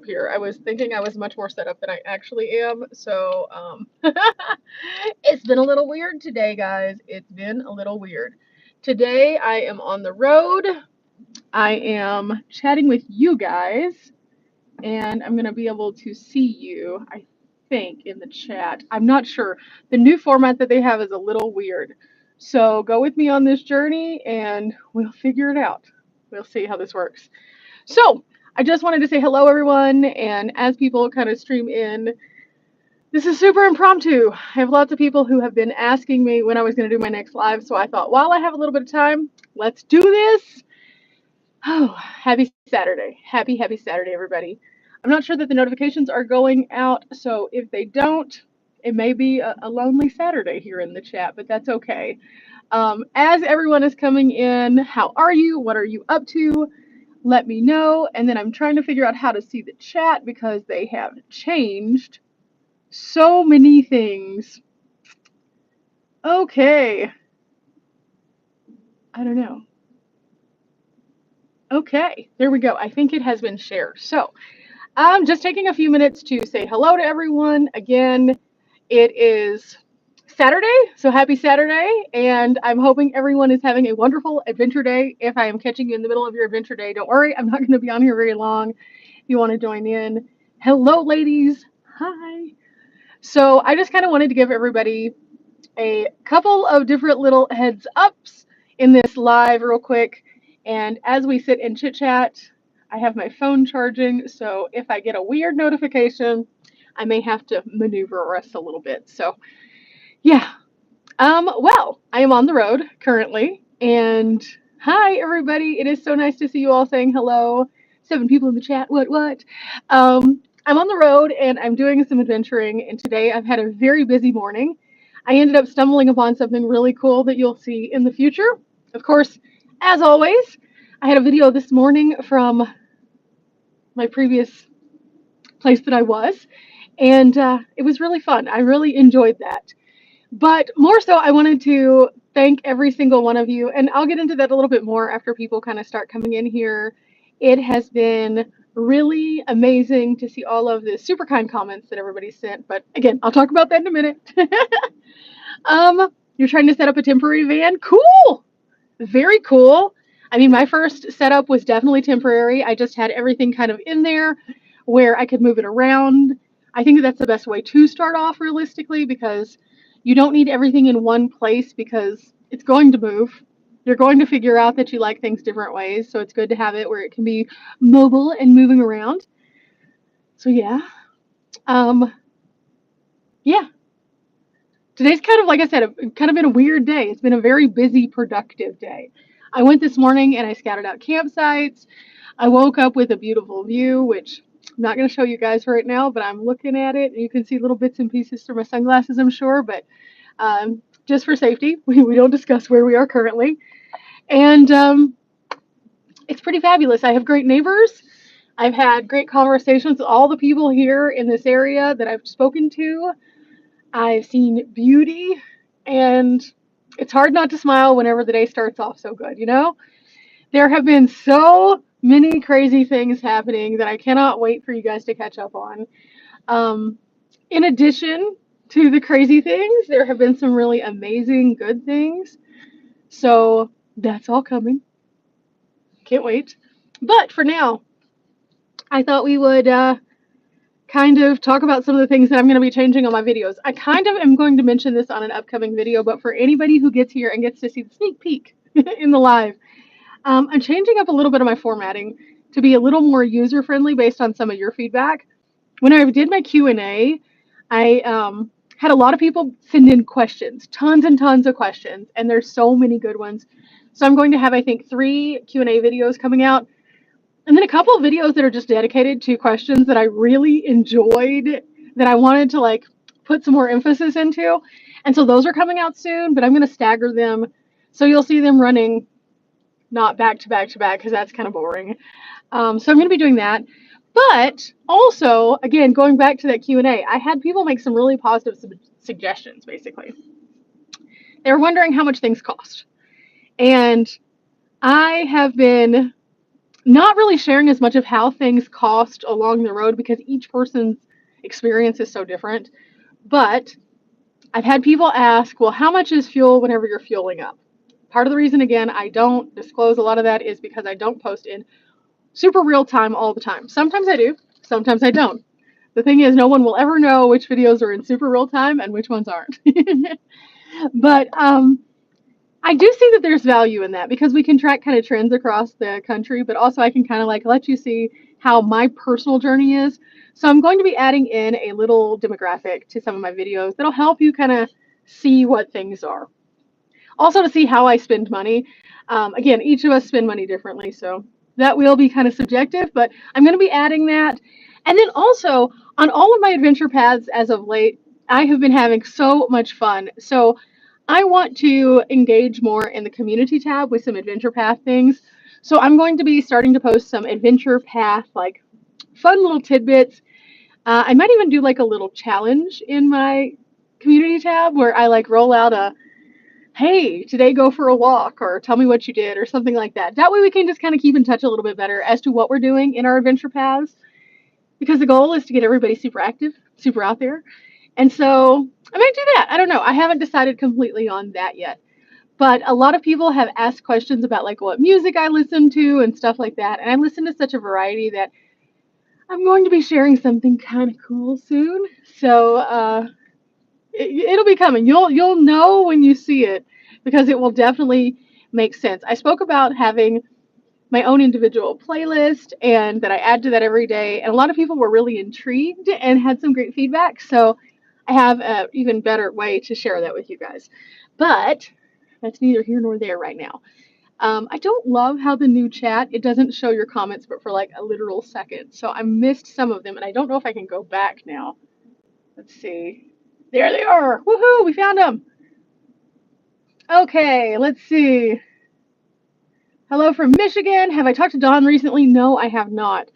here. I was thinking I was much more set up than I actually am. So it's been a little weird today, guys. It's been a little weird. Today I am on the road. I am chatting with you guys, and I'm going to be able to see you, I think, in the chat. I'm not sure. The new format that they have is a little weird. So go with me on this journey and we'll figure it out. We'll see how this works. So I just wanted to say hello, everyone. And as people kind of stream in, this is super impromptu. I have lots of people who have been asking me when I was going to do my next live. So I thought, while I have a little bit of time, let's do this. Oh, happy Saturday. Happy Saturday, everybody. I'm not sure that the notifications are going out, so if they don't, it may be a lonely Saturday here in the chat, but that's okay. As everyone is coming in, how are you? What are you up to? Let me know. And then I'm trying to figure out how to see the chat because they have changed so many things. Okay. I don't know. Okay, there we go. I think it has been shared. So I'm just taking a few minutes to say hello to everyone. Again, it is Saturday, so happy Saturday, and I'm hoping everyone is having a wonderful adventure day. If I am catching you in the middle of your adventure day, don't worry, I'm not going to be on here very long. If you want to join in. Hello, ladies. Hi. So I just kind of wanted to give everybody a couple of different little heads ups in this live real quick. And as we sit and chit chat, I have my phone charging, so if I get a weird notification, I may have to maneuver us a little bit. So yeah. Well, I am on the road currently, and hi everybody. It is so nice to see you all saying hello. 7 people in the chat. What? I'm on the road and I'm doing some adventuring, and today I've had a very busy morning. I ended up stumbling upon something really cool that you'll see in the future. Of course, as always, I had a video this morning from my previous place that I was, and it was really fun. I really enjoyed that. But more so, I wanted to thank every single one of you, and I'll get into that a little bit more after people kind of start coming in here. It has been really amazing to see all of the super kind comments that everybody sent, but again, I'll talk about that in a minute. You're trying to set up a temporary van? Cool! Very cool. I mean, my first setup was definitely temporary. I just had everything kind of in there where I could move it around. I think that's the best way to start off realistically, because you don't need everything in one place because it's going to move. You're going to figure out that you like things different ways, so it's good to have it where it can be mobile and moving around. So yeah. Yeah. Today's kind of, like I said, kind of been a weird day. It's been a very busy, productive day. I went this morning and I scouted out campsites. I woke up with a beautiful view, which I'm not going to show you guys right now, but I'm looking at it. You can see little bits and pieces through my sunglasses, I'm sure, but just for safety, we don't discuss where we are currently. And it's pretty fabulous. I have great neighbors. I've had great conversations with all the people here in this area that I've spoken to. I've seen beauty, and it's hard not to smile whenever the day starts off so good, you know? There have been so many crazy things happening that I cannot wait for you guys to catch up on. In addition to the crazy things, there have been some really amazing good things. So that's all coming. Can't wait. But for now, I thought we would kind of talk about some of the things that I'm going to be changing on my videos. I kind of am going to mention this on an upcoming video, but for anybody who gets here and gets to see the sneak peek in the live, I'm changing up a little bit of my formatting to be a little more user-friendly based on some of your feedback. When I did my Q&A, I had a lot of people send in questions, tons and tons of questions, and there's so many good ones. So I'm going to have, I think, 3 Q&A videos coming out, and then a couple of videos that are just dedicated to questions that I really enjoyed, that I wanted to like put some more emphasis into. And so those are coming out soon, but I'm going to stagger them. So you'll see them running not back to back to back, because that's kind of boring. So I'm going to be doing that. But also, again, going back to that Q&A, I had people make some really positive suggestions, basically. They were wondering how much things cost. And I have been not really sharing as much of how things cost along the road because each person's experience is so different. But I've had people ask, well, how much is fuel whenever you're fueling up? Part of the reason, again, I don't disclose a lot of that is because I don't post in super real time all the time. Sometimes I do, sometimes I don't. The thing is, no one will ever know which videos are in super real time and which ones aren't. But I do see that there's value in that because we can track kind of trends across the country, but also I can kind of like let you see how my personal journey is. So I'm going to be adding in a little demographic to some of my videos that'll help you kind of see what things are. Also to see how I spend money. Again, each of us spend money differently, so that will be kind of subjective, but I'm going to be adding that. And then also on all of my adventure paths as of late, I have been having so much fun. So I want to engage more in the community tab with some adventure path things. So I'm going to be starting to post some adventure path, like fun little tidbits. I might even do like a little challenge in my community tab where I like roll out a, hey, today go for a walk or tell me what you did or something like that. That way we can just kind of keep in touch a little bit better as to what we're doing in our adventure paths because the goal is to get everybody super active, super out there. And so I might do that. I don't know. I haven't decided completely on that yet. But a lot of people have asked questions about like what music I listen to and stuff like that. And I listen to such a variety that I'm going to be sharing something kind of cool soon. So it'll be coming. You'll know when you see it because it will definitely make sense. I spoke about having my own individual playlist and that I add to that every day. And a lot of people were really intrigued and had some great feedback. So I have an even better way to share that with you guys. But that's neither here nor there right now. I don't love how the new chat, it doesn't show your comments, but for like a literal second. So I missed some of them and I don't know if I can go back now. Let's see. There they are. Woohoo, we found them. Okay, let's see. Hello from Michigan. Have I talked to Dawn recently? No, I have not.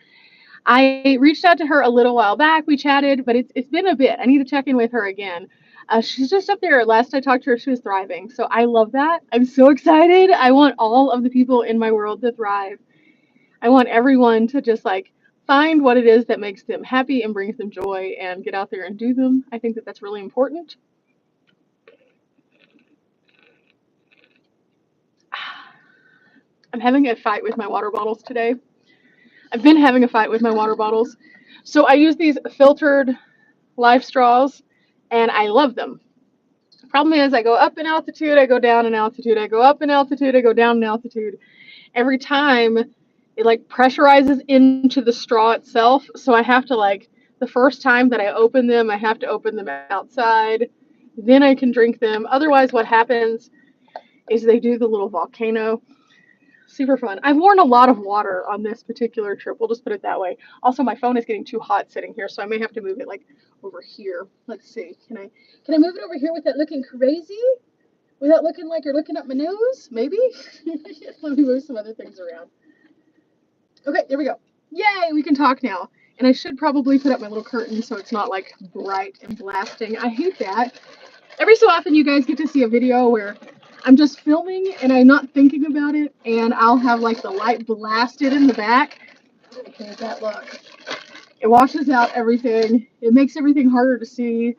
I reached out to her a little while back. We chatted, but it's been a bit. I need to check in with her again. She's just up there. Last I talked to her, she was thriving. So I love that. I'm so excited. I want all of the people in my world to thrive. I want everyone to just like find what it is that makes them happy and brings them joy and get out there and do them. I think that that's really important. I'm having a fight with my water bottles today. I've been having a fight with my water bottles. So I use these filtered life straws and I love them. The problem is I go up in altitude, I go down in altitude, I go up in altitude, I go down in altitude. Every time it like pressurizes into the straw itself. So I have to like, the first time that I open them, I have to open them outside. Then I can drink them. Otherwise what happens is they do the little volcano. Super fun. I've worn a lot of water on this particular trip. We'll just put it that way. Also, my phone is getting too hot sitting here, so I may have to move it like over here. Let's see. Can I move it over here without looking crazy? Without looking like you're looking up my nose? Maybe? Let me move some other things around. Okay, there we go. Yay, we can talk now. And I should probably put up my little curtain so it's not like bright and blasting. I hate that. Every so often you guys get to see a video where I'm just filming and I'm not thinking about it and I'll have like the light blasted in the back. Okay, that look. It washes out everything. It makes everything harder to see.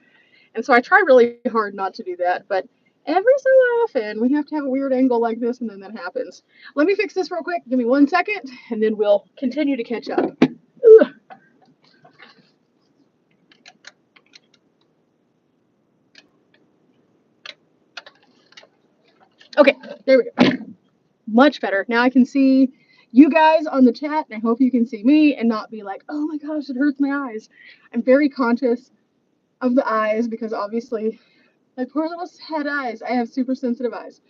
And so I try really hard not to do that, but every so often we have to have a weird angle like this and then that happens. Let me fix this real quick. Give me 1 second and then we'll continue to catch up. Ugh. Okay, there we go. Much better. Now I can see you guys on the chat, and I hope you can see me and not be like, oh my gosh, it hurts my eyes. I'm very conscious of the eyes because obviously my poor little sad eyes. I have super sensitive eyes.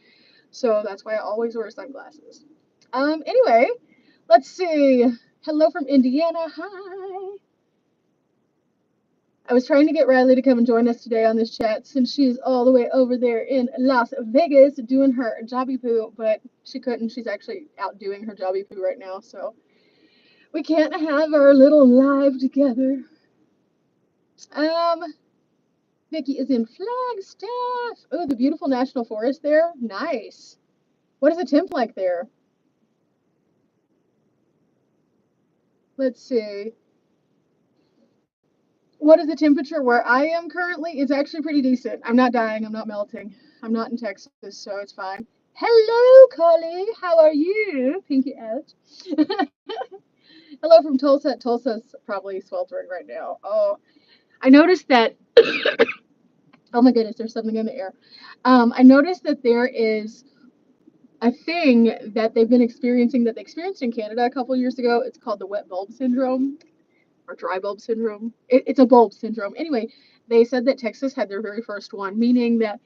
So that's why I always wear sunglasses. Anyway, let's see. Hello from Indiana. Hi. I was trying to get Riley to come and join us today on this chat since she's all the way over there in Las Vegas doing her jobby poo, but she couldn't. She's actually out doing her jobby poo right now, so we can't have our little live together. Vicky is in Flagstaff. Oh, the beautiful national forest there. Nice. What is the temp like there? Let's see. What is the temperature where I am currently? It's actually pretty decent. I'm not dying. I'm not melting. I'm not in Texas, so it's fine. Hello, Collie. How are you? Pinky out. Hello from Tulsa. Tulsa's probably sweltering right now. Oh, I noticed that. Oh my goodness, there's something in the air. I noticed that there is a thing that they've been experiencing that they experienced in Canada a couple years ago. It's called the wet bulb syndrome or dry bulb syndrome. It's a bulb syndrome. Anyway, they said that Texas had their very first one, meaning that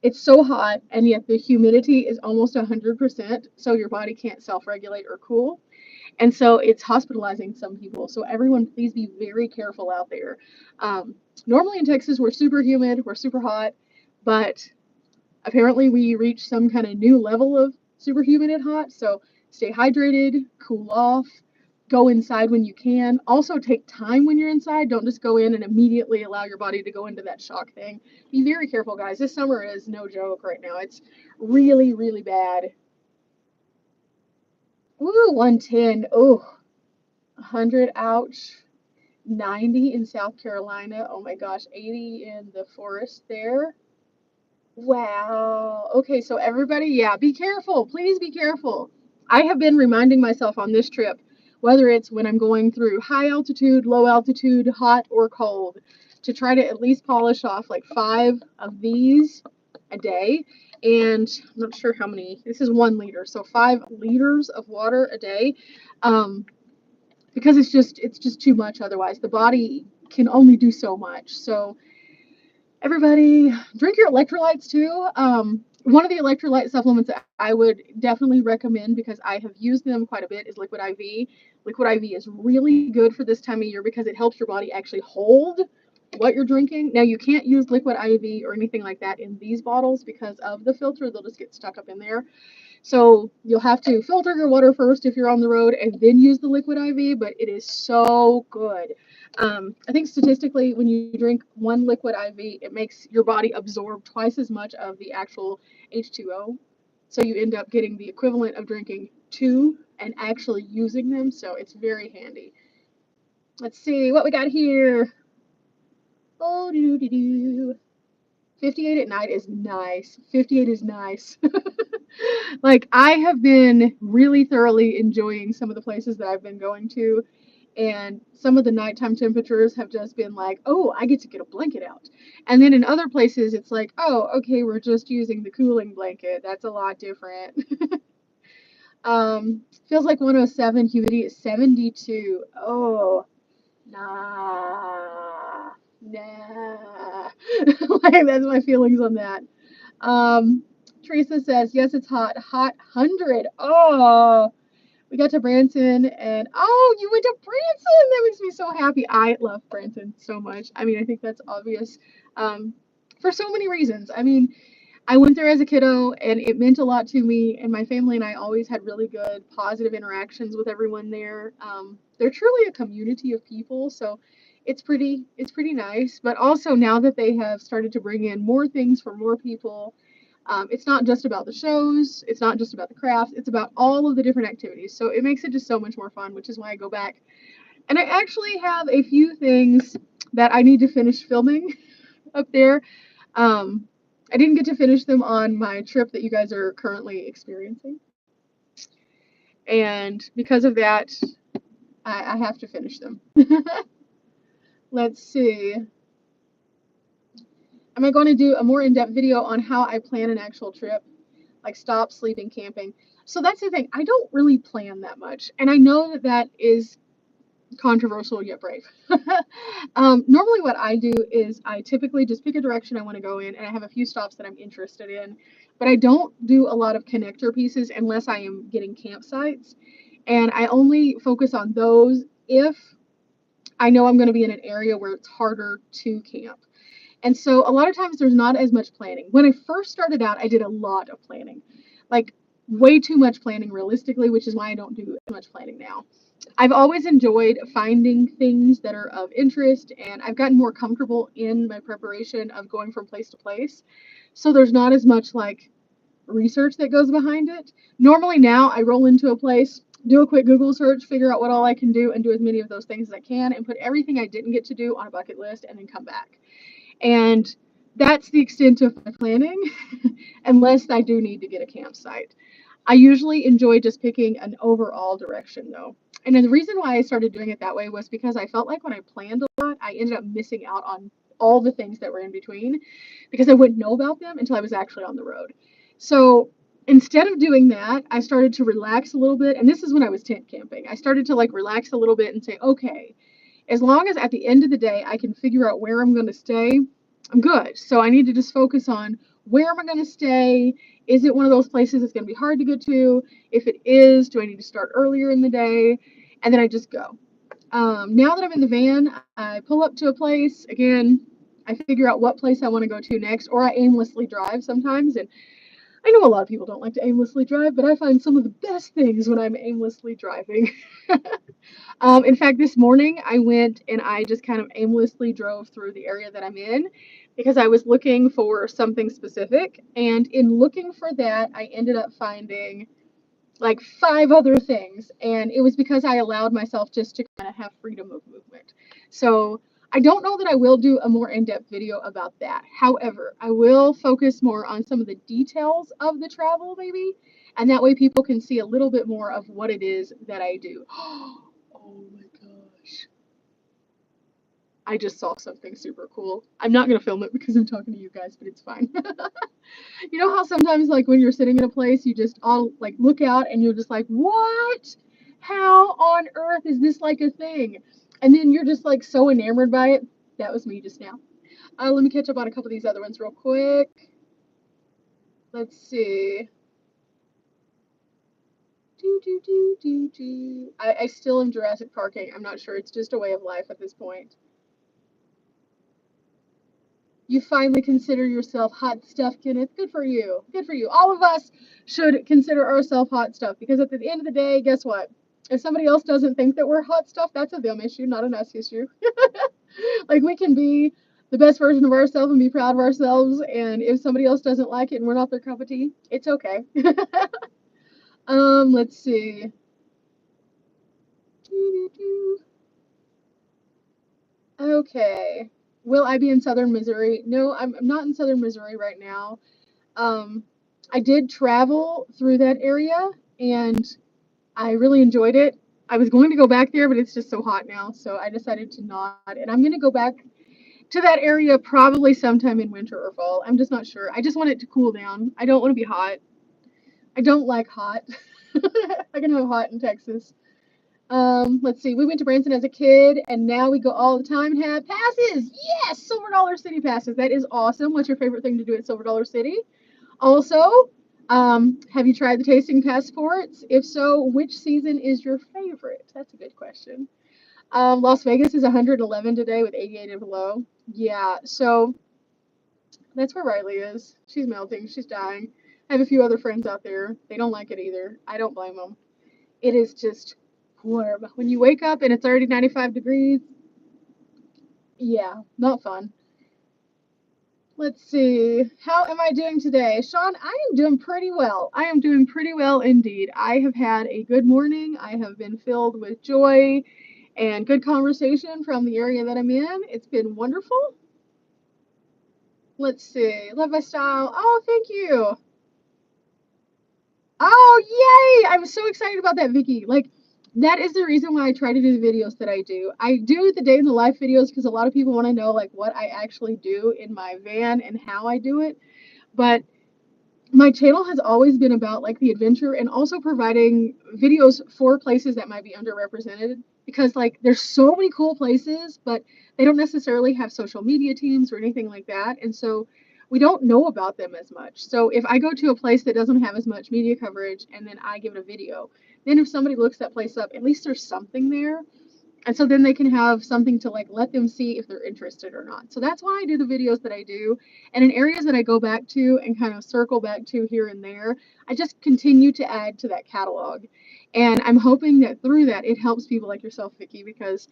it's so hot and yet the humidity is almost 100%, so your body can't self-regulate or cool. And so it's hospitalizing some people. So everyone, please be very careful out there. Um, Normally in Texas, we're super humid, we're super hot, but apparently we reached some kind of new level of super humid and hot. So stay hydrated, cool off, go inside when you can. Also take time when you're inside. Don't just go in and immediately allow your body to go into that shock thing. Be very careful, guys. This summer is no joke right now. It's really, really bad. Ooh, 110. Oh, 100. Ouch. 90 in South Carolina. Oh my gosh, 80 in the forest there. Wow. Okay, so everybody, yeah, be careful. Please be careful. I have been reminding myself on this trip, whether it's when I'm going through high altitude, low altitude, hot or cold, to try to at least polish off like 5 of these a day. And I'm not sure how many, this is 1 liter, so 5 liters of water a day. Because it's just too much otherwise. The body can only do so much. So everybody drink your electrolytes too. One of the electrolyte supplements that I would definitely recommend because I have used them quite a bit is Liquid IV. Liquid IV is really good for this time of year because it helps your body actually hold what you're drinking. Now you can't use Liquid IV or anything like that in these bottles because of the filter. They'll just get stuck up in there. So you'll have to filter your water first if you're on the road and then use the Liquid IV, but it is so good. I think statistically, when you drink one Liquid IV, it makes your body absorb twice as much of the actual H2O. So you end up getting the equivalent of drinking two and actually using them. So it's very handy. Let's see what we got here. Oh, doo doo doo. 58 at night is nice. 58 is nice. Like, I have been really thoroughly enjoying some of the places that I've been going to, and some of the nighttime temperatures have just been like, oh, I get to get a blanket out. And then in other places, it's like, oh, okay, we're just using the cooling blanket. That's a lot different. Feels like 107, humidity is 72. Oh, nah, nah. Like, that's my feelings on that. Um, Teresa says, yes, it's hot. Hot 100. Oh, we got to Branson, and oh, you went to Branson. That makes me so happy. I love Branson so much. I mean, I think that's obvious for so many reasons. I mean, I went there as a kiddo, and it meant a lot to me, and my family and I always had really good, positive interactions with everyone there. They're truly a community of people, so it's pretty nice. But also now that they have started to bring in more things for more people, it's not just about the shows, it's not just about the crafts, it's about all of the different activities. So it makes it just so much more fun, which is why I go back. And I actually have a few things that I need to finish filming up there. Um, I didn't get to finish them on my trip that you guys are currently experiencing. And because of that, I have to finish them. Let's see. Am I going to do a more in-depth video on how I plan an actual trip? Like stop, sleeping, camping. So that's the thing. I don't really plan that much. And I know that that is controversial yet brave. Normally what I do is I typically just pick a direction I want to go in and I have a few stops that I'm interested in. But I don't do a lot of connector pieces unless I am getting campsites. And I only focus on those if I know I'm going to be in an area where it's harder to camp. And so a lot of times there's not as much planning. When I first started out, I did a lot of planning, like way too much planning realistically, which is why I don't do as much planning now. I've always enjoyed finding things that are of interest, and I've gotten more comfortable in my preparation of going from place to place. So there's not as much like research that goes behind it. Normally now I roll into a place, do a quick Google search, figure out what all I can do, and do as many of those things as I can, and put everything I didn't get to do on a bucket list, and then come back. And that's the extent of my planning, unless I do need to get a campsite. I usually enjoy just picking an overall direction though. And then the reason why I started doing it that way was because I felt like when I planned a lot, I ended up missing out on all the things that were in between because I wouldn't know about them until I was actually on the road. So instead of doing that, I started to relax a little bit. And this is when I was tent camping. I started to like relax a little bit and say, okay, as long as at the end of the day I can figure out where I'm going to stay, I'm good. So I need to just focus on where am I going to stay? Is it one of those places that's going to be hard to get to? If it is, do I need to start earlier in the day? And then I just go. Now that I'm in the van, I pull up to a place. Again, I figure out what place I want to go to next, or I aimlessly drive sometimes. And I know a lot of people don't like to aimlessly drive, but I find some of the best things when I'm aimlessly driving. In fact, this morning I went and I just kind of aimlessly drove through the area that I'm in because I was looking for something specific. And in looking for that, I ended up finding like 5 other things. And it was because I allowed myself just to kind of have freedom of movement. So I don't know that I will do a more in-depth video about that. However, I will focus more on some of the details of the travel, maybe. And that way people can see a little bit more of what it is that I do. Oh my gosh. I just saw something super cool. I'm not going to film it because I'm talking to you guys, but it's fine. You know how sometimes, like, when you're sitting in a place, you just all, like, look out and you're just like, what? How on earth is this like a thing? And then you're just, like, so enamored by it. That was me just now. Let me catch up on a couple of these other ones real quick. Let's see. I still am Jurassic Parking. I'm not sure. It's just a way of life at this point. You finally consider yourself hot stuff, Kenneth. Good for you. Good for you. All of us should consider ourselves hot stuff because at the end of the day, guess what? If somebody else doesn't think that we're hot stuff, that's a them issue, not an us issue. Like, we can be the best version of ourselves and be proud of ourselves. And if somebody else doesn't like it and we're not their cup of tea, it's okay. Let's see. Okay. Will I be in southern Missouri? No, I'm not in southern Missouri right now. Um, I did travel through that area and I really enjoyed it. I was going to go back there, but it's just so hot now, so I decided to not. And I'm going to go back to that area probably sometime in winter or fall. I'm just not sure. I just want it to cool down. I don't want to be hot. I don't like hot. I can have hot in Texas. Let's see. We went to Branson as a kid, and now we go all the time and have passes. Yes, Silver Dollar City passes. That is awesome. What's your favorite thing to do at Silver Dollar City? Also, have you tried the tasting passports? If so, which season is your favorite? That's a good question. Las Vegas is 111 today with 88 and below. Yeah, so that's where Riley is. She's melting. She's dying. I have a few other friends out there. They don't like it either. I don't blame them. It is just warm. When you wake up and it's already 95 degrees, yeah, not fun. Let's see. How am I doing today? Sean, I am doing pretty well. I am doing pretty well indeed. I have had a good morning. I have been filled with joy and good conversation from the area that I'm in. It's been wonderful. Let's see. Love my style. Oh, thank you. Oh, yay! I'm so excited about that, Vicky. Like, that is the reason why I try to do the videos that I do. I do the day in the life videos because a lot of people want to know, like, what I actually do in my van and how I do it. But my channel has always been about like the adventure and also providing videos for places that might be underrepresented because like there's so many cool places, but they don't necessarily have social media teams or anything like that. And so we don't know about them as much. So if I go to a place that doesn't have as much media coverage and then I give it a video, then if somebody looks that place up, at least there's something there. And so then they can have something to like let them see if they're interested or not. So that's why I do the videos that I do. And in areas that I go back to and kind of circle back to here and there, I just continue to add to that catalog. And I'm hoping that through that it helps people like yourself, Vicki, because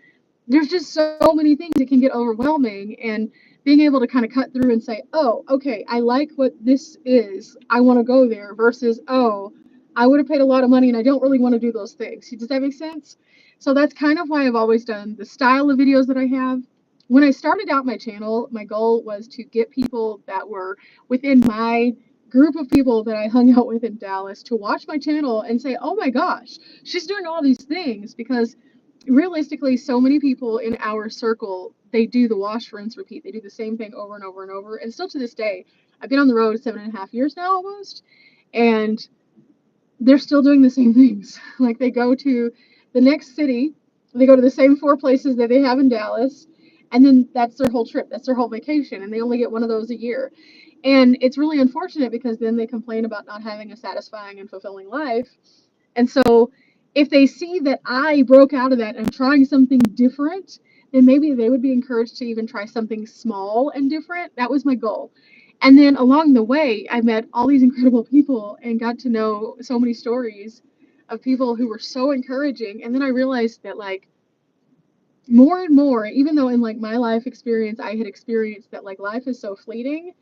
there's just so many things that can get overwhelming, and being able to kind of cut through and say, oh, okay, I like what this is. I want to go there versus, oh, I would have paid a lot of money, and I don't really want to do those things. Does that make sense? So that's kind of why I've always done the style of videos that I have. When I started out my channel, my goal was to get people that were within my group of people that I hung out with in Dallas to watch my channel and say, oh my gosh, she's doing all these things. Because realistically, so many people in our circle, they do the wash, rinse, repeat. They do the same thing over and over and over. And still to this day, I've been on the road 7.5 years now almost. And they're still doing the same things. Like they go to the next city, they go to the same 4 places that they have in Dallas, and then that's their whole trip, that's their whole vacation, and they only get one of those a year. And it's really unfortunate because then they complain about not having a satisfying and fulfilling life. And so if they see that I broke out of that and I'm trying something different, then maybe they would be encouraged to even try something small and different. That was my goal. And then along the way, I met all these incredible people and got to know so many stories of people who were so encouraging. And then I realized that, like, more and more, even though in like my life experience, I had experienced that like life is so fleeting,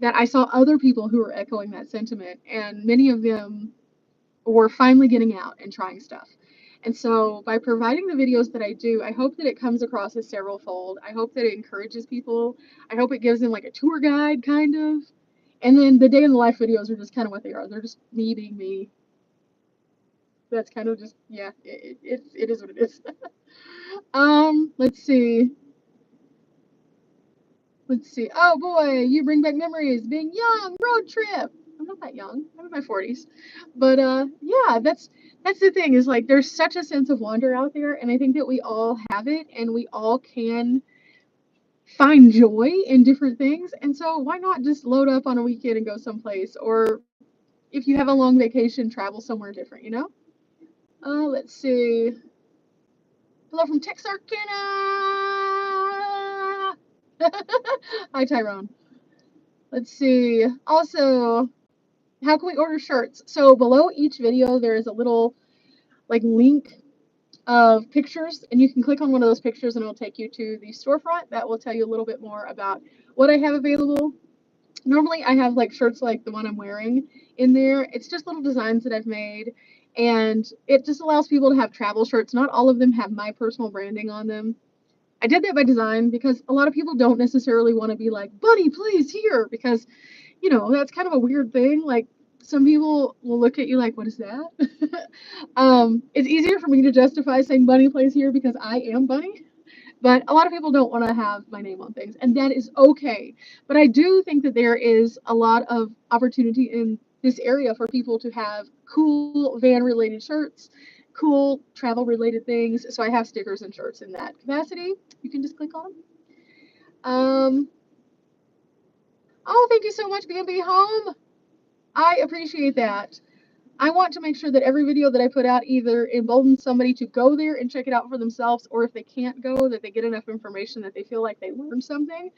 that I saw other people who were echoing that sentiment. And many of them were finally getting out and trying stuff. And so by providing the videos that I do, I hope that it comes across as several fold. I hope that it encourages people. I hope it gives them like a tour guide kind of. And then the day in the life videos are just kind of what they are. They're just me being me. That's kind of just, yeah, it is what it is. Let's see. Let's see. Oh boy, you bring back memories. Being young, road trip. I'm not that young. I'm in my 40s. But yeah, that's the thing is like there's such a sense of wonder out there, and I think that we all have it, and we all can find joy in different things. And so why not just load up on a weekend and go someplace, or if you have a long vacation, travel somewhere different, you know? Let's see. Hello from Texarkana. Hi, Tyrone. Let's see. Also, how can we order shirts? So below each video, there is a little like link of pictures, and you can click on one of those pictures and it'll take you to the storefront that will tell you a little bit more about what I have available. Normally I have like shirts like the one I'm wearing in there. It's just little designs that I've made, and it just allows people to have travel shirts. Not all of them have my personal branding on them. I did that by design because a lot of people don't necessarily want to be like, Bunny, please, here, because that's kind of a weird thing. Like, some people will look at you like, what is that? It's easier for me to justify saying Bunny plays here because I am Bunny. But a lot of people don't want to have my name on things, and that is okay. But I do think that there is a lot of opportunity in this area for people to have cool van-related shirts, cool travel-related things. So I have stickers and shirts in that capacity. You can just click on them. Oh, thank you so much, B&B Home. I appreciate that. I want to make sure that every video that I put out either emboldens somebody to go there and check it out for themselves, or if they can't go, that they get enough information that they feel like they learned something.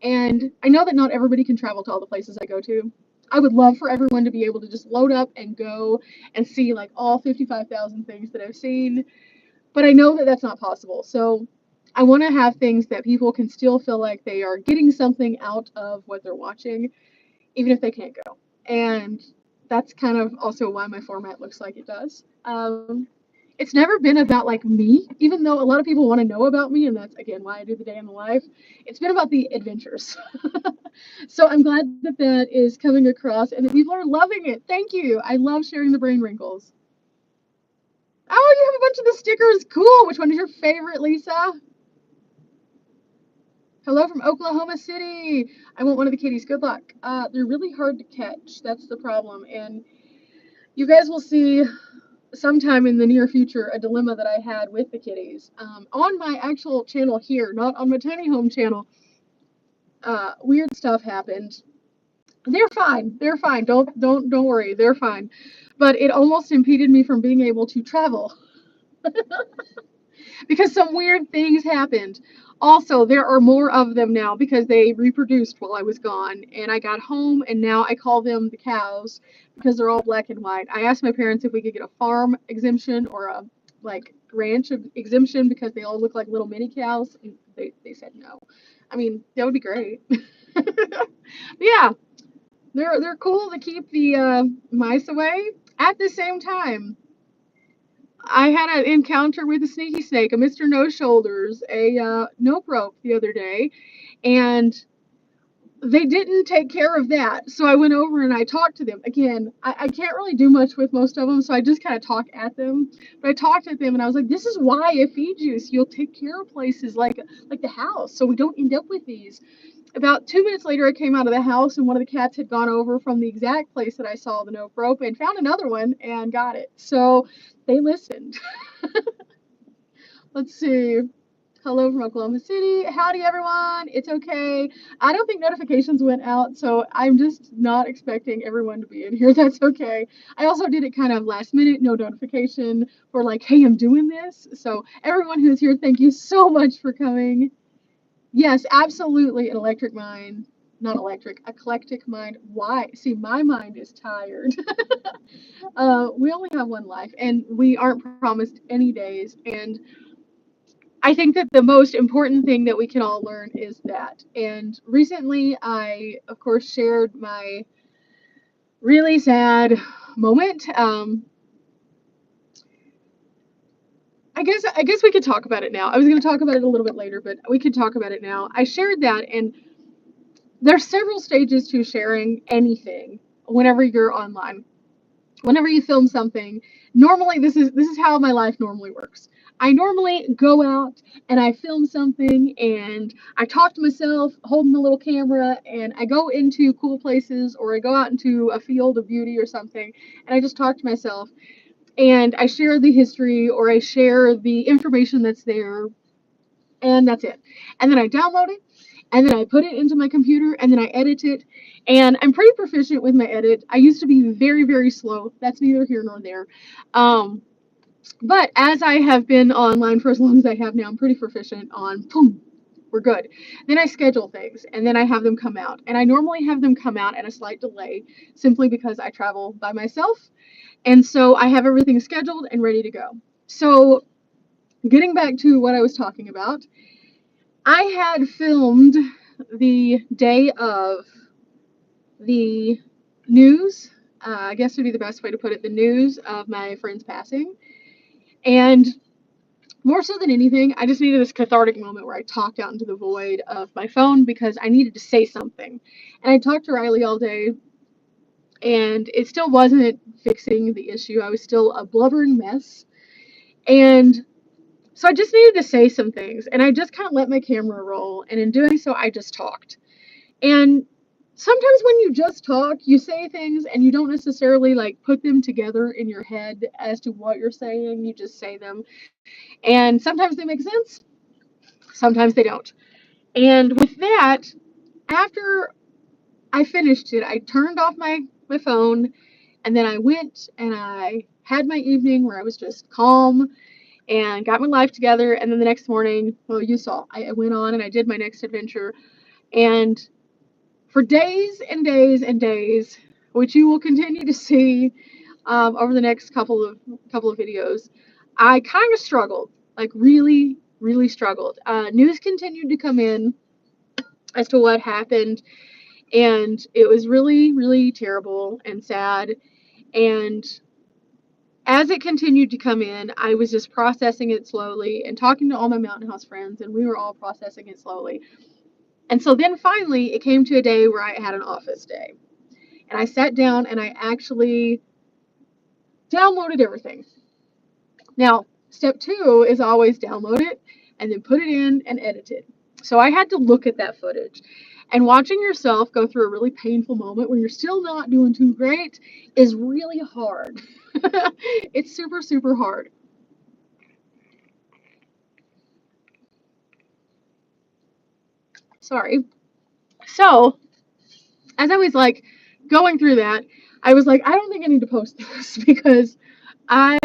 And I know that not everybody can travel to all the places I go to. I would love for everyone to be able to just load up and go and see like all 55,000 things that I've seen, but I know that that's not possible. So I want to have things that people can still feel like they are getting something out of what they're watching, even if they can't go. And that's kind of also why my format looks like it does. It's never been about like me, even though a lot of people want to know about me, and that's again why I do the day in the life. It's been about the adventures. So I'm glad that that is coming across and that people are loving it. Thank you. I love sharing the brain wrinkles. Oh, you have a bunch of the stickers. Cool. Which one is your favorite, Lisa? Hello from Oklahoma City. I want one of the kitties. Good luck. They're really hard to catch. That's the problem. And you guys will see sometime in the near future a dilemma that I had with the kitties. On my actual channel here, not on my tiny home channel, weird stuff happened. They're fine. They're fine. Don't worry. They're fine. But it almost impeded me from being able to travel because some weird things happened. Also, there are more of them now because they reproduced while I was gone, and I got home, and now I call them the cows because they're all black and white. I asked my parents if we could get a farm exemption or a like ranch exemption because they all look like little mini cows, and they said no. I mean, that would be great. Yeah, they're cool to keep the mice away. At the same time, I had an encounter with a sneaky snake, a Mr. No Shoulders, a nope rope the other day, and they didn't take care of that. So I went over and I talked to them. Again, I can't really do much with most of them, so I just kind of talk at them. But I talked at them and I was like, this is why I feed you, so you'll take care of places like the house, so we don't end up with these. About 2 minutes later, I came out of the house and one of the cats had gone over from the exact place that I saw the note rope and found another one and got it. So they listened. Let's see. Hello from Oklahoma City. Howdy, everyone. It's okay. I don't think notifications went out, so I'm just not expecting everyone to be in here. That's okay. I also did it kind of last minute, no notification for like, hey, I'm doing this. So everyone who's here, thank you so much for coming. Yes, absolutely. An electric mind. Not electric, eclectic mind. Why? See, my mind is tired. We only have one life, and we aren't promised any days. And I think that the most important thing that we can all learn is that. And recently, I, of course, shared my really sad moment. I guess we could talk about it now. I was going to talk about it a little bit later, but we could talk about it now. I shared that, and there's several stages to sharing anything whenever you're online. Whenever you film something, normally this is how my life normally works. I normally go out and I film something and I talk to myself holding the little camera, and I go into cool places or I go out into a field of beauty or something and I just talk to myself and I share the history or I share the information that's there, and that's it. And then I download it, and then I put it into my computer, and then I edit it. And I'm pretty proficient with my edit. I used to be very, very slow. That's neither here nor there. Um, but as I have been online for as long as I have now, I'm pretty proficient on boom, we're good. Then I schedule things, and then I have them come out. And I normally have them come out at a slight delay simply because I travel by myself. And so I have everything scheduled and ready to go. So getting back to what I was talking about, I had filmed the day of the news, I guess would be the best way to put it, the news of my friend's passing. And more so than anything, I just needed this cathartic moment where I talked out into the void of my phone because I needed to say something. And I talked to Riley all day, and it still wasn't fixing the issue. I was still a blubbering mess. And so I just needed to say some things, and I just kind of let my camera roll. And in doing so, I just talked. And sometimes when you just talk, you say things and you don't necessarily like put them together in your head as to what you're saying. You just say them. And sometimes they make sense, sometimes they don't. And with that, after I finished it, I turned off my phone, and then I went and I had my evening where I was just calm and got my life together. And then the next morning, well, you saw, I went on and I did my next adventure. And for days and days and days, which you will continue to see over the next couple of videos, I kind of struggled, like really, really struggled. News continued to come in as to what happened, and it was really, really terrible and sad. And as it continued to come in, I was just processing it slowly and talking to all my Mountain House friends, and we were all processing it slowly. And so then finally, it came to a day where I had an office day. And I sat down and I actually downloaded everything. Now, step two is always download it and then put it in and edit it. So I had to look at that footage. And watching yourself go through a really painful moment when you're still not doing too great is really hard. It's super, super hard. Sorry. So, as I was like going through that, I was like, I don't think I need to post this because I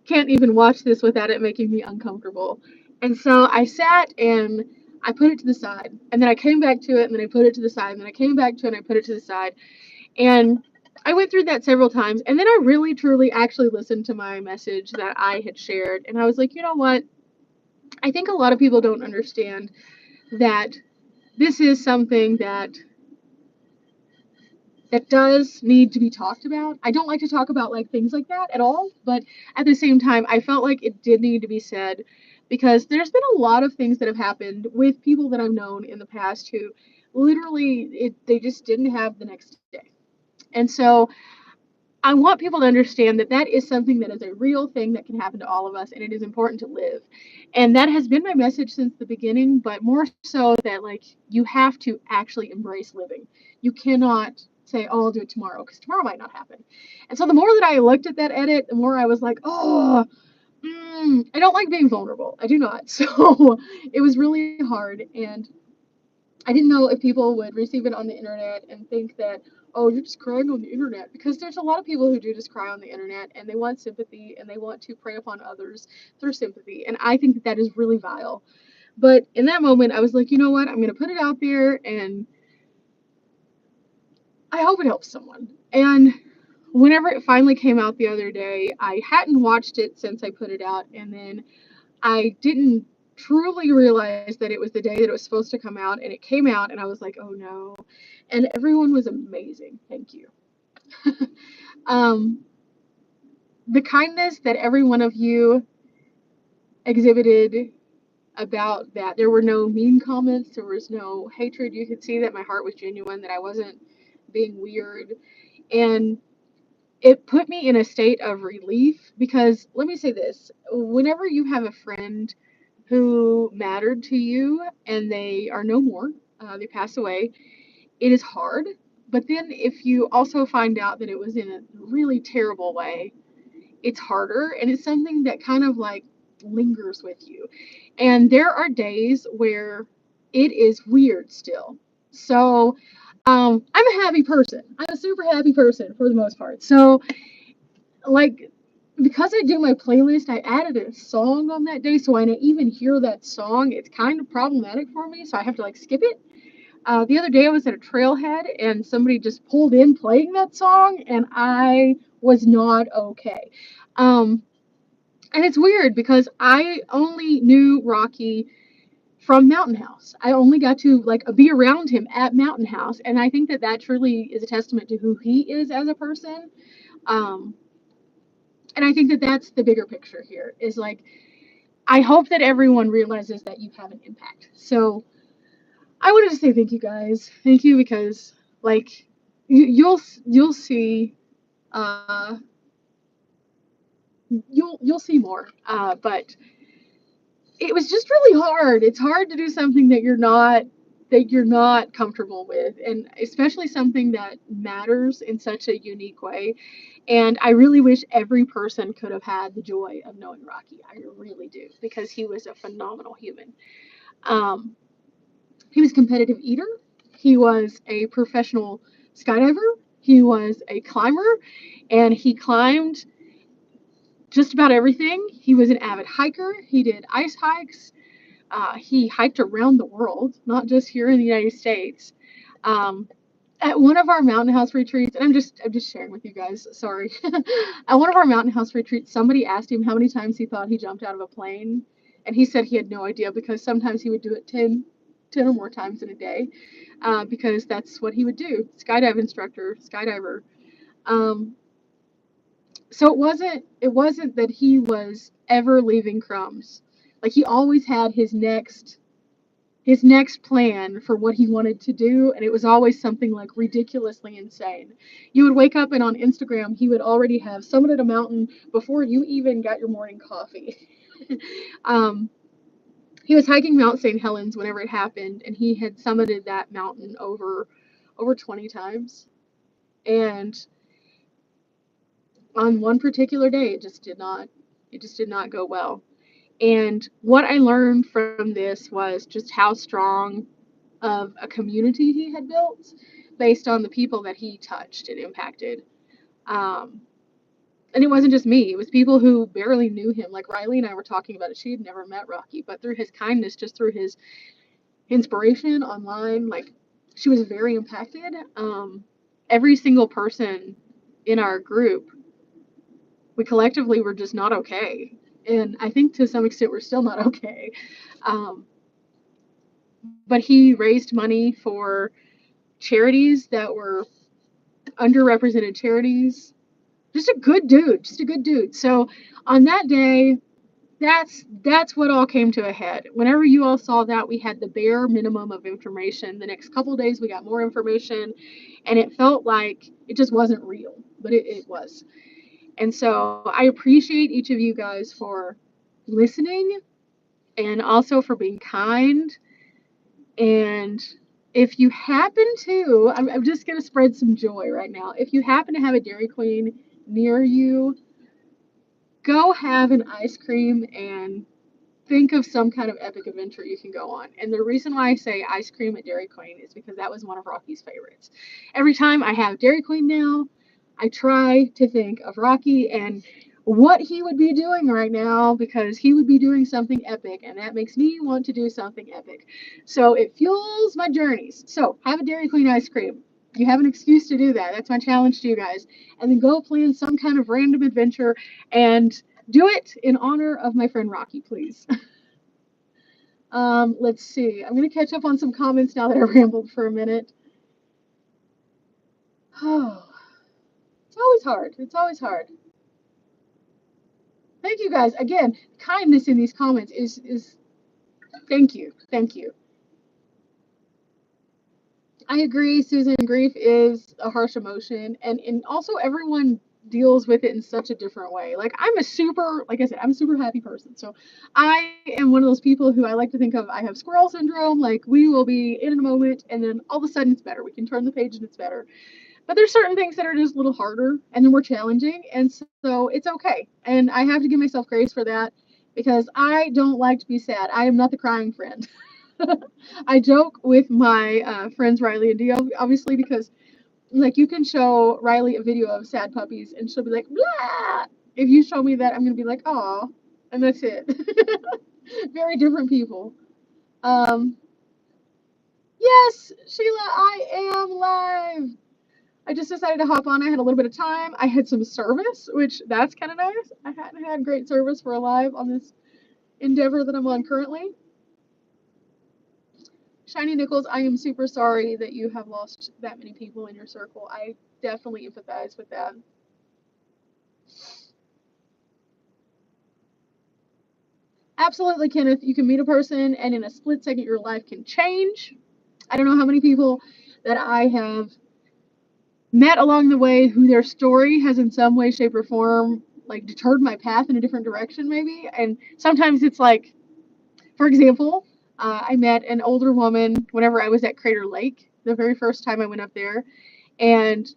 can't even watch this without it making me uncomfortable. And so I sat and I put it to the side, and then I came back to it, and then I put it to the side, and then I came back to it, and I put it to the side. And I went through that several times, and then I really, truly actually listened to my message that I had shared, and I was like, you know what? I think a lot of people don't understand that this is something that that does need to be talked about. I don't like to talk about like things like that at all, but at the same time, I felt like it did need to be said because there's been a lot of things that have happened with people that I've known in the past who literally they just didn't have the next day. And so I want people to understand that that is something that is a real thing that can happen to all of us, and it is important to live. And that has been my message since the beginning, but more so that, like, you have to actually embrace living. You cannot say, oh, I'll do it tomorrow, because tomorrow might not happen. And so the more that I looked at that edit, the more I was like, oh, I don't like being vulnerable. I do not. So it was really hard. And I didn't know if people would receive it on the internet and think that, oh, you're just crying on the internet. Because there's a lot of people who do just cry on the internet and they want sympathy and they want to prey upon others through sympathy. And I think that that is really vile. But in that moment, I was like, you know what? I'm going to put it out there and I hope it helps someone. And whenever it finally came out the other day, I hadn't watched it since I put it out. And then I didn't truly realize that it was the day that it was supposed to come out, and it came out, and I was like, oh no. And everyone was amazing. Thank you. um, the kindness that every one of you exhibited about that, there were no mean comments, there was no hatred. You could see that my heart was genuine, that I wasn't being weird. And it put me in a state of relief because let me say this, whenever you have a friend who mattered to you and they are no more, they pass away, it is hard. But then if you also find out that it was in a really terrible way, it's harder and it's something that kind of like lingers with you. And there are days where it is weird still. So I'm a happy person. I'm a super happy person for the most part. So like because I do my playlist, I added a song on that day, so when I even hear that song, it's kind of problematic for me, so I have to like skip it. The other day I was at a trailhead and somebody just pulled in playing that song, and I was not okay. Um, and it's weird because I only knew Rocky from Mountain House. I only got to like be around him at Mountain House, and I think that that truly is a testament to who he is as a person. Um, and I think that that's the bigger picture here is like I hope that everyone realizes that you have an impact. So I wanted to say thank you guys. Thank you because like you'll see uh you'll see more. But it was just really hard. It's hard to do something that you're not comfortable with, and especially something that matters in such a unique way. And I really wish every person could have had the joy of knowing Rocky. I really do because he was a phenomenal human. Um, he was a competitive eater. He was a professional skydiver. He was a climber, and he climbed just about everything. He was an avid hiker. He did ice hikes. He hiked around the world, not just here in the United States. Um, at one of our mountain house retreats, and I'm just sharing with you guys. Sorry. At one of our mountain house retreats, somebody asked him how many times he thought he jumped out of a plane, and he said he had no idea because sometimes he would do it 10 or more times in a day, because that's what he would do. Skydive instructor, skydiver. Um, so it wasn't that he was ever leaving crumbs. Like he always had his next plan for what he wanted to do, and it was always something like ridiculously insane. You would wake up and on Instagram he would already have summited a mountain before you even got your morning coffee. um, he was hiking Mount St. Helens whenever it happened, and he had summited that mountain over 20 times. And on one particular day, it just did not go well. And what I learned from this was just how strong of a community he had built based on the people that he touched and impacted. Um, and it wasn't just me, it was people who barely knew him. Like Riley and I were talking about it. She had never met Rocky, but through his kindness, just through his inspiration online, like she was very impacted. Every single person in our group, we collectively were just not okay. And I think to some extent we're still not okay. Um, but he raised money for charities that were underrepresented charities. Just a good dude, just a good dude. So on that day, that's what all came to a head. Whenever you all saw that, we had the bare minimum of information. The next couple of days, we got more information, and it felt like it just wasn't real, but it was. And so I appreciate each of you guys for listening and also for being kind. And if you happen to, I'm just going to spread some joy right now. If you happen to have a Dairy Queen near you, go have an ice cream and think of some kind of epic adventure you can go on. And the reason why I say ice cream at Dairy Queen is because that was one of Rocky's favorites. Every time I have Dairy Queen now, I try to think of Rocky and what he would be doing right now, because he would be doing something epic, and that makes me want to do something epic. So it fuels my journeys. So have a Dairy Queen ice cream. You have an excuse to do that. That's my challenge to you guys. And then go plan some kind of random adventure and do it in honor of my friend Rocky, please. Let's see. I'm going to catch up on some comments now that I rambled for a minute. Oh, it's always hard. It's always hard. Thank you guys. Again, kindness in these comments is thank you. Thank you. I agree, Susan. Grief is a harsh emotion, and also everyone deals with it in such a different way. Like like I said, I'm a super happy person. So I am one of those people who I like to think of, I have squirrel syndrome. Like we will be in a moment and then all of a sudden it's better. We can turn the page and it's better. But there's certain things that are just a little harder and they're more challenging. And so it's okay. And I have to give myself grace for that because I don't like to be sad. I am not the crying friend. I joke with my friends Riley and Dee, obviously, because like you can show Riley a video of sad puppies and she'll be like, blah. If you show me that, I'm gonna be like, oh, and that's it. Very different people. Um, yes, Sheila, I am live. I just decided to hop on. I had a little bit of time. I had some service, which that's kind of nice. I hadn't had great service for a live on this endeavor that I'm on currently. Shiny Nichols, I am super sorry that you have lost that many people in your circle. I definitely empathize with that. Absolutely, Kenneth. You can meet a person and in a split second your life can change. I don't know how many people that I have met along the way who their story has in some way, shape, or form like deterred my path in a different direction maybe. And sometimes it's like, for example, I met an older woman whenever I was at Crater Lake, the very first time I went up there. And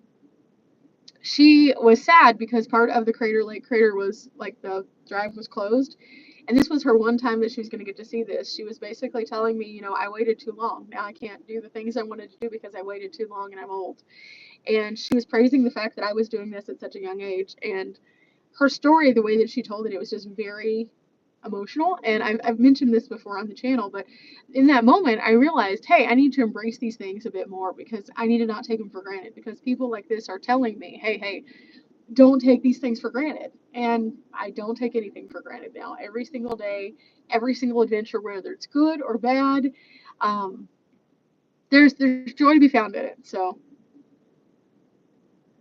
she was sad because part of the Crater Lake crater was like the drive was closed. And this was her one time that she was going to get to see this. She was basically telling me, I waited too long. Now I can't do the things I wanted to do because I waited too long and I'm old. And she was praising the fact that I was doing this at such a young age. And her story, the way that she told it, it was just very emotional. And I've mentioned this before on the channel, but in that moment, I realized, hey, I need to embrace these things a bit more because I need to not take them for granted because people like this are telling me, hey, don't take these things for granted. And I don't take anything for granted now. Every single day, every single adventure, whether it's good or bad, there's joy to be found in it. So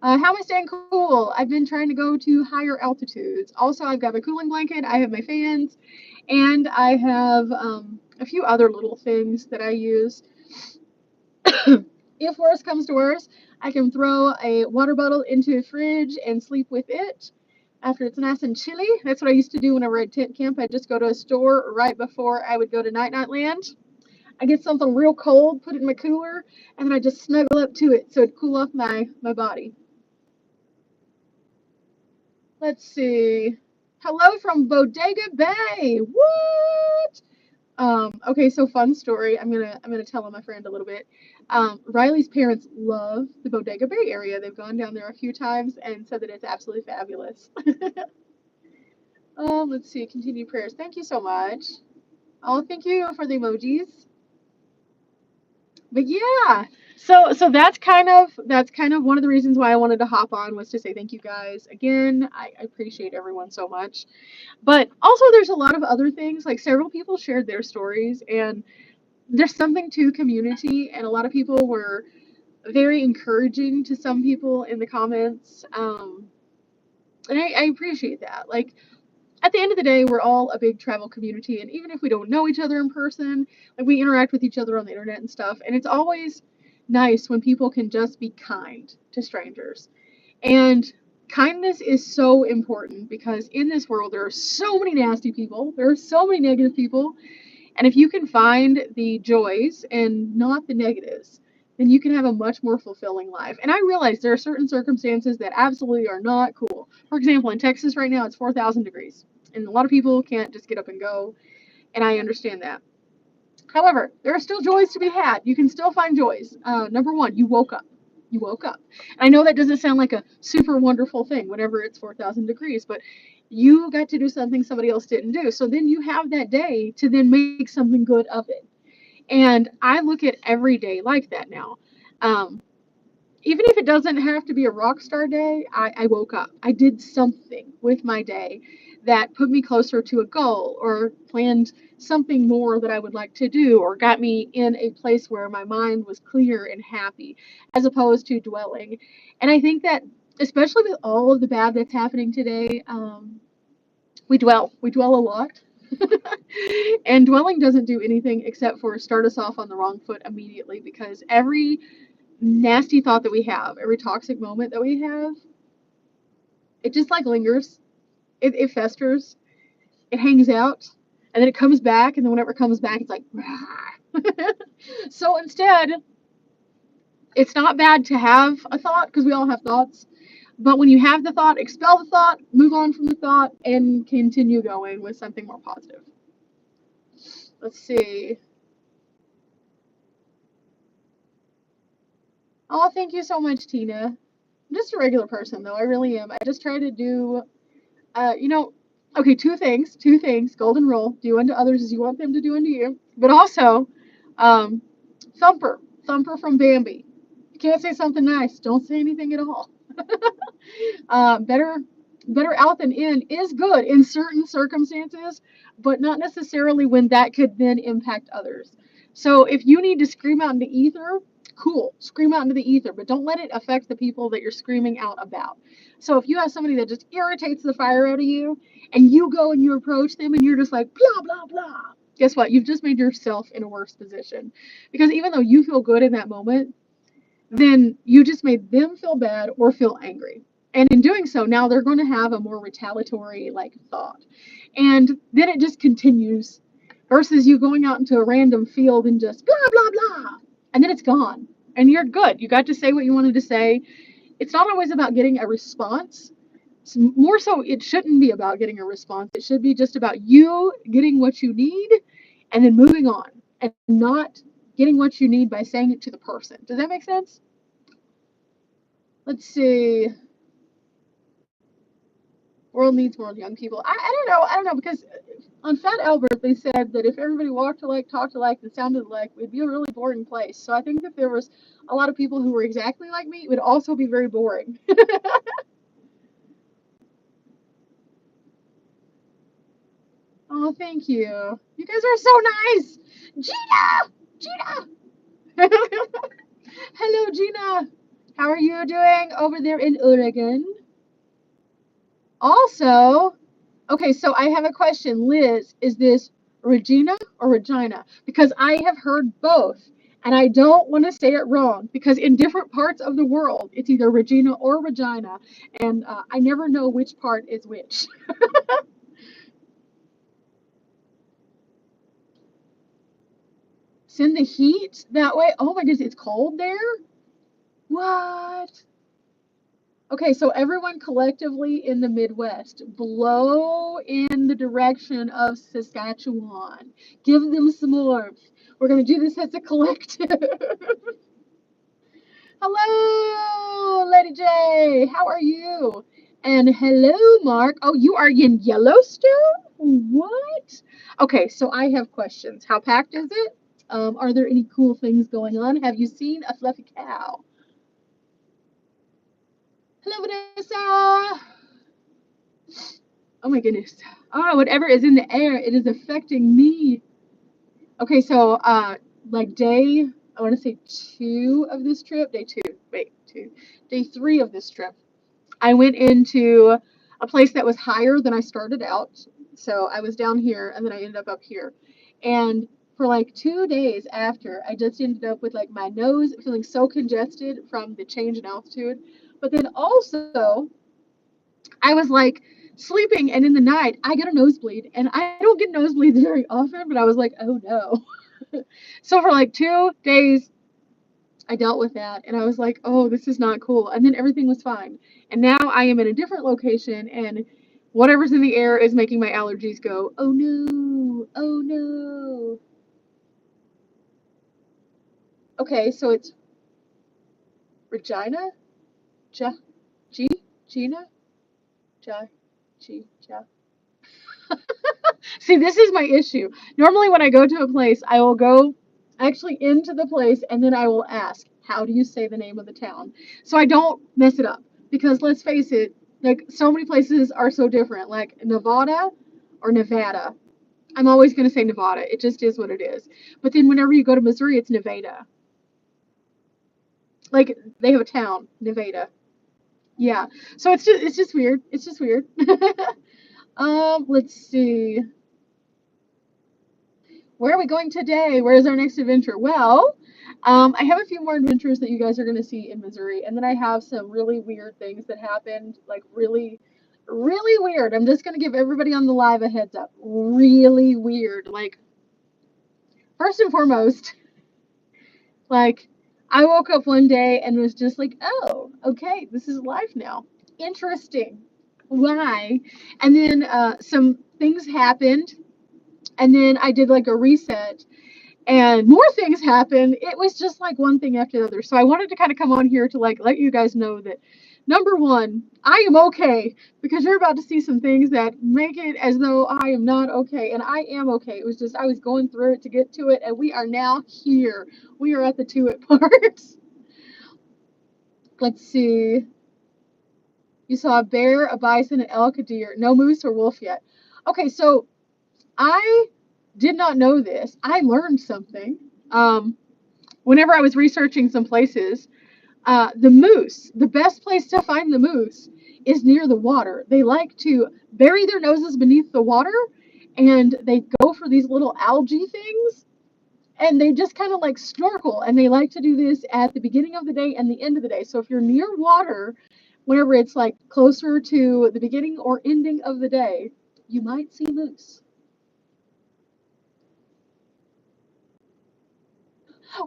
how am I staying cool? I've been trying to go to higher altitudes. Also, I've got my cooling blanket, I have my fans, and I have a few other little things that I use. If worse comes to worse, I can throw a water bottle into a fridge and sleep with it after it's nice and chilly. That's what I used to do whenever I'd tent camp. I'd just go to a store right before I would go to Night Land. I get something real cold, put it in my cooler, and then I just snuggle up to it so it'd cool off my body. Let's see. Hello from Bodega Bay. What? Okay, so fun story. I'm gonna tell my friend a little bit. Riley's parents love the Bodega Bay area. They've gone down there a few times and said that it's absolutely fabulous. Let's see. Continue prayers. Thank you so much. Oh, thank you for the emojis. But yeah, so that's kind of one of the reasons why I wanted to hop on, was to say thank you guys again. I appreciate everyone so much. But also there's a lot of other things, like several people shared their stories, and there's something to community, and a lot of people were very encouraging to some people in the comments. And I appreciate that. Like, at the end of the day, we're all a big travel community, and even if we don't know each other in person, like, we interact with each other on the internet and stuff, and it's always nice when people can just be kind to strangers. And kindness is so important because in this world there are so many nasty people, there are so many negative people, and if you can find the joys and not the negatives, then you can have a much more fulfilling life. And I realize there are certain circumstances that absolutely are not cool. For example, in Texas right now, it's 4,000 degrees, and a lot of people can't just get up and go, and I understand that. However, there are still joys to be had. You can still find joys. Number one, you woke up. You woke up. And I know that doesn't sound like a super wonderful thing whenever it's 4,000 degrees, but you got to do something somebody else didn't do. So then you have that day to then make something good of it. And I look at every day like that now. Um, Even if it doesn't have to be a rock star day, I woke up. I did something with my day that put me closer to a goal or planned something more that I would like to do or got me in a place where my mind was clear and happy as opposed to dwelling. And I think that, especially with all of the bad that's happening today, we dwell. We dwell a lot. And dwelling doesn't do anything except for start us off on the wrong foot immediately because every nasty thought that we have, every toxic moment that we have, it just like lingers. It festers. It hangs out. And then it comes back. And then whenever it comes back, it's like, so instead, it's not bad to have a thought because we all have thoughts. But when you have the thought, expel the thought, move on from the thought, and continue going with something more positive. Let's see. Oh, thank you so much, Tina. I'm just a regular person, though. I really am. I just try to do you know, okay, two things, golden rule, do unto others as you want them to do unto you. But also, um, Thumper from Bambi. You can't say something nice, don't say anything at all. Better, better out than in is good in certain circumstances, but not necessarily when that could then impact others. So if you need to scream out into ether, cool, scream out into the ether, but don't let it affect the people that you're screaming out about. So if you have somebody that just irritates the fire out of you, and you go and you approach them and you're just like blah blah blah, guess what? You've just made yourself in a worse position because even though you feel good in that moment, then you just made them feel bad or feel angry. And in doing so, now they're going to have a more retaliatory like thought. And then it just continues versus you going out into a random field and just blah, blah, blah. And then it's gone. And you're good. You got to say what you wanted to say. It's not always about getting a response. More so, it shouldn't be about getting a response. It should be just about you getting what you need and then moving on and not getting what you need by saying it to the person. Does that make sense? Let's see. World needs more young people. I don't know. I don't know because on Fat Albert they said that if everybody walked alike, talked alike, and sounded alike, it'd be a really boring place. So I think if there was a lot of people who were exactly like me, it would also be very boring. Oh, thank you. You guys are so nice. Gina! Gina! Hello, Gina. How are you doing over there in Oregon? Also, okay, so I have a question. Liz, is this Regina or Regina? Because I have heard both, and I don't want to say it wrong because in different parts of the world, it's either Regina or Regina, and I never know which part is which. Send the heat that way? Oh my goodness, it's cold there? What? Okay, so everyone collectively in the Midwest, blow in the direction of Saskatchewan. Give them some warmth. We're going to do this as a collective. Hello, Lady J. How are you? And hello, Mark. Oh, you are in Yellowstone? What? Okay, so I have questions. How packed is it? Are there any cool things going on? Have you seen a fluffy cow? Hello, Vanessa. Oh my goodness. Oh, whatever is in the air, it is affecting me. Okay, so like day I want to say 2 of this trip, day 2, wait, 2, day 3 of this trip, I went into a place that was higher than I started out. So I was down here and then I ended up here. And for like 2 days after, I just ended up with like my nose feeling so congested from the change in altitude. But then also, I was like sleeping and in the night, I get a nosebleed. And I don't get nosebleeds very often, but I was like, oh no. So for like 2 days, I dealt with that and I was like, oh, this is not cool. And then everything was fine. And now I am in a different location and whatever's in the air is making my allergies go, oh no, oh no. Okay, so it's Regina? Ja, G? Gina? Ja, G, Ja. See, this is my issue. Normally, when I go to a place, I will go actually into the place and then I will ask, how do you say the name of the town? So I don't mess it up. Because let's face it, like so many places are so different. Like Nevada or Nevada. I'm always going to say Nevada. It just is what it is. But then whenever you go to Missouri, it's Nevada. Like they have a town, Nevada. Yeah. So it's just weird. It's just weird. Let's see. Where are we going today? Where's our next adventure? Well, I have a few more adventures that you guys are going to see in Missouri, and then I have some really weird things that happened, like really, really weird. I'm just going to give everybody on the live a heads up. Really weird. Like, first and foremost, like, I woke up one day and was just like, oh, okay, this is life now. Interesting. Why? And then some things happened, and then I did like a reset and more things happened. It was just like one thing after the other. So I wanted to kind of come on here to like let you guys know that number one, I am okay because you're about to see some things that make it as though I am not okay. And I am okay. It was just I was going through it to get to it, and we are now here. We are at the to it part. Let's see. You saw a bear, a bison, an elk, a deer. No moose or wolf yet. Okay, so I did not know this. I learned something. Whenever I was researching some places, the moose, the best place to find the moose is near the water. They like to bury their noses beneath the water and they go for these little algae things and they just kind of like snorkel, and they like to do this at the beginning of the day and the end of the day. So if you're near water, whenever it's like closer to the beginning or ending of the day, you might see moose.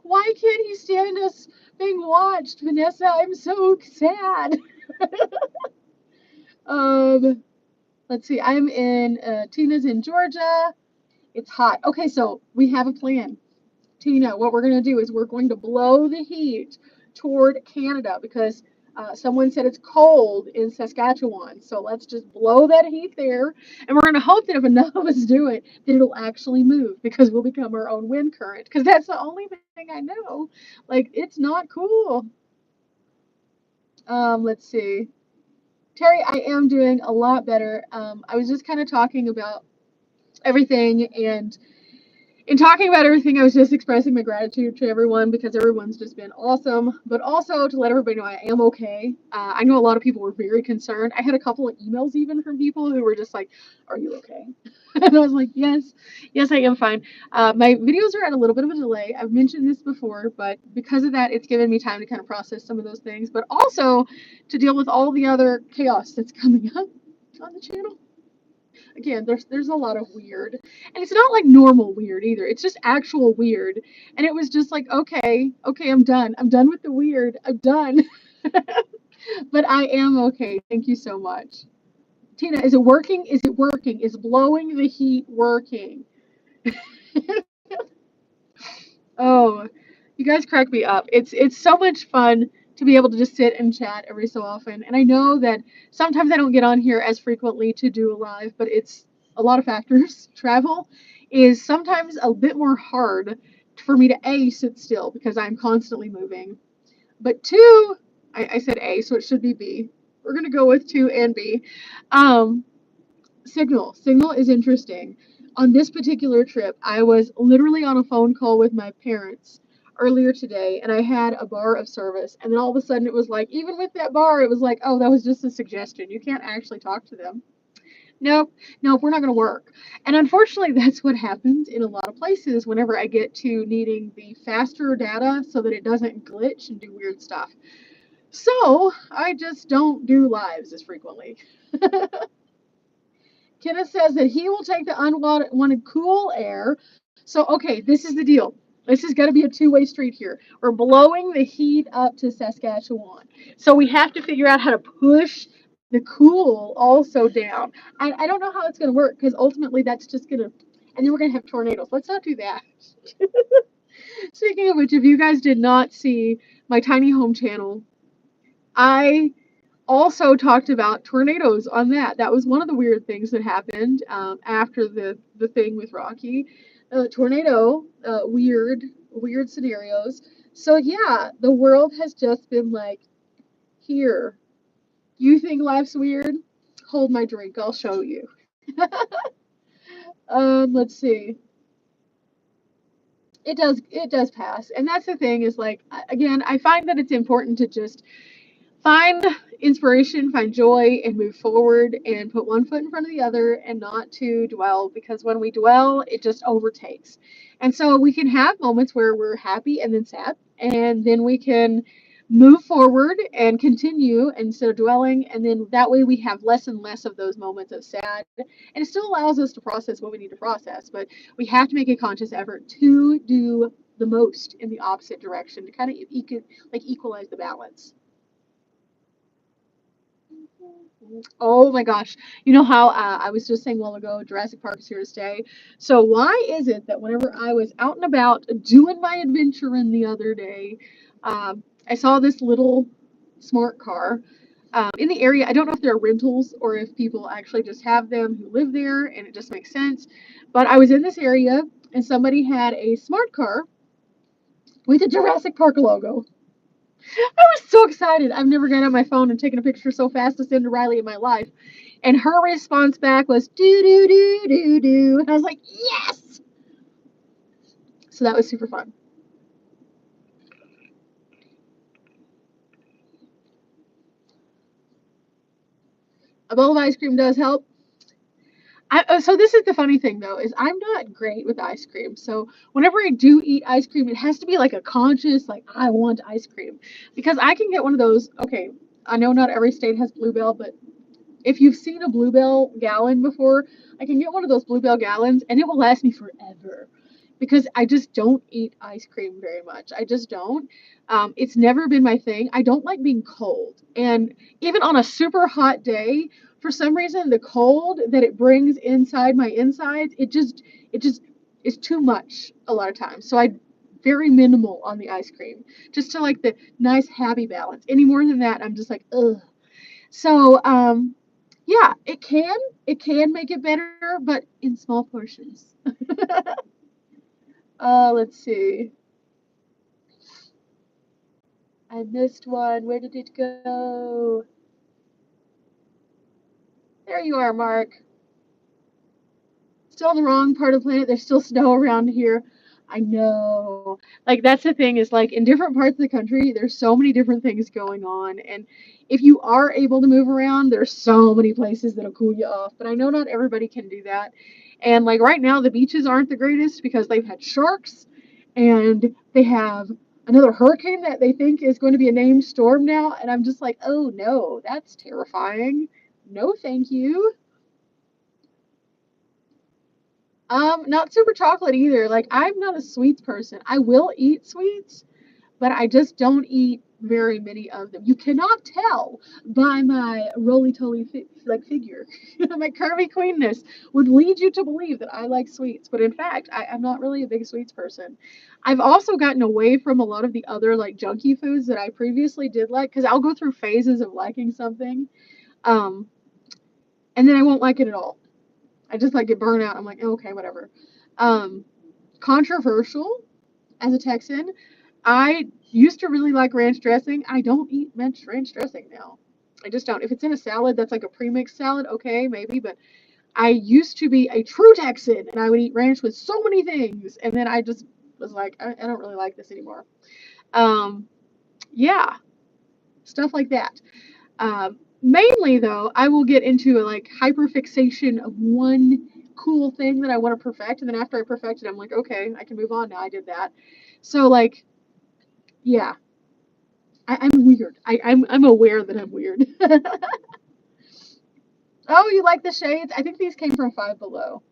Why can't he stand us being watched, Vanessa? I'm so sad. um, let's see. I'm in Tina's in Georgia. It's hot. Okay, so we have a plan. Tina, what we're going to do is we're going to blow the heat toward Canada because someone said it's cold in Saskatchewan. So let's just blow that heat there. And we're going to hope that if enough of us do it, that it'll actually move because we'll become our own wind current. Because that's the only thing I know. Like, it's not cool. Let's see. Terry, I am doing a lot better. I was just kind of talking about everything, and in talking about everything, I was just expressing my gratitude to everyone because everyone's just been awesome, but also to let everybody know I am okay. I know a lot of people were very concerned. I had a couple of emails even from people who were just like, are you okay? And I was like, yes, I am fine. My videos are at a little bit of a delay. I've mentioned this before, but because of that, it's given me time to kind of process some of those things, but also to deal with all the other chaos that's coming up on the channel. Again, there's a lot of weird, and it's not like normal weird either. It's just actual weird, and it was just like, okay, I'm done with the weird. I'm done. But I am okay. Thank you so much. Tina, is it working? Is it working? Is blowing the heat working? Oh, you guys crack me up. It's so much fun to be able to just sit and chat every so often. And I know that sometimes I don't get on here as frequently to do a live, but it's a lot of factors. Travel is sometimes a bit more hard for me to A, sit still because I'm constantly moving. But two, I said A, so it should be B. We're gonna go with two and B. Um, Signal. Signal is interesting. On this particular trip, I was literally on a phone call with my parents earlier today, and I had a bar of service, and then all of a sudden it was like, even with that bar, it was like, oh, that was just a suggestion. You can't actually talk to them. Nope, nope, we're not going to work. And unfortunately, that's what happens in a lot of places whenever I get to needing the faster data so that it doesn't glitch and do weird stuff. So I just don't do lives as frequently. Kenneth says that he will take the unwanted cool air. So, okay, this is the deal. This is going to be a two-way street here. We're blowing the heat up to Saskatchewan. So we have to figure out how to push the cool also down. I don't know how it's going to work because ultimately that's just going to, and then we're going to have tornadoes. Let's not do that. Speaking of which, if you guys did not see my tiny home channel, I also talked about tornadoes on that. That was one of the weird things that happened after the thing with Rocky. Tornado, weird scenarios. So yeah, the world has just been like, here, you think life's weird? Hold my drink, I'll show you. Let's see. It does pass. And that's the thing is like, again, I find that it's important to just find inspiration, find joy, and move forward and put one foot in front of the other and not to dwell, because when we dwell, it just overtakes. And so we can have moments where we're happy and then sad, and then we can move forward and continue instead of dwelling. And then that way we have less and less of those moments of sad. And it still allows us to process what we need to process, but we have to make a conscious effort to do the most in the opposite direction to kind of equalize the balance. Oh my gosh. You know how I was just saying a while ago, Jurassic Park is here to stay. So why is it that whenever I was out and about doing my adventuring the other day, I saw this little smart car in the area. I don't know if they're rentals or if people actually just have them who live there, and it just makes sense. But I was in this area and somebody had a smart car with a Jurassic Park logo. I was so excited. I've never got on my phone and taken a picture so fast to send to Riley in my life. And her response back was do do do do do. And I was like, yes! So that was super fun. A bowl of ice cream does help. So this is the funny thing though, is I'm not great with ice cream. So whenever I do eat ice cream, it has to be like a conscious, like I want ice cream, because I can get one of those. Okay, I know not every state has Bluebell, but if you've seen a Bluebell gallon before, I can get one of those Bluebell gallons and it will last me forever, because I just don't eat ice cream very much. I just don't. It's never been my thing. I don't like being cold. And even on a super hot day, for some reason, the cold that it brings inside my insides, it just is too much a lot of times. So I very minimal on the ice cream, just to like the nice happy balance. Any more than that, I'm just like, ugh. So, yeah, it can make it better, but in small portions. Let's see. I missed one. Where did it go? There you are, Mark. Still on the wrong part of the planet. There's still snow around here. I know. Like, that's the thing is, like, in different parts of the country, there's so many different things going on. And if you are able to move around, there's so many places that'll cool you off. But I know not everybody can do that. And, like, right now, the beaches aren't the greatest because they've had sharks and they have another hurricane that they think is going to be a named storm now. And I'm just like, oh no, that's terrifying. No, thank you. Not super chocolate either. Like, I'm not a sweets person. I will eat sweets, but I just don't eat very many of them. You cannot tell by my roly-toly figure. My curvy queenness would lead you to believe that I like sweets, but in fact, I'm not really a big sweets person. I've also gotten away from a lot of the other like junky foods that I previously did like, because I'll go through phases of liking something, um, and then I won't like it at all. I just like get burnt out. I'm like, oh, okay, whatever. Um, Controversial as a Texan, I used to really like ranch dressing. I don't eat ranch dressing now. I just don't. If it's in a salad that's like a premixed salad, okay, maybe. But I used to be a true Texan and I would eat ranch with so many things. And then I just, was like, I don't really like this anymore. Um, yeah, stuff like that. Mainly though, I will get into a like hyperfixation of one cool thing that I want to perfect, and then after I perfect it, I'm like, okay, I can move on now. I did that. So like, yeah, I'm weird. I'm aware that I'm weird. Oh, you like the shades? I think these came from Five Below.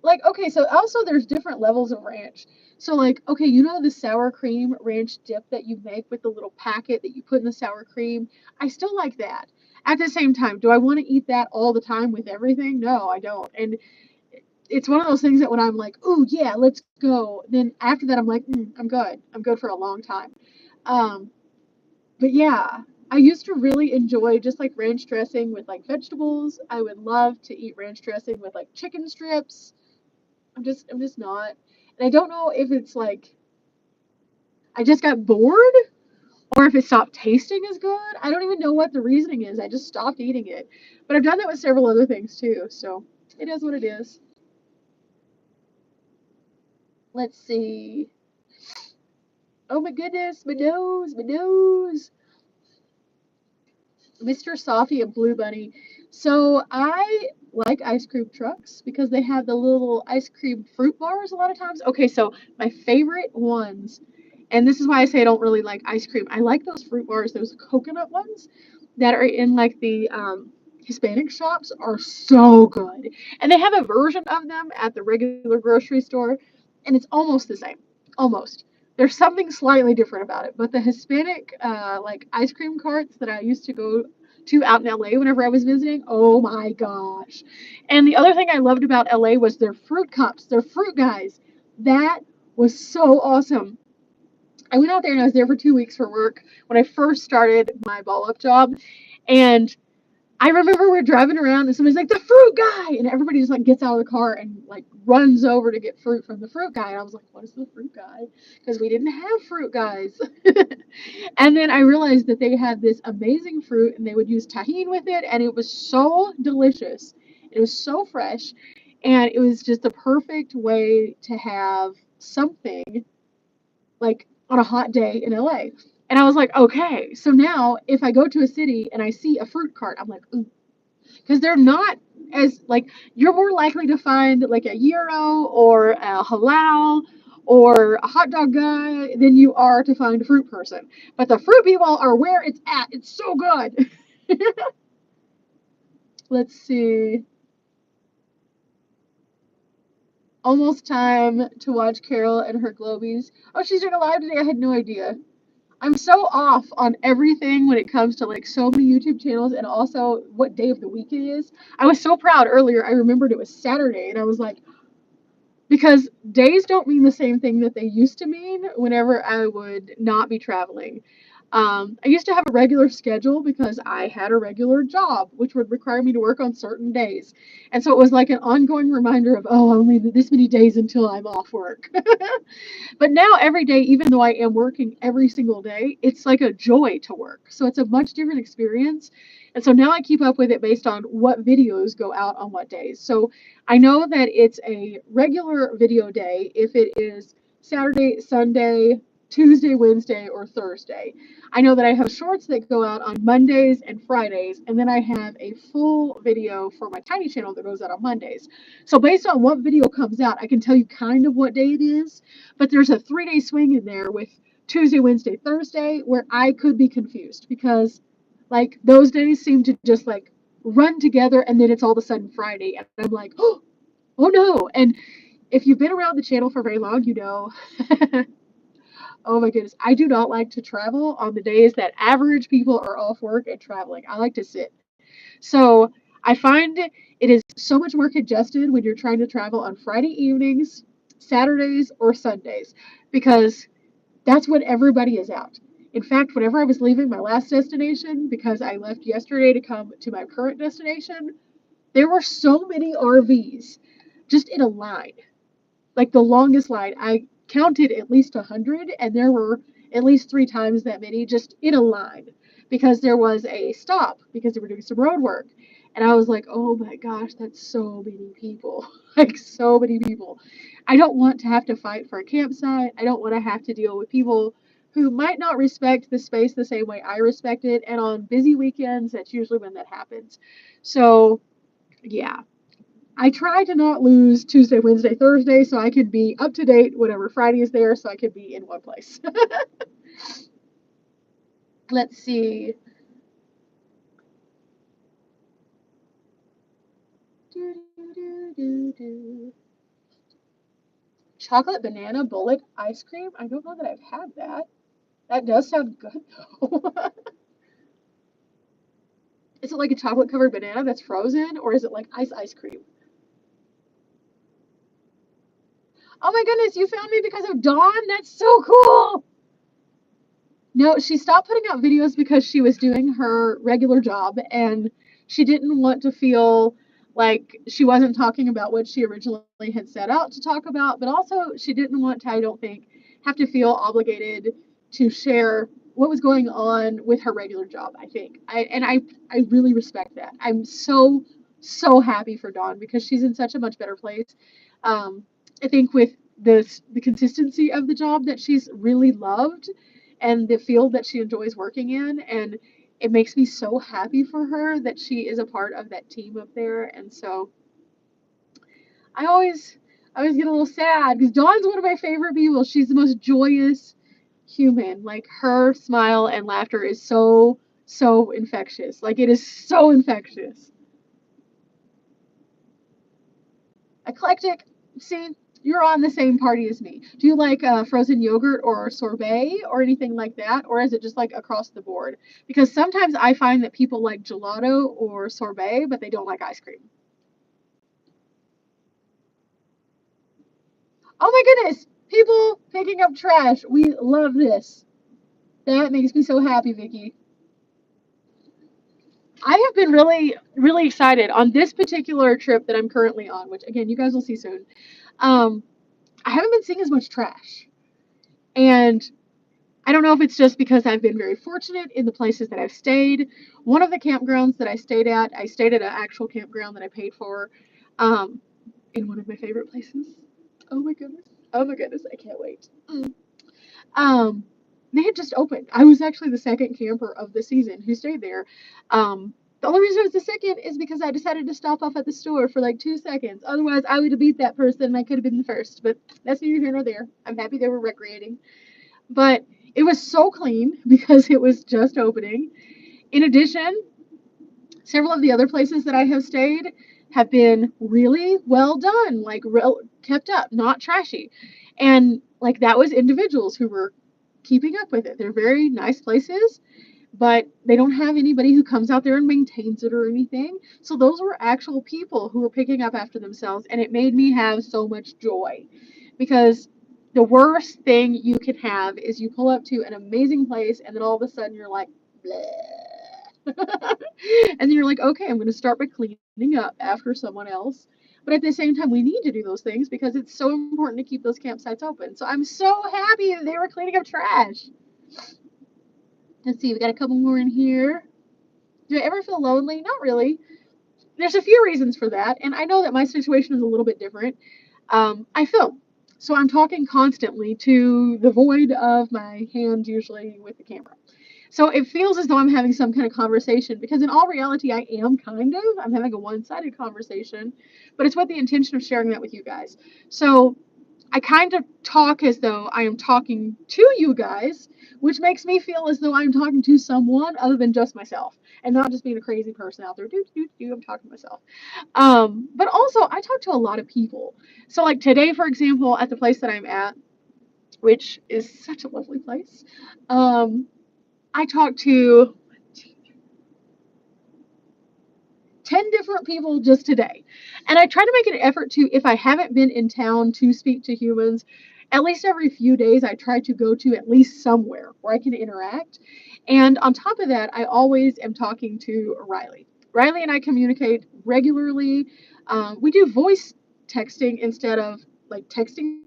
Like, okay, so also there's different levels of ranch. So like, okay, you know the sour cream ranch dip that you make with the little packet that you put in the sour cream? I still like that. At the same time, do I want to eat that all the time with everything? No, I don't. And it's one of those things that when I'm like, oh yeah, let's go, then after that I'm like, I'm good. I'm good for a long time. Um, but yeah, I used to really enjoy just like ranch dressing with like vegetables. I would love to eat ranch dressing with like chicken strips. I'm just not. And I don't know if it's like I just got bored or if it stopped tasting as good. I don't even know what the reasoning is. I just stopped eating it. But I've done that with several other things too. So it is what it is. Let's see. Oh my goodness, my nose, my nose. Mr. Softee and Blue Bunny. So I like ice cream trucks because they have the little ice cream fruit bars a lot of times. Okay, so my favorite ones, and this is why I say I don't really like ice cream. I like those fruit bars, those coconut ones that are in like the Hispanic shops are so good. And they have a version of them at the regular grocery store, and it's almost the same. Almost. There's something slightly different about it, but the Hispanic like ice cream carts that I used to go to out in LA whenever I was visiting, oh my gosh. And the other thing I loved about LA was their fruit cups, their fruit guys. That was so awesome. I went out there and I was there for 2 weeks for work when I first started my ball up job. And I remember we're driving around and somebody's like, the fruit guy! And everybody just like gets out of the car and like runs over to get fruit from the fruit guy. And I was like, what is the fruit guy? Because we didn't have fruit guys. And then I realized that they had this amazing fruit and they would use tahini with it. And it was so delicious. It was so fresh. And it was just the perfect way to have something like on a hot day in LA. And I was like, okay, so now if I go to a city and I see a fruit cart, I'm like, ooh, because they're not as like you're more likely to find like a gyro or a halal or a hot dog guy than you are to find a fruit person. But the fruit people are where it's at. It's so good. Let's see. Almost time to watch Carol and her Globies. Oh, she's doing a live today. I had no idea. I'm so off on everything when it comes to like so many YouTube channels and also what day of the week it is. I was so proud earlier. I remembered it was Saturday and I was like, because days don't mean the same thing that they used to mean whenever I would not be traveling. I used to have a regular schedule because I had a regular job, which would require me to work on certain days. And so it was like an ongoing reminder of, oh, only this many days until I'm off work. But now every day, even though I am working every single day, it's like a joy to work. So it's a much different experience. And so now I keep up with it based on what videos go out on what days. So I know that it's a regular video day if it is Saturday, Sunday, Tuesday, Wednesday, or Thursday. I know that I have shorts that go out on Mondays and Fridays, and then I have a full video for my tiny channel that goes out on Mondays. So based on what video comes out, I can tell you kind of what day it is, but there's a 3 day swing in there with Tuesday, Wednesday, Thursday where I could be confused because like those days seem to just like run together and then it's all of a sudden Friday and I'm like, oh no. And if you've been around the channel for very long, you know, oh my goodness, I do not like to travel on the days that average people are off work and traveling. I like to sit. So I find it is so much more congested when you're trying to travel on Friday evenings, Saturdays, or Sundays because that's when everybody is out. In fact, whenever I was leaving my last destination, because I left yesterday to come to my current destination, there were so many RVs just in a line, like the longest line. I counted at least 100, and there were at least 3 times that many just in a line because there was a stop because they were doing some road work. And I was like, oh my gosh, that's so many people. Like, so many people. I don't want to have to fight for a campsite. I don't want to have to deal with people who might not respect the space the same way I respect it. And on busy weekends, that's usually when that happens. So, yeah. I try to not lose Tuesday, Wednesday, Thursday so I could be up to date whenever Friday is there so I could be in one place. Let's see. Chocolate banana bullet ice cream? I don't know that I've had that. That does sound good though. Is it like a chocolate covered banana that's frozen or is it like ice cream? Oh my goodness, you found me because of Dawn? That's so cool. No, she stopped putting out videos because she was doing her regular job and she didn't want to feel like she wasn't talking about what she originally had set out to talk about, but also she didn't want to, I don't think, have to feel obligated to share what was going on with her regular job, I think. I really respect that. I'm so happy for Dawn because she's in such a much better place. I think with the consistency of the job that she's really loved and the field that she enjoys working in. And it makes me so happy for her that she is a part of that team up there. And so I always, I always get a little sad because Dawn's one of my favorite people. She's the most joyous human. Like her smile and laughter is so infectious. Like it is so infectious. Eclectic. See, you're on the same party as me. Do you like frozen yogurt or sorbet or anything like that? Or is it just like across the board? Because sometimes I find that people like gelato or sorbet, but they don't like ice cream. Oh my goodness! People picking up trash. We love this. That makes me so happy, Vicky. I have been really excited on this particular trip that I'm currently on, which again, you guys will see soon. Um, I haven't been seeing as much trash. And I don't know if it's just because I've been very fortunate in the places that I've stayed. One of the campgrounds that I stayed at an actual campground that I paid for, um, in one of my favorite places. Oh my goodness. Oh my goodness. I can't wait. Um, they had just opened. I was actually the second camper of the season who stayed there. The only reason I was the second is because I decided to stop off at the store for like 2 seconds. Otherwise, I would have beat that person and I could have been the first. But that's neither here nor there. I'm happy they were recreating. But it was so clean because it was just opening. In addition, several of the other places that I have stayed have been really well done, like kept up, not trashy. And like that was individuals who were keeping up with it. They're very nice places, but they don't have anybody who comes out there and maintains it or anything. So those were actual people who were picking up after themselves, and it made me have so much joy because the worst thing you can have is you pull up to an amazing place and then all of a sudden you're like, bleh. And then you're like, okay, I'm going to start by cleaning up after someone else. But at the same time, we need to do those things because it's so important to keep those campsites open. So I'm so happy that they were cleaning up trash. Let's see, we got a couple more in here. Do I ever feel lonely? Not really. There's a few reasons for that, and I know that my situation is a little bit different. I film, so I'm talking constantly to the void of my hand, usually with the camera. So it feels as though I'm having some kind of conversation because in all reality, I am kind of. I'm having a one-sided conversation, but it's with the intention of sharing that with you guys. So I kind of talk as though I am talking to you guys, which makes me feel as though I'm talking to someone other than just myself and not just being a crazy person out there. I'm talking to myself. But also, I talk to a lot of people. So, like today, for example, at the place that I'm at, which is such a lovely place, I talked to 10 different people just today. And I try to make an effort to, if I haven't been in town to speak to humans, at least every few days, I try to go to at least somewhere where I can interact. And on top of that, I always am talking to Riley. Riley and I communicate regularly. We do voice texting instead of like texting.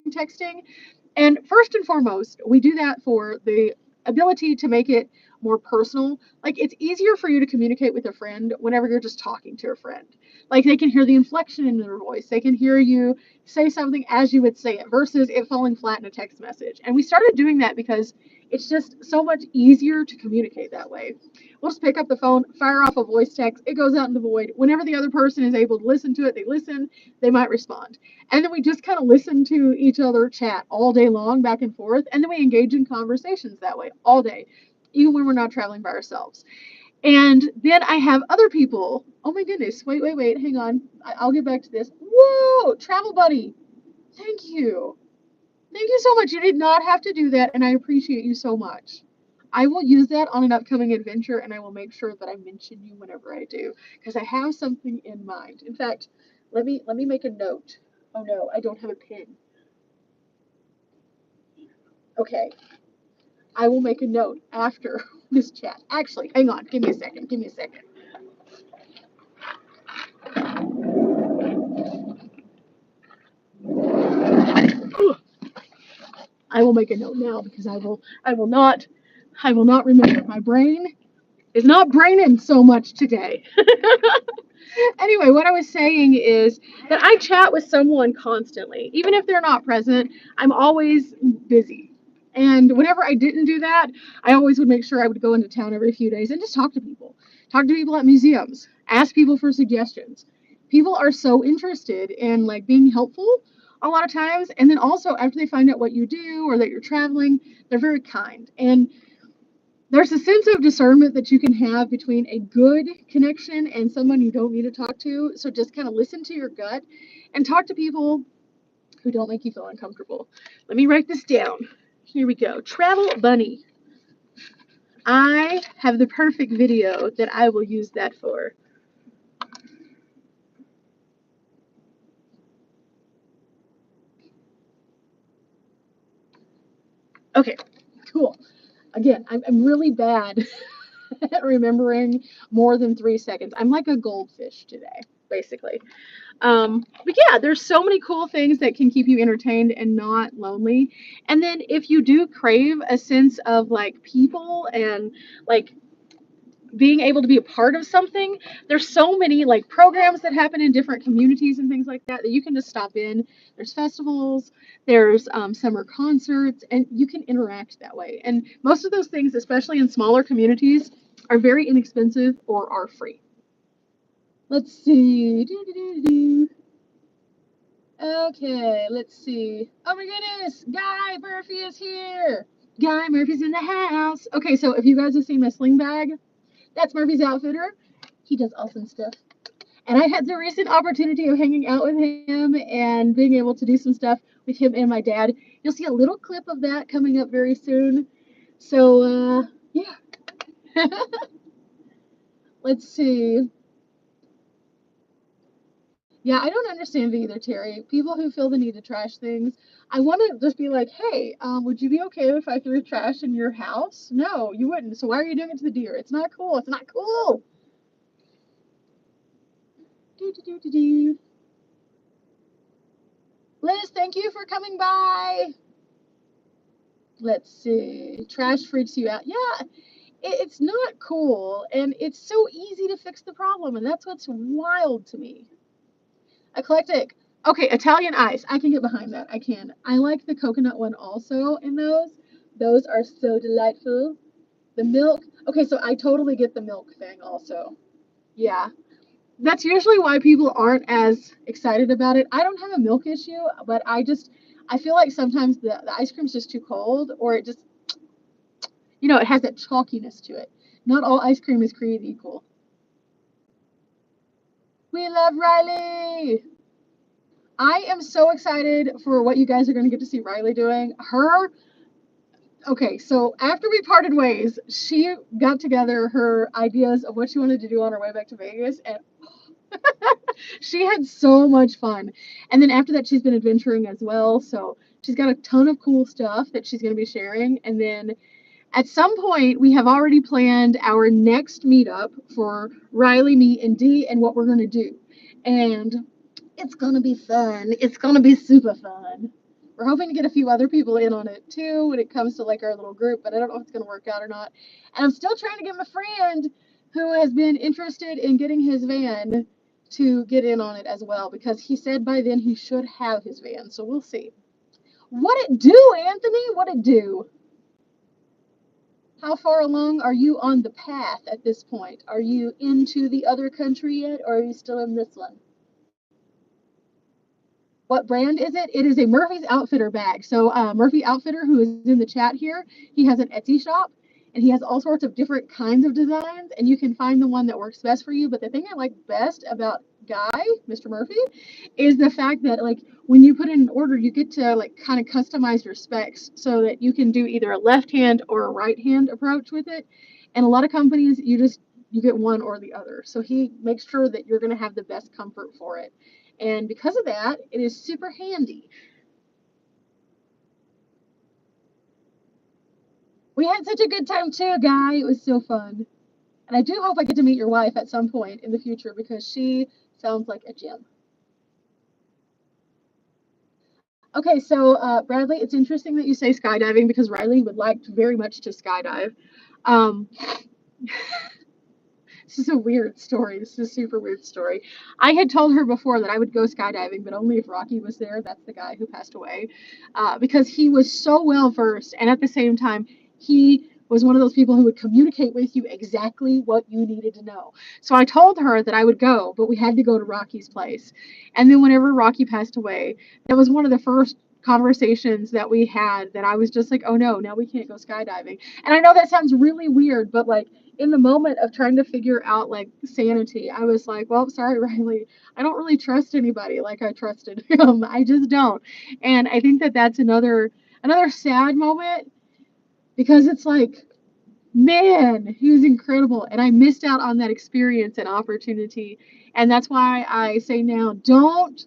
And first and foremost, we do that for the ability to make it more personal. Like it's easier for you to communicate with a friend whenever you're just talking to a friend. Like they can hear the inflection in your voice. They can hear you say something as you would say it versus it falling flat in a text message. And we started doing that because it's just so much easier to communicate that way. We'll just pick up the phone, fire off a voice text, it goes out in the void. Whenever the other person is able to listen to it, they listen, they might respond. And then we just kind of listen to each other chat all day long, back and forth, and then we engage in conversations that way all day, even when we're not traveling by ourselves. And then I have other people. Oh my goodness, wait, hang on. I'll get back to this. Whoa, travel buddy. Thank you. Thank you so much. You did not have to do that, and I appreciate you so much. I will use that on an upcoming adventure, and I will make sure that I mention you whenever I do, because I have something in mind. In fact, let me make a note. Oh no, I don't have a pen. Okay, I will make a note after this chat. Actually, hang on. Give me a second. Give me a second. I will make a note now because I will not remember. My brain is not braining so much today. Anyway, what I was saying is that I chat with someone constantly. Even if they're not present, I'm always busy. And whenever I didn't do that, I always would make sure I would go into town every few days and just talk to people. Talk to people at museums, ask people for suggestions. People are so interested in like being helpful a lot of times, and then also after they find out what you do or that you're traveling, they're very kind. And there's a sense of discernment that you can have between a good connection and someone you don't need to talk to. So just kind of listen to your gut and talk to people who don't make you feel uncomfortable. Let me write this down. Here we go. Travel Bunny. I have the perfect video that I will use that for. Okay, cool. Again, I'm really bad at remembering more than 3 seconds. I'm like a goldfish today, basically. But yeah, there's so many cool things that can keep you entertained and not lonely. And then if you do crave a sense of like people and like being able to be a part of something, there's so many like programs that happen in different communities and things like that that you can just stop in. There's festivals, there's summer concerts, and you can interact that way. And most of those things, especially in smaller communities, are very inexpensive or are free. Let's see. Okay, let's see. Oh my goodness, Guy Murphy is here. Guy Murphy's in the house. Okay, so if you guys have seen my sling bag, that's Murphy's outfitter. He does awesome stuff. And I had the recent opportunity of hanging out with him and being able to do some stuff with him and my dad. You'll see a little clip of that coming up very soon. So, yeah. Let's see. Yeah, I don't understand it either, Terry. People who feel the need to trash things. I want to just be like, hey, would you be okay if I threw trash in your house? No, you wouldn't. So why are you doing it to the deer? It's not cool. It's not cool. Do, do, do, do, do. Liz, thank you for coming by. Let's see. Trash freaks you out. Yeah, it's not cool, and it's so easy to fix the problem, and that's what's wild to me. Eclectic. Okay, Italian ice. I can get behind that. I can. I like the coconut one also in those. Those are so delightful. The milk. Okay, so I totally get the milk thing also. Yeah. That's usually why people aren't as excited about it. I don't have a milk issue, but I feel like sometimes the ice cream's just too cold or it just, it has that chalkiness to it. Not all ice cream is created equal. We love Riley. I am so excited for what you guys are going to get to see Riley doing. Okay, so after we parted ways, she got together her ideas of what she wanted to do on her way back to Vegas, and she had so much fun. And then after that, she's been adventuring as well, so she's got a ton of cool stuff that she's going to be sharing. And then at some point, we have already planned our next meetup for Riley, me, and Dee, and what we're going to do. And it's going to be fun. It's going to be super fun. We're hoping to get a few other people in on it too when it comes to like our little group, but I don't know if it's going to work out or not. And I'm still trying to get my friend who has been interested in getting his van to get in on it as well, because he said by then he should have his van. So we'll see. What it do, Anthony? What it do? How far along are you on the path at this point? Are you into the other country yet, or are you still in this one? What brand is it? It is a Murphy's Outfitter bag. So Murphy Outfitter, who is in the chat here, he has an Etsy shop, and he has all sorts of different kinds of designs, and you can find the one that works best for you. But the thing I like best about Guy, Mr. Murphy, is the fact that like when you put in an order, you get to like kind of customize your specs so that you can do either a left hand or a right hand approach with it. And a lot of companies, you get one or the other. So he makes sure that you're going to have the best comfort for it. And because of that, it is super handy. We had such a good time too, Guy. It was so fun. And I do hope I get to meet your wife at some point in the future because she sounds like a gem. Okay, so Bradley, it's interesting that you say skydiving because Riley would like very much to skydive. Um, This is a weird story. This is a super weird story. I had told her before that I would go skydiving, but only if Rocky was there. That's the guy who passed away. Because he was so well versed, and at the same time, he was one of those people who would communicate with you exactly what you needed to know. So I told her that I would go, but we had to go to Rocky's place. And then whenever Rocky passed away, that was one of the first conversations that we had that I was just like, oh no, now we can't go skydiving. And I know that sounds really weird, but like in the moment of trying to figure out like sanity, I was like, well, sorry, Riley, I don't really trust anybody like I trusted him. I just don't. And I think that that's another sad moment because it's like, man, he was incredible. And I missed out on that experience and opportunity. And that's why I say now, don't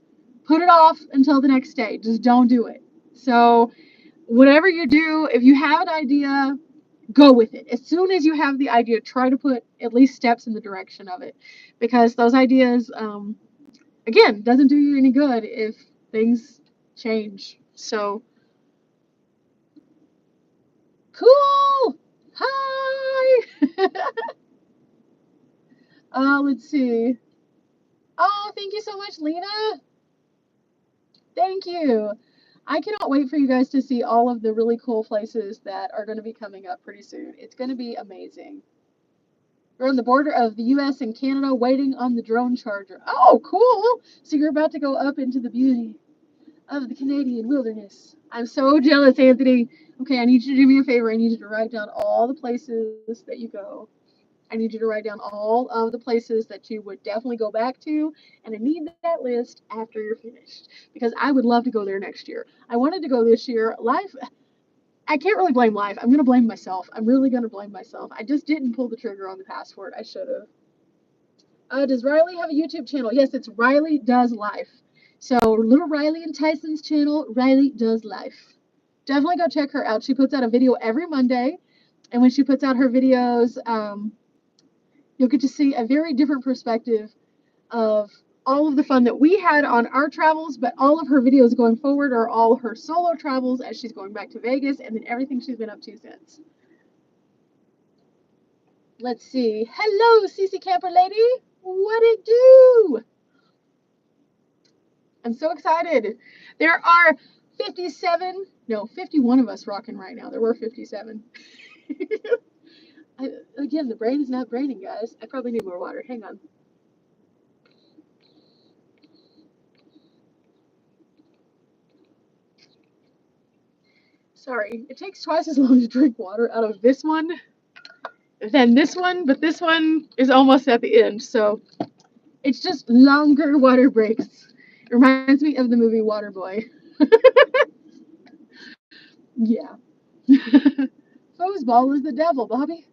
put it off until the next day. Just don't do it. So, whatever you do, if you have an idea, go with it. As soon as you have the idea, try to put at least steps in the direction of it. Because those ideas, again, doesn't do you any good if things change. So, cool. Hi. Let's see. Oh, thank you so much, Lena. Thank you. I cannot wait for you guys to see all of the really cool places that are going to be coming up pretty soon. It's going to be amazing. We're on the border of the US and Canada waiting on the drone charger. Oh, cool. So you're about to go up into the beauty of the Canadian wilderness. I'm so jealous, Anthony. Okay, I need you to do me a favor. I need you to write down all the places that you go. I need you to write down all of the places that you would definitely go back to, and I need that list after you're finished because I would love to go there next year. I wanted to go this year. Life, I can't really blame life. I'm going to blame myself. I'm really going to blame myself. I just didn't pull the trigger on the passport. I should have. Does Riley have a YouTube channel? Yes, it's Riley Does Life. So, little Riley and Tyson's channel, Riley Does Life. Definitely go check her out. She puts out a video every Monday, and when she puts out her videos, you'll get to see a very different perspective of all of the fun that we had on our travels, but all of her videos going forward are all her solo travels as she's going back to Vegas and then everything she's been up to since. Let's see. Hello, Cece Camper Lady. What it do? I'm so excited. There are 51 of us rocking right now. There were 57. Again, the brain is not braining, guys. I probably need more water. Hang on. Sorry, it takes twice as long to drink water out of this one than this one, but this one is almost at the end, so it's just longer water breaks. It reminds me of the movie Waterboy. Yeah. Foosball is the devil, Bobby.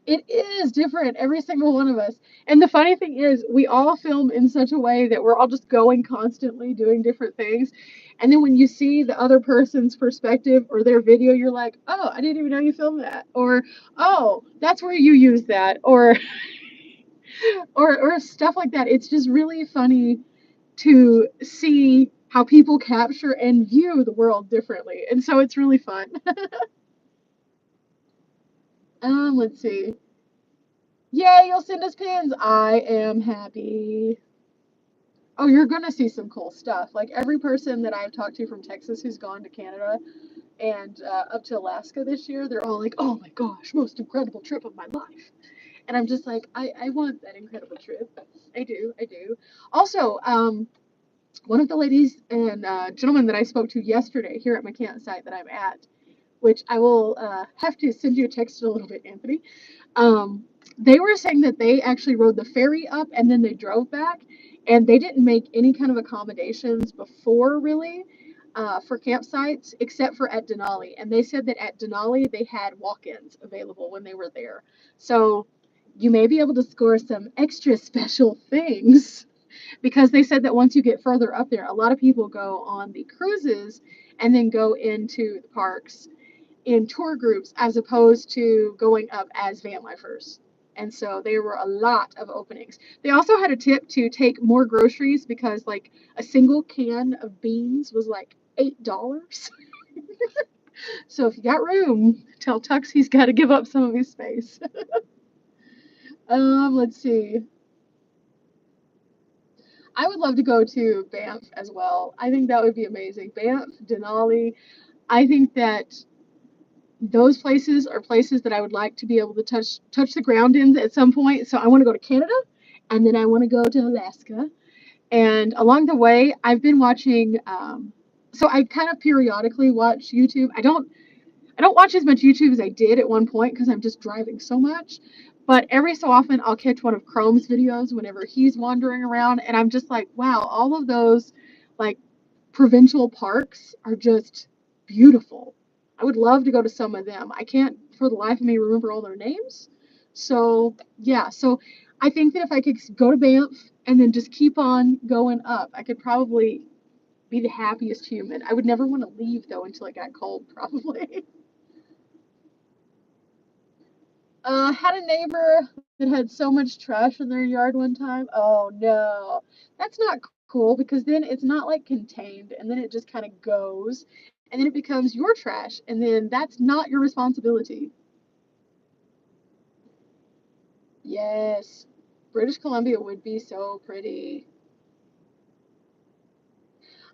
It is different, every single one of us. And the funny thing is, we all film in such a way that we're all just going constantly doing different things. And then when you see the other person's perspective or their video, you're like, oh, I didn't even know you filmed that. Or, oh, that's where you use that. Or stuff like that. It's just really funny to see how people capture and view the world differently. And so it's really fun. Let's see. Yay, you'll send us pins. I am happy. Oh, you're gonna see some cool stuff. Like every person that I've talked to from Texas who's gone to Canada and up to Alaska this year, they're all like, "Oh my gosh, most incredible trip of my life." And I'm just like, I want that incredible trip. I do, I do. Also, one of the ladies and gentlemen that I spoke to yesterday here at my campsite that I'm at, which I will have to send you a text in a little bit, Anthony. Um, they were saying that they actually rode the ferry up and then they drove back, and they didn't make any kind of accommodations before really for campsites except for at Denali. And they said that at Denali they had walk-ins available when they were there. So you may be able to score some extra special things because they said that once you get further up there, a lot of people go on the cruises and then go into the parks in tour groups as opposed to going up as van lifers. And so there were a lot of openings. They also had a tip to take more groceries because like a single can of beans was like $8. So if you got room, tell Tux he's got to give up some of his space. Let's see. I would love to go to Banff as well. I think that would be amazing. Banff, Denali. I think that those places are places that I would like to be able to touch the ground in at some point. So I want to go to Canada, and then I want to go to Alaska. And along the way, I've been watching. So I kind of periodically watch YouTube. I don't watch as much YouTube as I did at one point because I'm just driving so much. But every so often, I'll catch one of Chrome's videos whenever he's wandering around, and I'm just like, wow, all of those like provincial parks are just beautiful. I would love to go to some of them. I can't for the life of me remember all their names. So, yeah, so I think that if I could go to Banff and then just keep on going up, I could probably be the happiest human. I would never want to leave though until it got cold, probably. Had a neighbor that had so much trash in their yard one time. Oh no, that's not cool because then it's not like contained and then it just kind of goes and then it becomes your trash and then that's not your responsibility. Yes, British Columbia would be so pretty.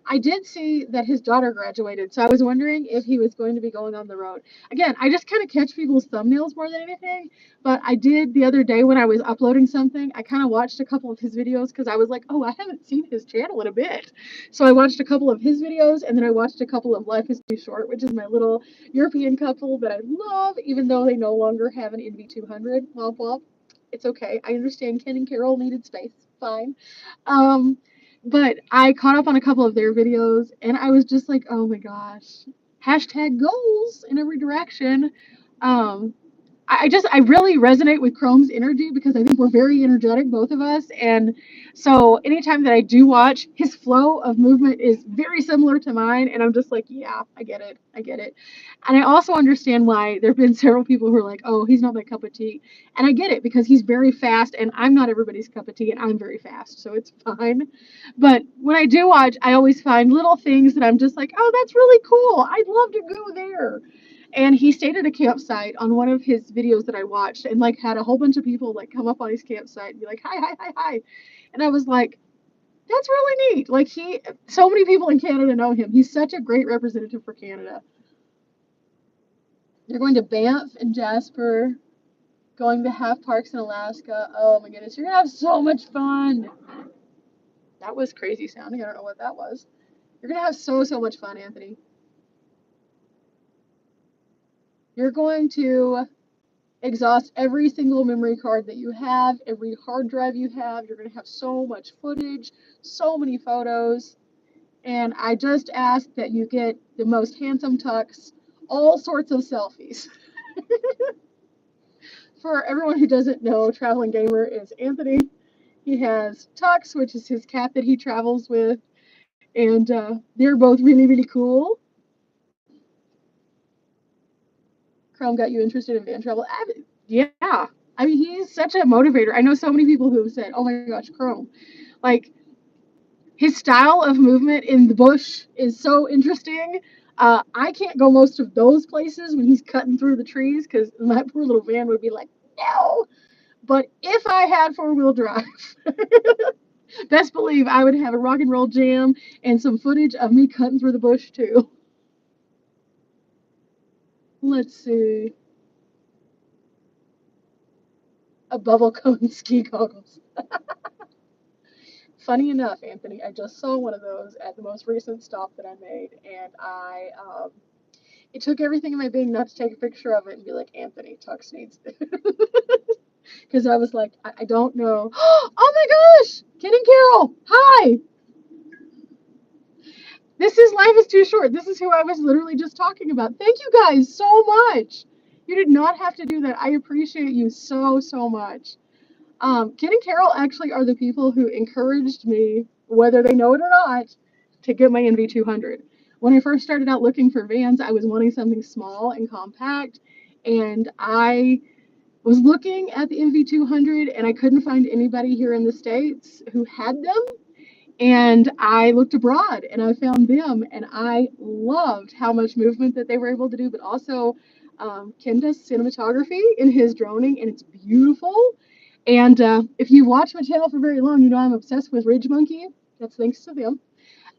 I did see that his daughter graduated, so I was wondering if he was going to be going on the road. Again, I just kind of catch people's thumbnails more than anything, but I did the other day when I was uploading something, I kind of watched a couple of his videos because I was like, oh, I haven't seen his channel in a bit. So I watched a couple of his videos, and then I watched a couple of Life is Too Short, which is my little European couple that I love, even though they no longer have an NV200. Womp womp. It's okay. I understand Ken and Carol needed space. Fine. Um, but I caught up on a couple of their videos and I was just like, oh my gosh, hashtag goals in every direction. Um, I really resonate with Chrome's energy because I think we're very energetic, both of us. And so anytime that I do watch, his flow of movement is very similar to mine. And I'm just like, yeah, I get it. I get it. And I also understand why there have been several people who are like, oh, he's not my cup of tea. And I get it because he's very fast and I'm not everybody's cup of tea and I'm very fast. So it's fine. But when I do watch, I always find little things that I'm just like, oh, that's really cool. I'd love to go there. And he stayed at a campsite on one of his videos that I watched and like had a whole bunch of people like come up on his campsite and be like, hi, hi, hi, hi. And I was like, that's really neat. Like so many people in Canada know him. He's such a great representative for Canada. You're going to Banff and Jasper, going to half parks in Alaska. Oh my goodness, you're gonna have so much fun. That was crazy sounding. I don't know what that was. You're gonna have so much fun, Anthony. You're going to exhaust every single memory card that you have, every hard drive you have. You're going to have so much footage, so many photos. And I just ask that you get the most handsome tux, all sorts of selfies. For everyone who doesn't know, Traveling Gamer is Anthony. He has Tux, which is his cat that he travels with, and they're both really cool. Chrome got you interested in van travel? Yeah. I mean, he's such a motivator. I know so many people who have said, oh my gosh, Chrome. Like, His style of movement in the bush is so interesting. I can't go most of those places when he's cutting through the trees because my poor little van would be like, no. But if I had four-wheel drive, best believe I would have a rock and roll jam and some footage of me cutting through the bush too. Let's see. A bubble cone ski goggles. Funny enough, Anthony, I just saw one of those at the most recent stop that I made, and it took everything in my being not to take a picture of it and be like, Anthony, Tux needs this. Because I was like, I don't know. Oh my gosh! Ken and Carol, hi! This is Life is Too Short. This is who I was literally just talking about. Thank you guys so much. You did not have to do that. I appreciate you so, so much. Ken and Carol actually are the people who encouraged me, whether they know it or not, to get my NV200. When I first started out looking for vans, I was wanting something small and compact, and I was looking at the NV200 and I couldn't find anybody here in the States who had them. And I looked abroad and I found them, and I loved how much movement that they were able to do, but also Ken does cinematography in his droning, and it's beautiful. And if you watch my channel for very long, you know I'm obsessed with Ridge Monkey. That's thanks to them.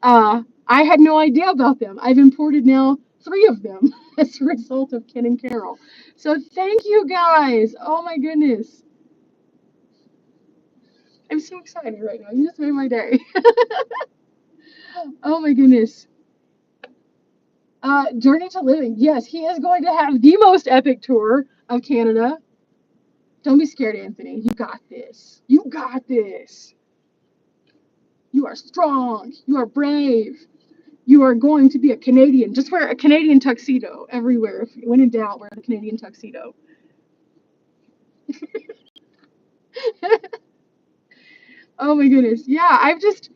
I had no idea about them. I've imported now 3 of them as a result of Ken and Carol. So thank you guys. Oh my goodness. I'm so excited right now. You just made my day. Oh my goodness. Journey to Living. Yes, he is going to have the most epic tour of Canada. Don't be scared, Anthony. You got this. You got this. You are strong. You are brave. You are going to be a Canadian. Just wear a Canadian tuxedo everywhere. If when in doubt, wear the Canadian tuxedo. Oh my goodness. Yeah, I've just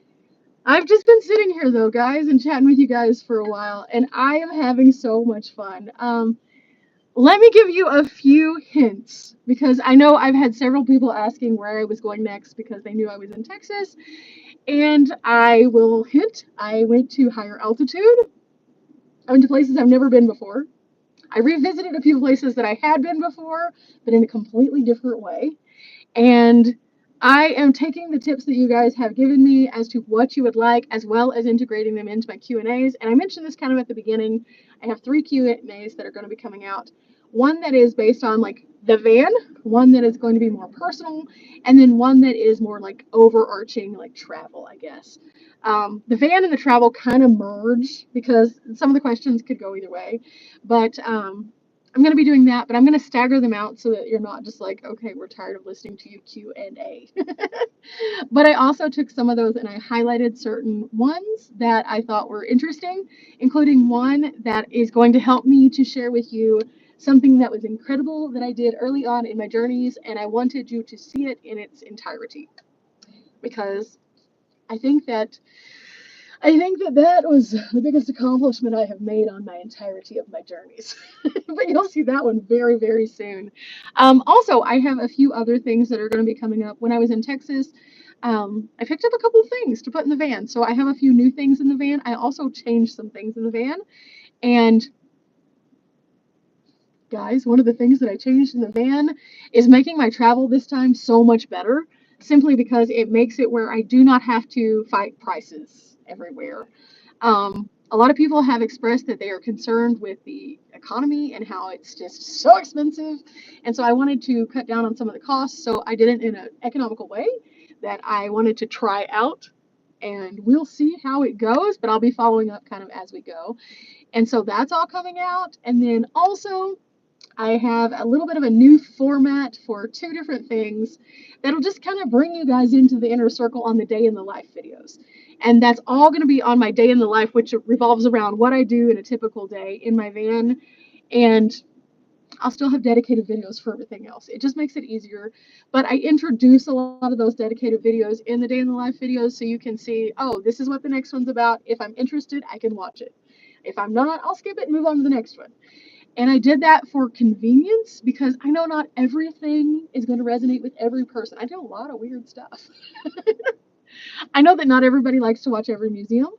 been sitting here though, guys, and chatting with you guys for a while, and I am having so much fun. Let me give you a few hints because I know I've had several people asking where I was going next because they knew I was in Texas, and I will hint. I went to higher altitude. I went to places I've never been before. I revisited a few places that I had been before, but in a completely different way. And I am taking the tips that you guys have given me as to what you would like, as well as integrating them into my Q&As. And I mentioned this kind of at the beginning. I have 3 Q&As that are going to be coming out. One that is based on like the van, one that is going to be more personal, and then one that is more like overarching, like travel, I guess. The van and the travel kind of merge because some of the questions could go either way. But I'm going to be doing that, but I'm going to stagger them out so that you're not just like, okay, we're tired of listening to you Q&A. But I also took some of those and I highlighted certain ones that I thought were interesting, including one that is going to help me to share with you something that was incredible that I did early on in my journeys, and I wanted you to see it in its entirety because I think that that was the biggest accomplishment I have made on my entirety of my journeys. But you'll see that one very, very soon. Also, I have a few other things that are going to be coming up. When I was in Texas, I picked up a couple things to put in the van. So I have a few new things in the van. I also changed some things in the van. And guys, one of the things that I changed in the van is making my travel this time so much better, simply because it makes it where I do not have to fight prices everywhere. A lot of people have expressed that they are concerned with the economy and how it's just so expensive. And so I wanted to cut down on some of the costs. So I did it in an economical way that I wanted to try out. And we'll see how it goes, but I'll be following up kind of as we go. And so that's all coming out. And then also, I have a little bit of a new format for 2 different things that'll just kind of bring you guys into the inner circle on the day in the life videos. And that's all going to be on my day in the life, which revolves around what I do in a typical day in my van. And I'll still have dedicated videos for everything else. It just makes it easier. But I introduce a lot of those dedicated videos in the day in the life videos so you can see, oh, this is what the next one's about. If I'm interested, I can watch it. If I'm not, I'll skip it and move on to the next one. And I did that for convenience because I know not everything is going to resonate with every person. I do a lot of weird stuff. I know that not everybody likes to watch every museum.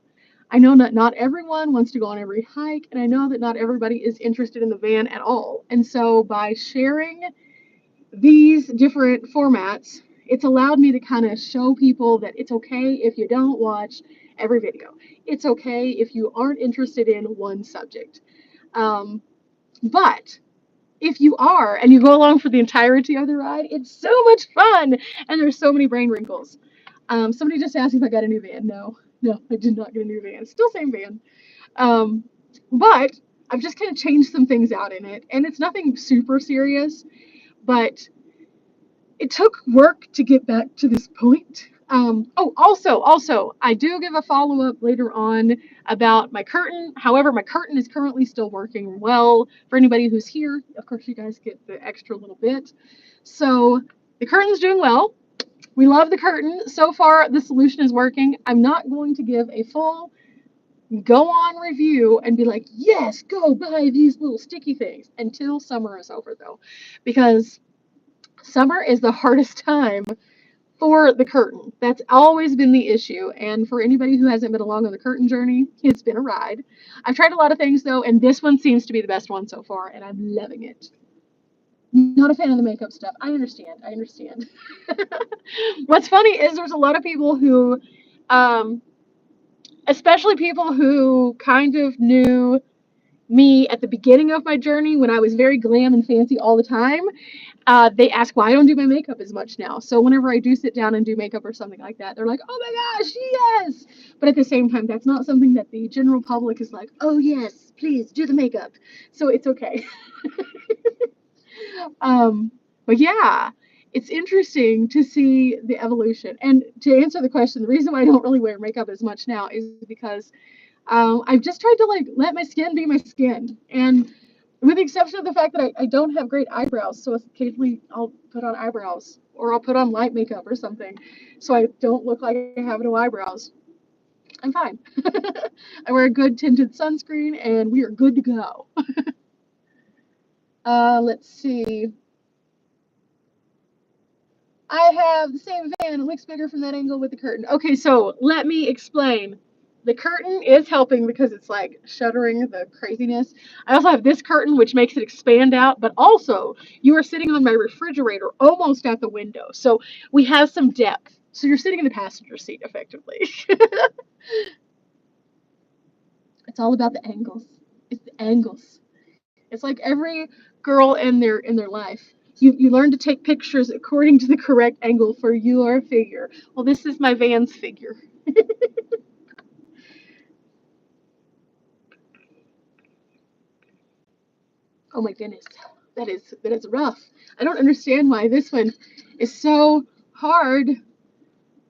I know that not everyone wants to go on every hike, and I know that not everybody is interested in the van at all. And so by sharing these different formats, it's allowed me to kind of show people that it's okay if you don't watch every video. It's okay if you aren't interested in one subject. But if you are and you go along for the entirety of the ride, it's so much fun and there's so many brain wrinkles. Somebody just asked if I got a new van. No, I did not get a new van. Still same van. But I've just kind of changed some things out in it, and it's nothing super serious, but it took work to get back to this point. Also, I do give a follow-up later on about my curtain. However, my curtain is currently still working well. For anybody who's here, of course, you guys get the extra little bit. So the curtain's doing well. We love the curtain. So far, the solution is working. I'm not going to give a full go on review and be like, yes, go buy these little sticky things until summer is over, though, because summer is the hardest time for the curtain. That's always been the issue. And for anybody who hasn't been along on the curtain journey, it's been a ride. I've tried a lot of things though, and this one seems to be the best one so far, and I'm loving it. Not a fan of the makeup stuff. I understand. What's funny is there's a lot of people who, especially people who kind of knew me at the beginning of my journey when I was very glam and fancy all the time. They ask why I don't do my makeup as much now. So whenever I do sit down and do makeup or something like that, they're like, oh my gosh, yes. But at the same time, that's not something that the general public is like, oh yes, please do the makeup. So it's okay. But yeah, it's interesting to see the evolution. And to answer the question, the reason why I don't really wear makeup as much now is because I've just tried to like let my skin be my skin. And with the exception of the fact that I don't have great eyebrows, so occasionally I'll put on eyebrows or I'll put on light makeup or something so I don't look like I have no eyebrows. I'm fine. I wear a good tinted sunscreen and we are good to go. Let's see. I have the same van. It looks bigger from that angle with the curtain. Okay, so let me explain. The curtain is helping because it's like shuttering the craziness. I also have this curtain, which makes it expand out, but also you are sitting on my refrigerator almost at the window. So we have some depth. So you're sitting in the passenger seat effectively. It's all about the angles. It's the angles. It's like every girl in their life. You learn to take pictures according to the correct angle for your figure. Well, this is my van's figure. Oh my goodness, that is rough. I don't understand why this one is so hard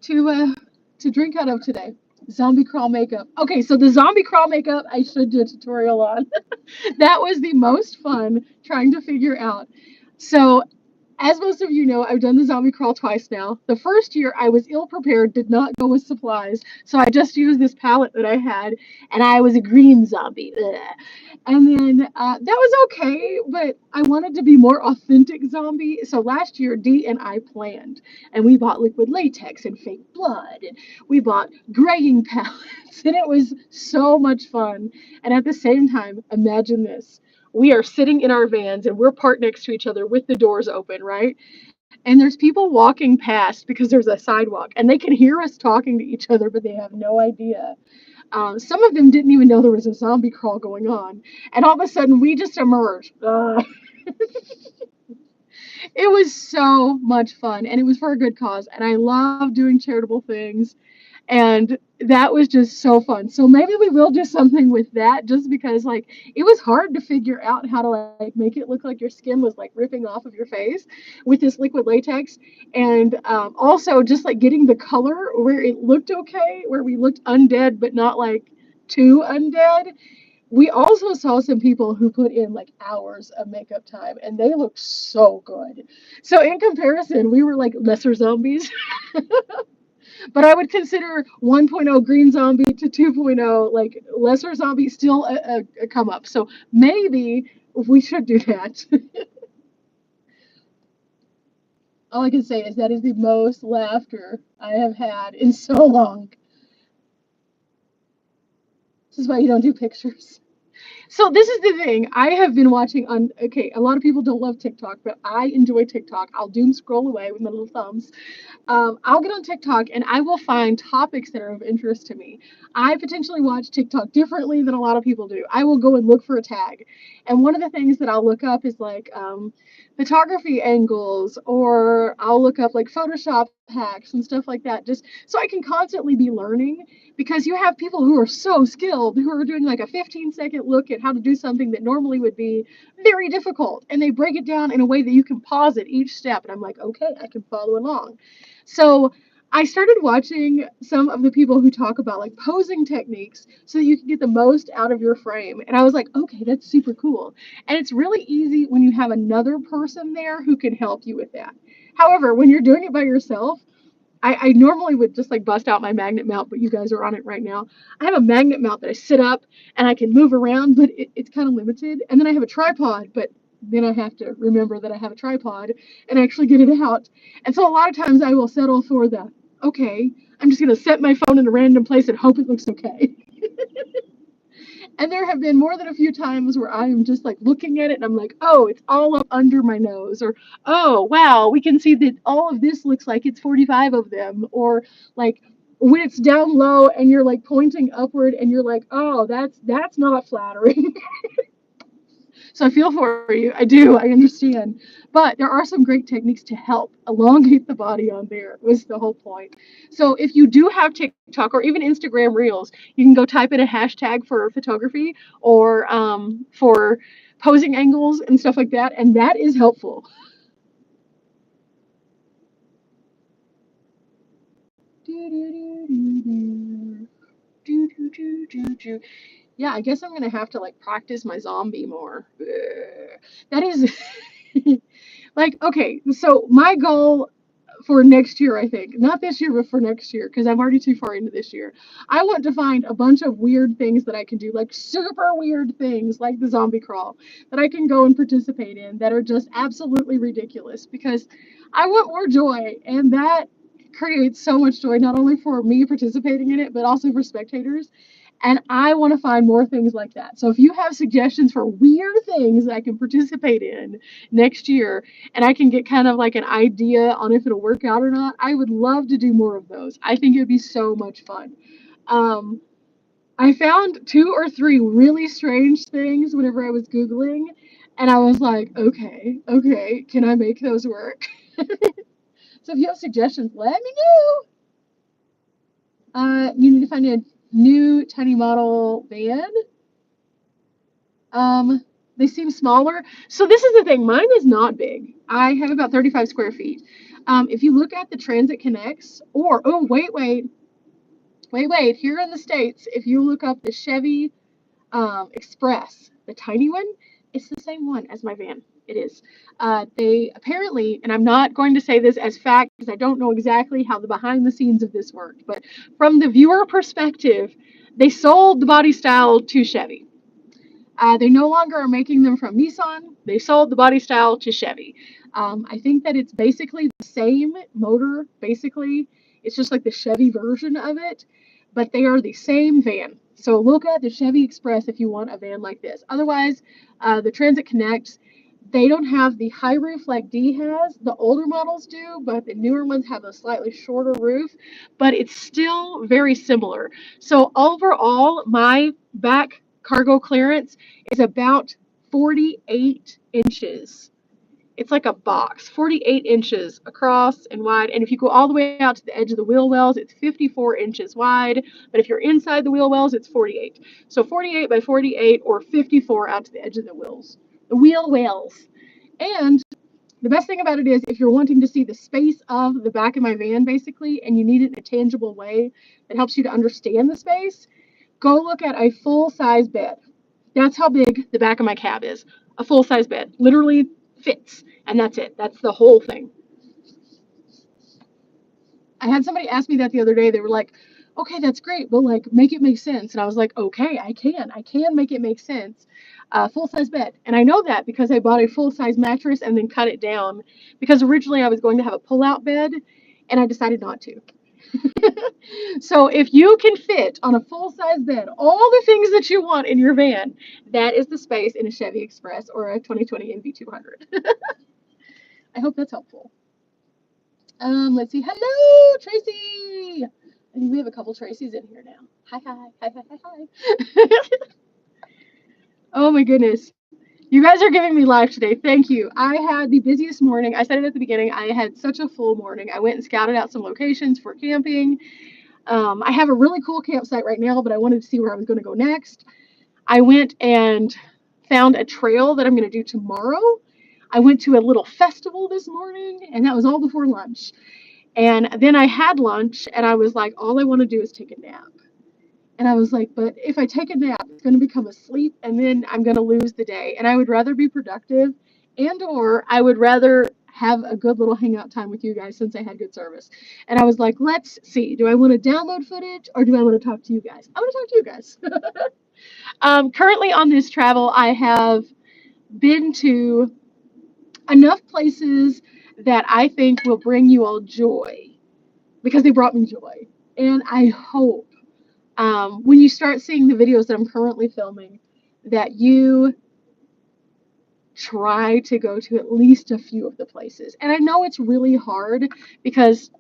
to uh to drink out of today. Zombie crawl makeup. Okay, so the zombie crawl makeup I should do a tutorial on. That was the most fun trying to figure out. So as most of you know, I've done the zombie crawl twice now. The first year I was ill prepared, did not go with supplies, so I just used this palette that I had, and I was a green zombie. Ugh. And then that was okay, but I wanted to be more authentic zombie. So last year, Dee and I planned, and we bought liquid latex and fake blood, and we bought graying palettes, and it was so much fun. And at the same time, imagine this. We are sitting in our vans and we're parked next to each other with the doors open, right? And there's people walking past because there's a sidewalk and they can hear us talking to each other, but they have no idea. Some of them didn't even know there was a zombie crawl going on. And all of a sudden, we just emerged. It was so much fun and it was for a good cause. And I love doing charitable things. And that was just so fun. So maybe we will do something with that just because like it was hard to figure out how to like make it look like your skin was like ripping off of your face with this liquid latex. And also just like getting the color where it looked okay, where we looked undead but not like too undead. We also saw some people who put in like hours of makeup time and they looked so good. So in comparison, we were like lesser zombies. But I would consider 1.0 green zombie to 2.0 like lesser zombie still a come up. So maybe we should do that. All I can say is that is the most laughter I have had in so long. This is why you don't do pictures. So this is the thing. I have been watching on, okay, a lot of people don't love TikTok, but I enjoy TikTok. I'll doom scroll away with my little thumbs. I'll get on TikTok and I will find topics that are of interest to me. I potentially watch TikTok differently than a lot of people do. I will go and look for a tag. And one of the things that I'll look up is like photography angles, or I'll look up like Photoshop hacks and stuff like that, just so I can constantly be learning, because you have people who are so skilled who are doing like a 15-second look at how to do something that normally would be very difficult. And they break it down in a way that you can pause at each step. And I'm like, okay, I can follow along. So I started watching some of the people who talk about like posing techniques so that you can get the most out of your frame. And I was like, okay, that's super cool. And it's really easy when you have another person there who can help you with that. However, when you're doing it by yourself, I normally would just like bust out my magnet mount, but you guys are on it right now. I have a magnet mount that I sit up and I can move around, but it's kind of limited. And then I have a tripod, but then I have to remember that I have a tripod and actually get it out. And so a lot of times I will settle for the, okay, I'm just going to set my phone in a random place and hope it looks okay. And there have been more than a few times where I am just like looking at it and I'm like, oh, it's all up under my nose. Or, oh, wow, we can see that all of this looks like it's 45 of them. Or like when it's down low and you're like pointing upward and you're like, oh, that's not flattering. So I feel for you. I do. I understand. But there are some great techniques to help elongate the body on there, was the whole point. So if you do have TikTok or even Instagram Reels, you can go type in a hashtag for photography or for posing angles and stuff like that. And that is helpful. Yeah, I guess I'm gonna have to like practice my zombie more. That is like, okay, so my goal for next year, I think, not this year, but for next year, because I'm already too far into this year, I want to find a bunch of weird things that I can do, like super weird things like the zombie crawl that I can go and participate in that are just absolutely ridiculous, because I want more joy, and that creates so much joy, not only for me participating in it, but also for spectators. And I want to find more things like that. So if you have suggestions for weird things that I can participate in next year, and I can get kind of like an idea on if it'll work out or not, I would love to do more of those. I think it would be so much fun. Um, I found 2 or 3 really strange things whenever I was Googling, and I was like, okay, can I make those work? So if you have suggestions, let me know. You need to find a new tiny model van. Um, they seem smaller. So this is the thing. Mine is not big. I have about 35 square feet. If you look at the Transit Connects, or oh wait, here in the States, if you look up the Chevy Express, the tiny one, it's the same one as my van. It is. They apparently, and I'm not going to say this as fact because I don't know exactly how the behind the scenes of this worked, but from the viewer perspective, they sold the body style to Chevy. They no longer are making them from Nissan. They sold the body style to Chevy. I think that it's basically the same motor, basically. It's just like the Chevy version of it, but they are the same van. So look at the Chevy Express if you want a van like this. Otherwise, the Transit Connect, they don't have the high roof like D has. The older models do, but the newer ones have a slightly shorter roof, but it's still very similar. So overall, my back cargo clearance is about 48 inches. It's like a box, 48 inches across and wide. And if you go all the way out to the edge of the wheel wells, it's 54 inches wide. But if you're inside the wheel wells, it's 48. So 48 by 48 or 54 out to the edge of the wheel wells. And the best thing about it is if you're wanting to see the space of the back of my van, basically, and you need it in a tangible way that helps you to understand the space, go look at a full-size bed. That's how big the back of my cab is. A full-size bed. Literally fits. And that's it. That's the whole thing. I had somebody ask me that the other day. They were like, okay, that's great, but like make it make sense. And I was like, okay, I can make it make sense. Full size bed. And I know that because I bought a full size mattress and then cut it down because originally I was going to have a pull out bed and I decided not to. So if you can fit on a full size bed all the things that you want in your van, that is the space in a Chevy Express or a 2020 MV200. I hope that's helpful. Let's see. Hello, Tracy. I think we have a couple Tracys in here now. Hi, hi, hi, hi, hi, hi. Oh my goodness. You guys are giving me life today. Thank you. I had the busiest morning. I said it at the beginning. I had such a full morning. I went and scouted out some locations for camping. I have a really cool campsite right now, but I wanted to see where I was going to go next. I went and found a trail that I'm going to do tomorrow. I went to a little festival this morning, and that was all before lunch. And then I had lunch, and I was like, all I want to do is take a nap. And I was like, but if I take a nap, it's going to become a sleep, and then I'm going to lose the day. And I would rather be productive, and or I would rather have a good little hangout time with you guys since I had good service. And I was like, let's see, do I want to download footage or do I want to talk to you guys? I want to talk to you guys. Currently on this travel, I have been to enough places that I think will bring you all joy because they brought me joy. And I hope when you start seeing the videos that I'm currently filming, that you try to go to at least a few of the places. And I know it's really hard because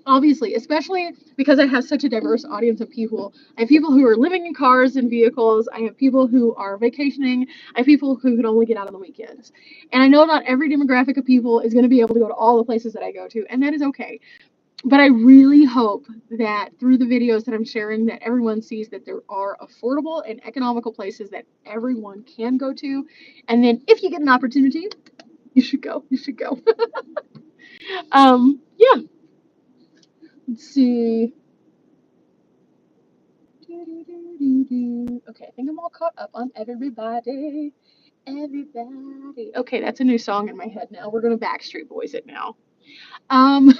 obviously, especially because I have such a diverse audience of people. I have people who are living in cars and vehicles. I have people who are vacationing. I have people who can only get out on the weekends. And I know not every demographic of people is going to be able to go to all the places that I go to, and that is okay. But I really hope that through the videos that I'm sharing that everyone sees that there are affordable and economical places that everyone can go to. And then if you get an opportunity, you should go. You should go. Yeah. Let's see. Okay, I think I'm all caught up on everybody. Everybody. Okay, that's a new song in my head now. We're going to Backstreet Boys it now. Um,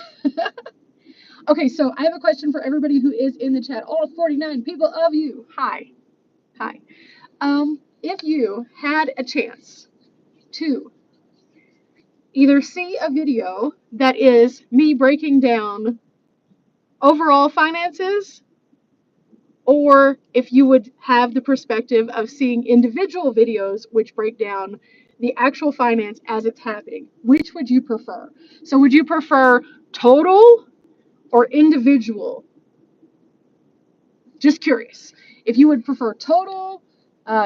okay, so I have a question for everybody who is in the chat. All 49 people of you. Hi. Hi. If you had a chance to either see a video that is me breaking down overall finances, or if you would have the perspective of seeing individual videos which break down the actual finance as it's happening, which would you prefer? So would you prefer total or individual? Just curious. If you would prefer total,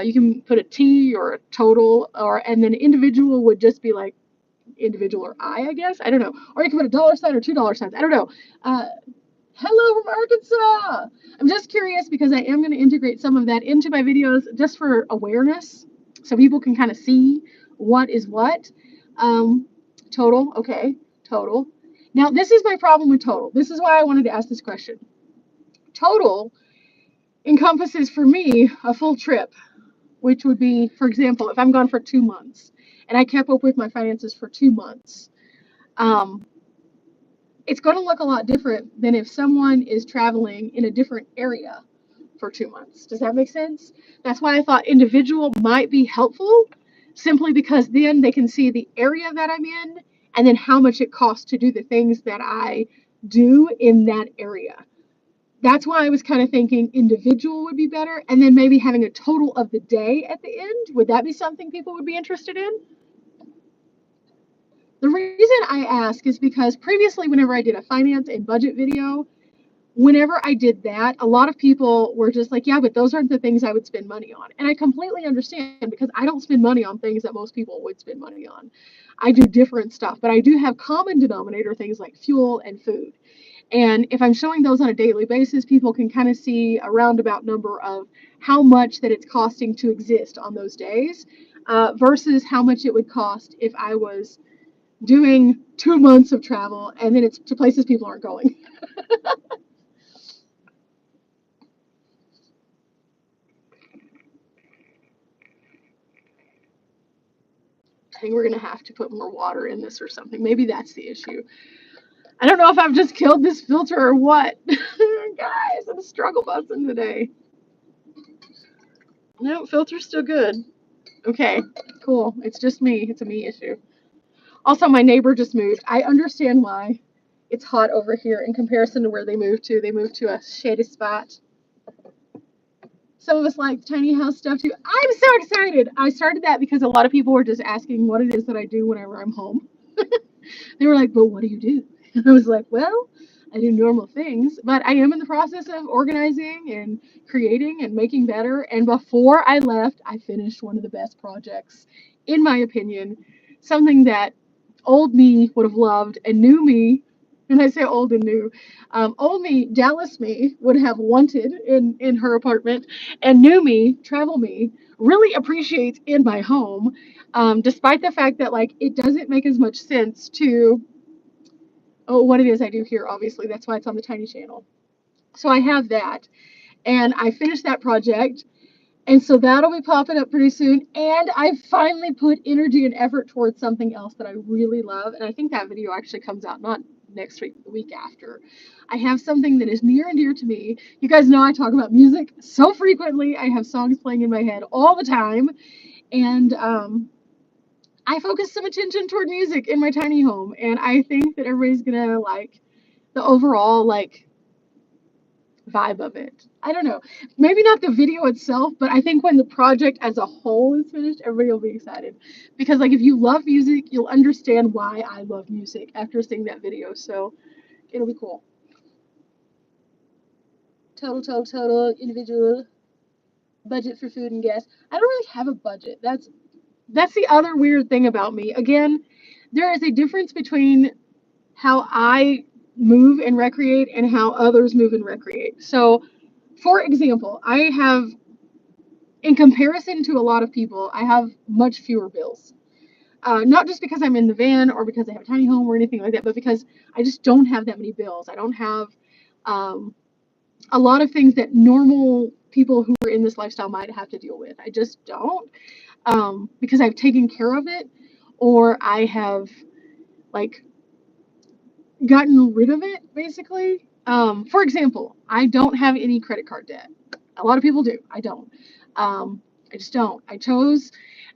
you can put a T or a total, and then individual would just be like individual or I guess. I don't know. Or you can put a $sign or $2 signs. I don't know. Hello from Arkansas. I'm just curious because I am going to integrate some of that into my videos just for awareness so people can kind of see what is what. Total, okay, total. Now, this is my problem with total. This is why I wanted to ask this question. Total encompasses for me a full trip, which would be, for example, if I'm gone for 2 months and I kept up with my finances for 2 months. It's going to look a lot different than if someone is traveling in a different area for 2 months. Does that make sense? That's why I thought individual might be helpful, simply because then they can see the area that I'm in and then how much it costs to do the things that I do in that area. That's why I was kind of thinking individual would be better, and then maybe having a total of the day at the end. Would that be something people would be interested in? The reason I ask is because previously, whenever I did a finance and budget video, whenever I did that, a lot of people were just like, yeah, but those aren't the things I would spend money on. And I completely understand because I don't spend money on things that most people would spend money on. I do different stuff, but I do have common denominator things like fuel and food. And if I'm showing those on a daily basis, people can kind of see a roundabout number of how much that it's costing to exist on those days versus how much it would cost if I was doing 2 months of travel and then it's to places people aren't going. I think we're going to have to put more water in this or something. Maybe that's the issue. I don't know if I've just killed this filter or what. struggle busing today. No, filter's still good. Okay, cool. It's just me. It's a me issue. Also, my neighbor just moved. I understand why it's hot over here in comparison to where they moved to. They moved to a shady spot. Some of us like tiny house stuff too. I'm so excited. I started that because a lot of people were just asking what it is that I do whenever I'm home. They were like, but what do you do? And I was like, well, I do normal things, but I am in the process of organizing and creating and making better. And before I left, I finished one of the best projects, in my opinion, something that old me would have loved and new me. And I say old and new. Old me, Dallas me, would have wanted in her apartment, and new me, travel me, really appreciates in my home, despite the fact that like it doesn't make as much sense to what it is I do here. Obviously, that's why it's on the tiny channel. So I have that, and I finished that project, and so that'll be popping up pretty soon. And I finally put energy and effort towards something else that I really love, and I think that video actually comes out not next week, but the week after. I have something that is near and dear to me. You guys know I talk about music so frequently. I have songs playing in my head all the time, and I focus some attention toward music in my tiny home, and I think that everybody's gonna like the overall like vibe of it. I don't know. Maybe not the video itself, but I think when the project as a whole is finished, everybody will be excited. Because like if you love music, you'll understand why I love music after seeing that video. So it'll be cool. Total individual budget for food and gas. I don't really have a budget. That's the other weird thing about me. Again, there is a difference between how I move and recreate and how others move and recreate. So, for example, I have, in comparison to a lot of people, I have much fewer bills. Not just because I'm in the van or because I have a tiny home or anything like that, but because I just don't have that many bills. I don't have a lot of things that normal people who are in this lifestyle might have to deal with. I just don't, because I've taken care of it, or I have like gotten rid of it basically. For example, I don't have any credit card debt. A lot of people do. I don't. I just don't. I chose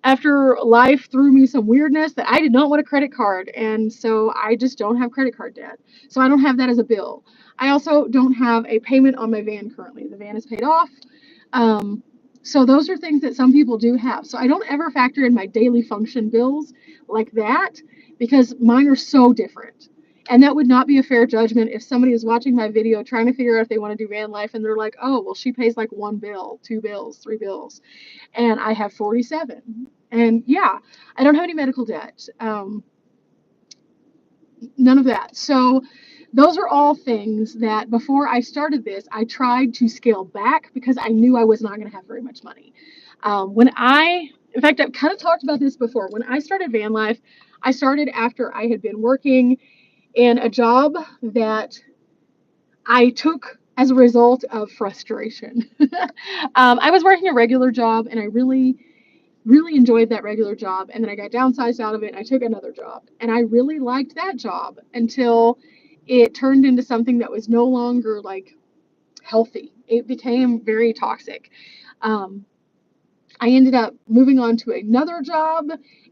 after life threw me some weirdness that I did not want a credit card, and so I just don't have credit card debt. So I don't have that as a bill. I also don't have a payment on my van currently. The van is paid off. Um, so those are things that some people do have. So I don't ever factor in my daily function bills like that because mine are so different. And that would not be a fair judgment if somebody is watching my video trying to figure out if they want to do van life and they're like, oh, well, she pays like one bill, two bills, three bills, and I have 47. And yeah, I don't have any medical debt. None of that. So those are all things that before I started this, I tried to scale back because I knew I was not going to have very much money. In fact, I've kind of talked about this before. When I started van life, I started after I had been working in a job that I took as a result of frustration. I was working a regular job and I really, really enjoyed that regular job. And then I got downsized out of it and I took another job. And I really liked that job until it turned into something that was no longer like healthy. It became very toxic. I ended up moving on to another job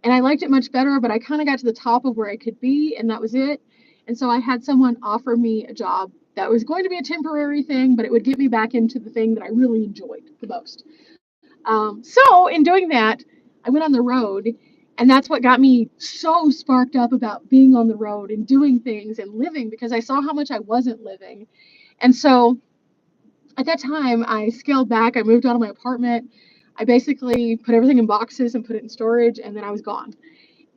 and I liked it much better, but I kind of got to the top of where I could be and that was it. And so I had someone offer me a job that was going to be a temporary thing, but it would get me back into the thing that I really enjoyed the most. So in doing that, I went on the road, and that's what got me so sparked up about being on the road and doing things and living because I saw how much I wasn't living. And so at that time, I scaled back. I moved out of my apartment. I basically put everything in boxes and put it in storage, and then I was gone.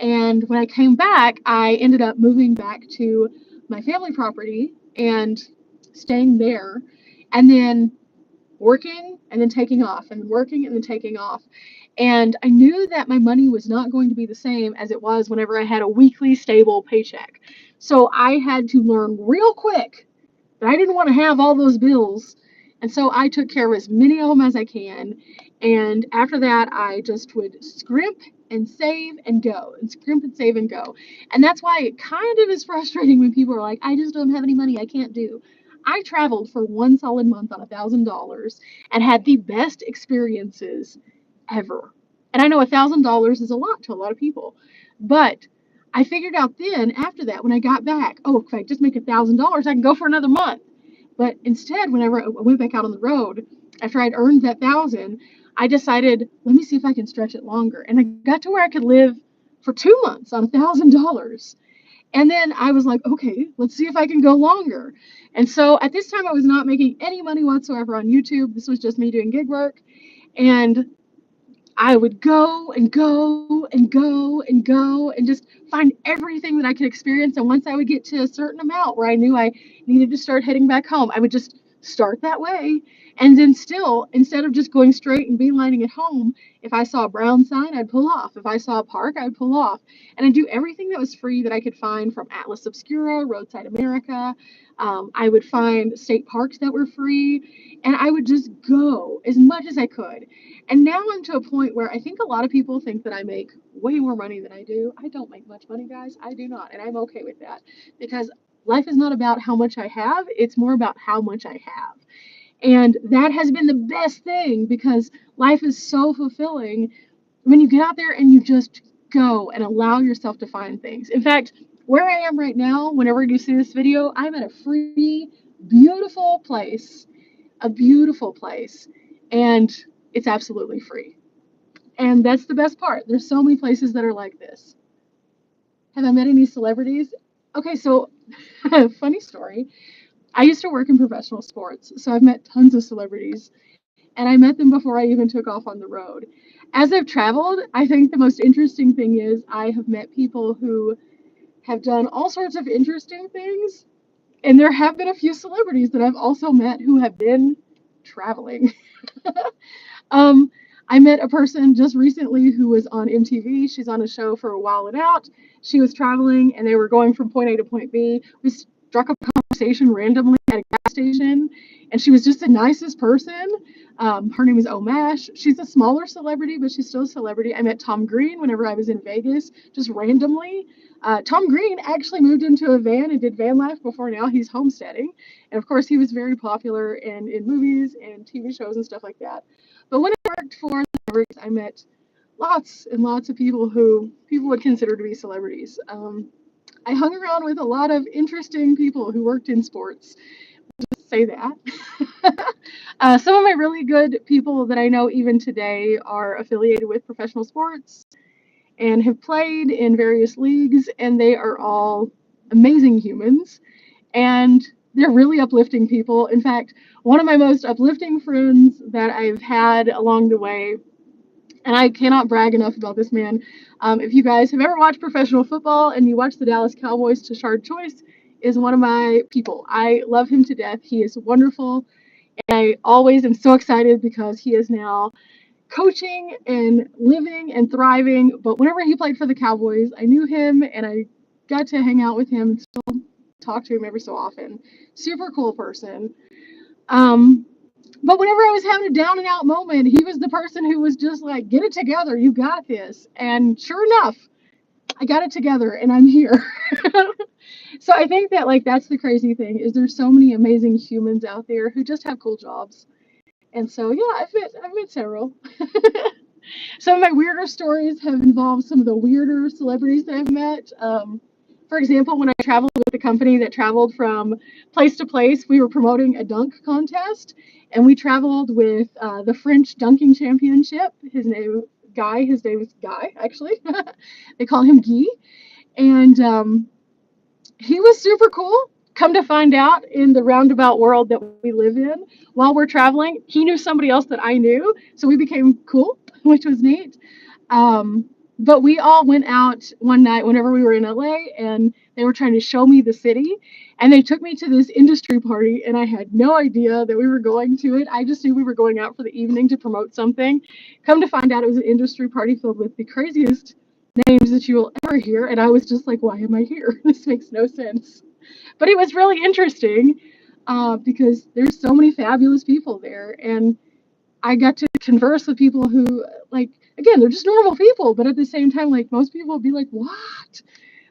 And when I came back, I ended up moving back to my family property and staying there, and then working and then taking off and working and then taking off. And I knew that my money was not going to be the same as it was whenever I had a weekly stable paycheck. So I had to learn real quick that I didn't want to have all those bills. And so I took care of as many of them as I can. And after that, I just would scrimp and save and go and scrimp and save and go. And that's why it kind of is frustrating when people are like, I just don't have any money. I can't do. I traveled for one solid month on $1,000 and had the best experiences ever. And I know $1,000 is a lot to a lot of people, but I figured out then after that when I got back, oh, if I just make $1,000, I can go for another month. But instead, whenever I went back out on the road, after I'd earned that thousand, I decided, let me see if I can stretch it longer. And I got to where I could live for 2 months on $1,000. And then I was like, okay, let's see if I can go longer. And so at this time, I was not making any money whatsoever on YouTube. This was just me doing gig work. And I would go and go and go and go and just find everything that I could experience. And once I would get to a certain amount where I knew I needed to start heading back home, I would just start that way. And then still, instead of just going straight and beelining it home, if I saw a brown sign, I'd pull off. If I saw a park, I'd pull off. And I'd do everything that was free that I could find from Atlas Obscura, Roadside America. I would find state parks that were free. And I would just go as much as I could. And now I'm to a point where I think a lot of people think that I make way more money than I do. I don't make much money, guys. I do not. And I'm okay with that because life is not about how much I have, it's more about how much I have. And that has been the best thing because life is so fulfilling when you get out there and you just go and allow yourself to find things. In fact, where I am right now, whenever you see this video, I'm at a free, beautiful place, a beautiful place. And it's absolutely free. And that's the best part. There's so many places that are like this. Have I met any celebrities? Okay, so funny story. I used to work in professional sports, so I've met tons of celebrities, and I met them before I even took off on the road. As I've traveled, I think the most interesting thing is I have met people who have done all sorts of interesting things, and there have been a few celebrities that I've also met who have been traveling. Um, I met a person just recently who was on MTV. She's on a show for a while and out. She was traveling and they were going from point A to point B. We struck up a conversation randomly at a gas station and she was just the nicest person. Her name is Omash. She's a smaller celebrity, but she's still a celebrity. I met Tom Green whenever I was in Vegas, just randomly. Tom Green actually moved into a van and did van life before now he's homesteading. And of course, he was very popular in movies and TV shows and stuff like that. But when I worked for celebrities, I met lots and lots of people who people would consider to be celebrities. I hung around with a lot of interesting people who worked in sports. Just say that. Some of my really good people that I know even today are affiliated with professional sports and have played in various leagues, and they are all amazing humans. And they're really uplifting people. In fact, one of my most uplifting friends that I've had along the way, and I cannot brag enough about this man. If you guys have ever watched professional football and you watch the Dallas Cowboys, Tashard Choice is one of my people. I love him to death. He is wonderful. And I always am so excited because he is now coaching and living and thriving. But whenever he played for the Cowboys, I knew him and I got to hang out with him and still talk to him every so often. Super cool person. But whenever I was having a down and out moment, he was the person who was just like, get it together, you got this. And sure enough, I got it together and I'm here. So I think that like that's the crazy thing is there's so many amazing humans out there who just have cool jobs. And so yeah, I've met several. Some of my weirder stories have involved some of the weirder celebrities that I've met. For example, when I traveled with the company that traveled from place to place, we were promoting a dunk contest, and we traveled with the French dunking championship. His name is Guy, actually. They call him Guy, and he was super cool. Come to find out, in the roundabout world that we live in, while we're traveling, he knew somebody else that I knew, so we became cool, which was neat. Um, but we all went out one night whenever we were in LA, and they were trying to show me the city, and they took me to this industry party, and I had no idea that we were going to it. I just knew we were going out for the evening to promote something. Come to find out, it was an industry party filled with the craziest names that you will ever hear, and I was just like, why am I here? This makes no sense. But it was really interesting because there's so many fabulous people there, and I got to converse with people who, like, again, they're just normal people, but at the same time, like, most people would be like, what?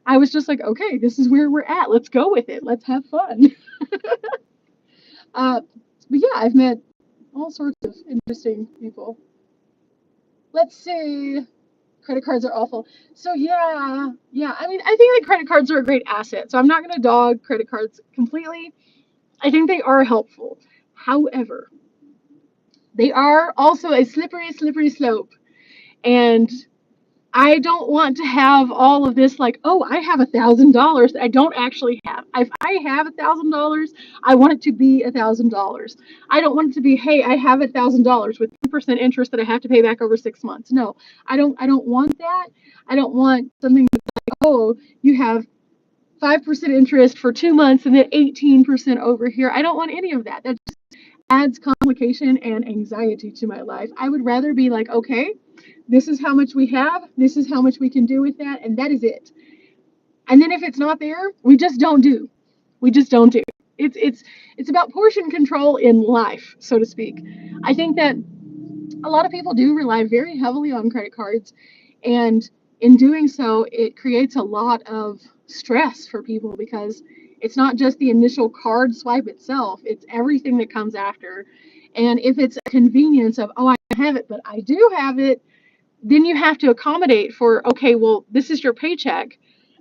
I was just like, okay, this is where we're at. Let's go with it. Let's have fun. Uh, but yeah, I've met all sorts of interesting people. Let's see. Credit cards are awful. So yeah. I mean, I think that credit cards are a great asset. So I'm not going to dog credit cards completely. I think they are helpful. However, they are also a slippery, slippery slope. And I don't want to have all of this like, oh, I have $1,000 that I don't actually have. If I have $1,000, I want it to be $1,000. I don't want it to be, hey, I have $1,000 with 2% interest that I have to pay back over 6 months. No, I don't. I don't want that. I don't want something like, oh, you have 5% interest for 2 months and then 18% over here. I don't want any of that. That adds complication and anxiety to my life. I would rather be like, okay, this is how much we have, this is how much we can do with that, and that is it. And then if it's not there, we just don't do. We just don't do. It's about portion control in life, so to speak. I think that a lot of people do rely very heavily on credit cards, and in doing so, it creates a lot of stress for people because it's not just the initial card swipe itself, it's everything that comes after. And if it's a convenience of, oh, I have it, but I do have it, then you have to accommodate for, okay, well, this is your paycheck.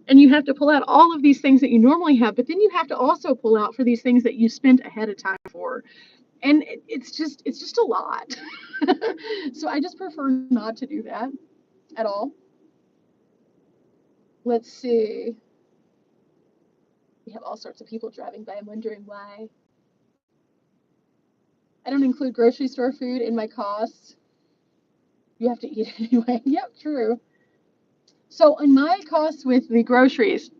And you have to pull out all of these things that you normally have, but then you have to also pull out for these things that you spent ahead of time for. And it's just a lot. So I just prefer not to do that at all. Let's see. We have all sorts of people driving by. I'm wondering why. I don't include grocery store food in my costs. You have to eat it anyway. Yep, true. So in my costs with the groceries,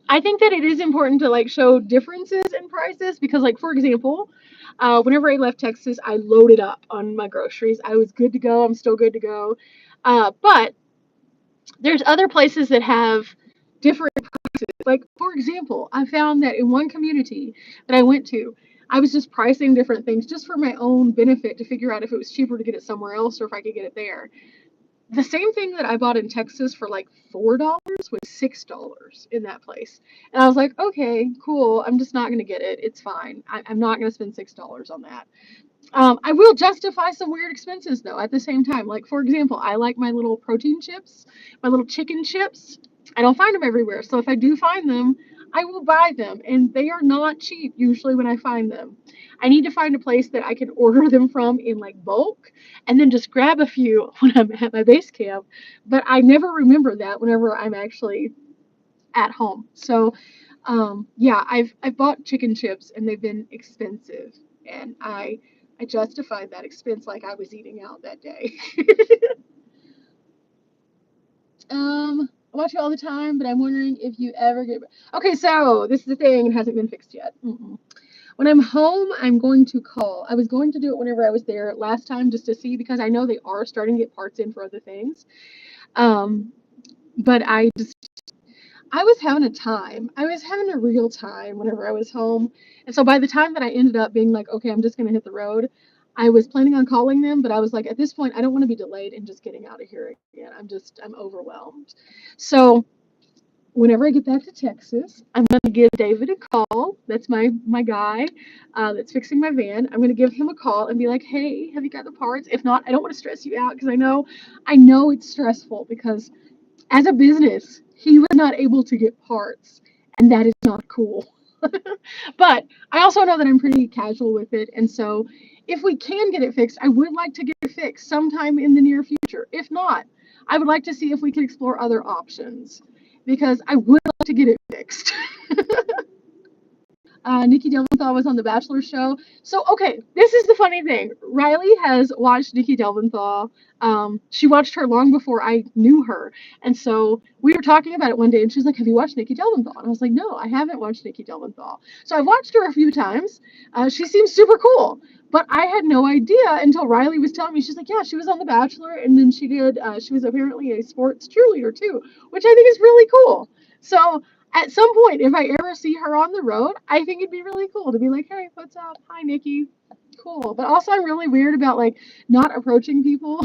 I think that it is important to like show differences in prices because, like, for example, whenever I left Texas, I loaded up on my groceries. I was good to go. I'm still good to go. But there's other places that have different prices. Like, for example, I found that in one community that I went to, I was just pricing different things just for my own benefit to figure out if it was cheaper to get it somewhere else or if I could get it there. The same thing that I bought in Texas for like $4 was $6 in that place. And I was like, okay, cool. I'm just not going to get it. It's fine. I'm not going to spend $6 on that. I will justify some weird expenses though at the same time. Like, for example, I like my little protein chips, my little chicken chips. I don't find them everywhere. So if I do find them, I will buy them. And they are not cheap usually when I find them. I need to find a place that I can order them from in like bulk and then just grab a few when I'm at my base camp. But I never remember that whenever I'm actually at home. So yeah, I've bought chicken chips and they've been expensive, and I justified that expense like I was eating out that day. I watch you all the time, but I'm wondering if you ever get. Okay, so this is the thing; it hasn't been fixed yet. When I'm home, I'm going to call. I was going to do it whenever I was there last time just to see because I know they are starting to get parts in for other things. Um, but I was having a time. I was having a real time whenever I was home. And so by the time that I ended up being like, okay, I'm just going to hit the road, I was planning on calling them, but I was like, at this point, I don't want to be delayed and just getting out of here again. I'm overwhelmed. So whenever I get back to Texas, I'm going to give David a call. That's my guy that's fixing my van. I'm going to give him a call and be like, hey, have you got the parts? If not, I don't want to stress you out because I know it's stressful because as a business, he was not able to get parts, and that is not cool. But I also know that I'm pretty casual with it, and so if we can get it fixed, I would like to get it fixed sometime in the near future. If not, I would like to see if we can explore other options because I would like to get it fixed. Nikki Delventhal was on The Bachelor show. So, okay, this is the funny thing. Riley has watched Nikki Delventhal. She watched her long before I knew her. And so we were talking about it one day, and she was like, have you watched Nikki Delventhal? And I was like, no, I haven't watched Nikki Delventhal. So I've watched her a few times. She seems super cool. But I had no idea until Riley was telling me. She's like, yeah, she was on The Bachelor, and then she was apparently a sports cheerleader too, which I think is really cool. So at some point, if I ever see her on the road, I think it'd be really cool to be like, hey, what's up? Hi, Nikki. Cool. But also, I'm really weird about like not approaching people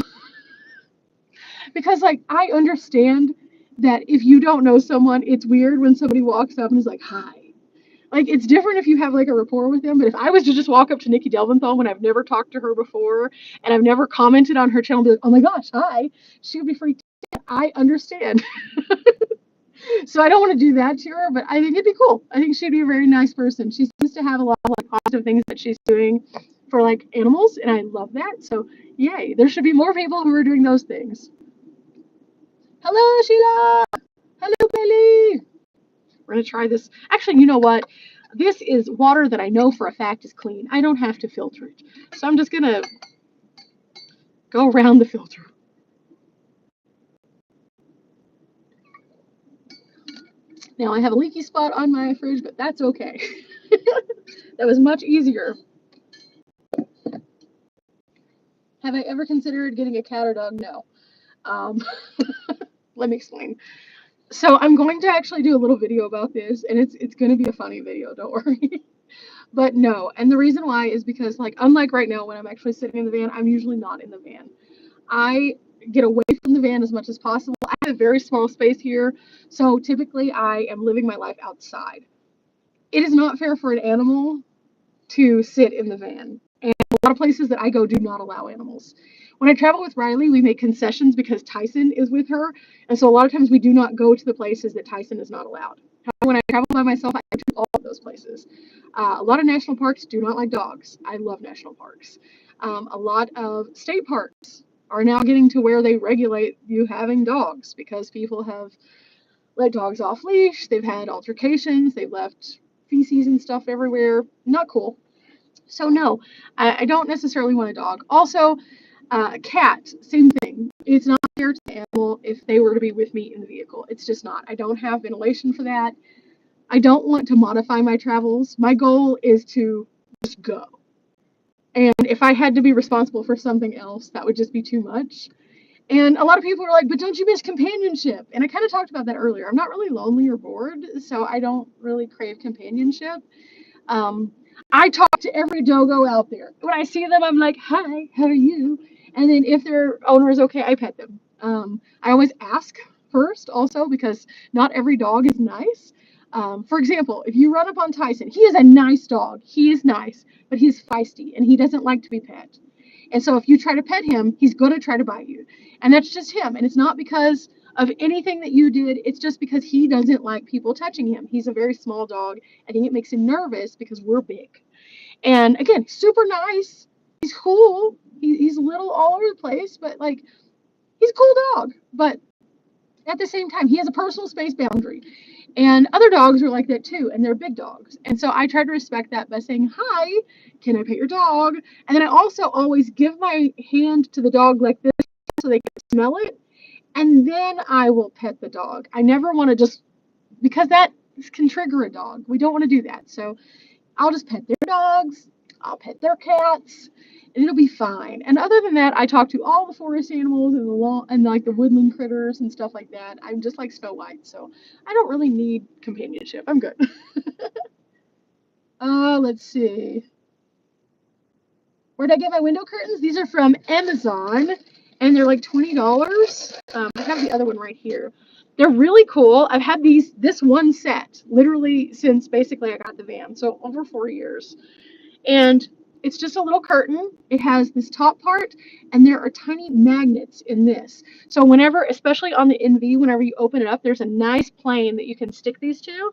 because like I understand that if you don't know someone, it's weird when somebody walks up and is like, hi. Like, it's different if you have like a rapport with them, but if I was to just walk up to Nikki Delventhal when I've never talked to her before and I've never commented on her channel and be like, oh my gosh, hi, she would be freaked out. I understand. So I don't want to do that to her, but I think it'd be cool. I think she'd be a very nice person. She seems to have a lot of like positive things that she's doing for like animals, and I love that. So yay, there should be more people who are doing those things. Hello, Sheila. Hello, Bailey. We're gonna try this. Actually, you know what? This is water that I know for a fact is clean. I don't have to filter it. So I'm just gonna go around the filter. Now I have a leaky spot on my fridge, but that's okay. That was much easier. Have I ever considered getting a cat or dog? No. Um, let me explain. So I'm going to actually do a little video about this, and it's going to be a funny video. Don't worry. But no, and the reason why is because like unlike right now when I'm actually sitting in the van, I'm usually not in the van. I get away from the van as much as possible. I have a very small space here, so typically I am living my life outside. It is not fair for an animal to sit in the van. And a lot of places that I go do not allow animals. When I travel with Riley, we make concessions because Tyson is with her. And so a lot of times we do not go to the places that Tyson is not allowed. However, when I travel by myself, I go to all of those places. A lot of national parks do not like dogs. I love national parks. A lot of state parks are now getting to where they regulate you having dogs because people have let dogs off leash. They've had altercations. They've left feces and stuff everywhere. Not cool. So no, I don't necessarily want a dog. Also, a cat, same thing. It's not fair to the animal if they were to be with me in the vehicle. It's just not. I don't have ventilation for that. I don't want to modify my travels. My goal is to just go. And if I had to be responsible for something else, that would just be too much. And a lot of people are like, but don't you miss companionship? And I kind of talked about that earlier. I'm not really lonely or bored, so I don't really crave companionship. Um, I talk to every doggo out there. When I see them, I'm like, hi, how are you? And then if their owner is okay, I pet them. I always ask first also because not every dog is nice. For example, if you run up on Tyson, he is a nice dog. He is nice, but he's feisty and he doesn't like to be pet. And so if you try to pet him, he's going to try to bite you. And that's just him. And it's not because of anything that you did. It's just because he doesn't like people touching him. He's a very small dog. I think it makes him nervous because we're big. And again, super nice. He's cool. He's a little all over the place, but like he's a cool dog. But at the same time, he has a personal space boundary. And other dogs are like that too, and they're big dogs. And so I try to respect that by saying, hi, can I pet your dog? And then I also always give my hand to the dog like this so they can smell it. And then I will pet the dog. I never want to just, because that can trigger a dog. We don't want to do that. So I'll just pet their dogs, I'll pet their cats, and it'll be fine. And other than that, I talk to all the forest animals and the lawn and like the woodland critters and stuff like that. I'm just like Snow White, so I don't really need companionship. I'm good. Let's see. Where'd I get my window curtains? These are from Amazon, and they're like $20. I have the other one right here. They're really cool. I've had this one set literally since basically I got the van, so over 4 years. And it's just a little curtain. It has this top part, and there are tiny magnets in this. So whenever, especially on the NV, whenever you open it up, there's a nice plane that you can stick these to,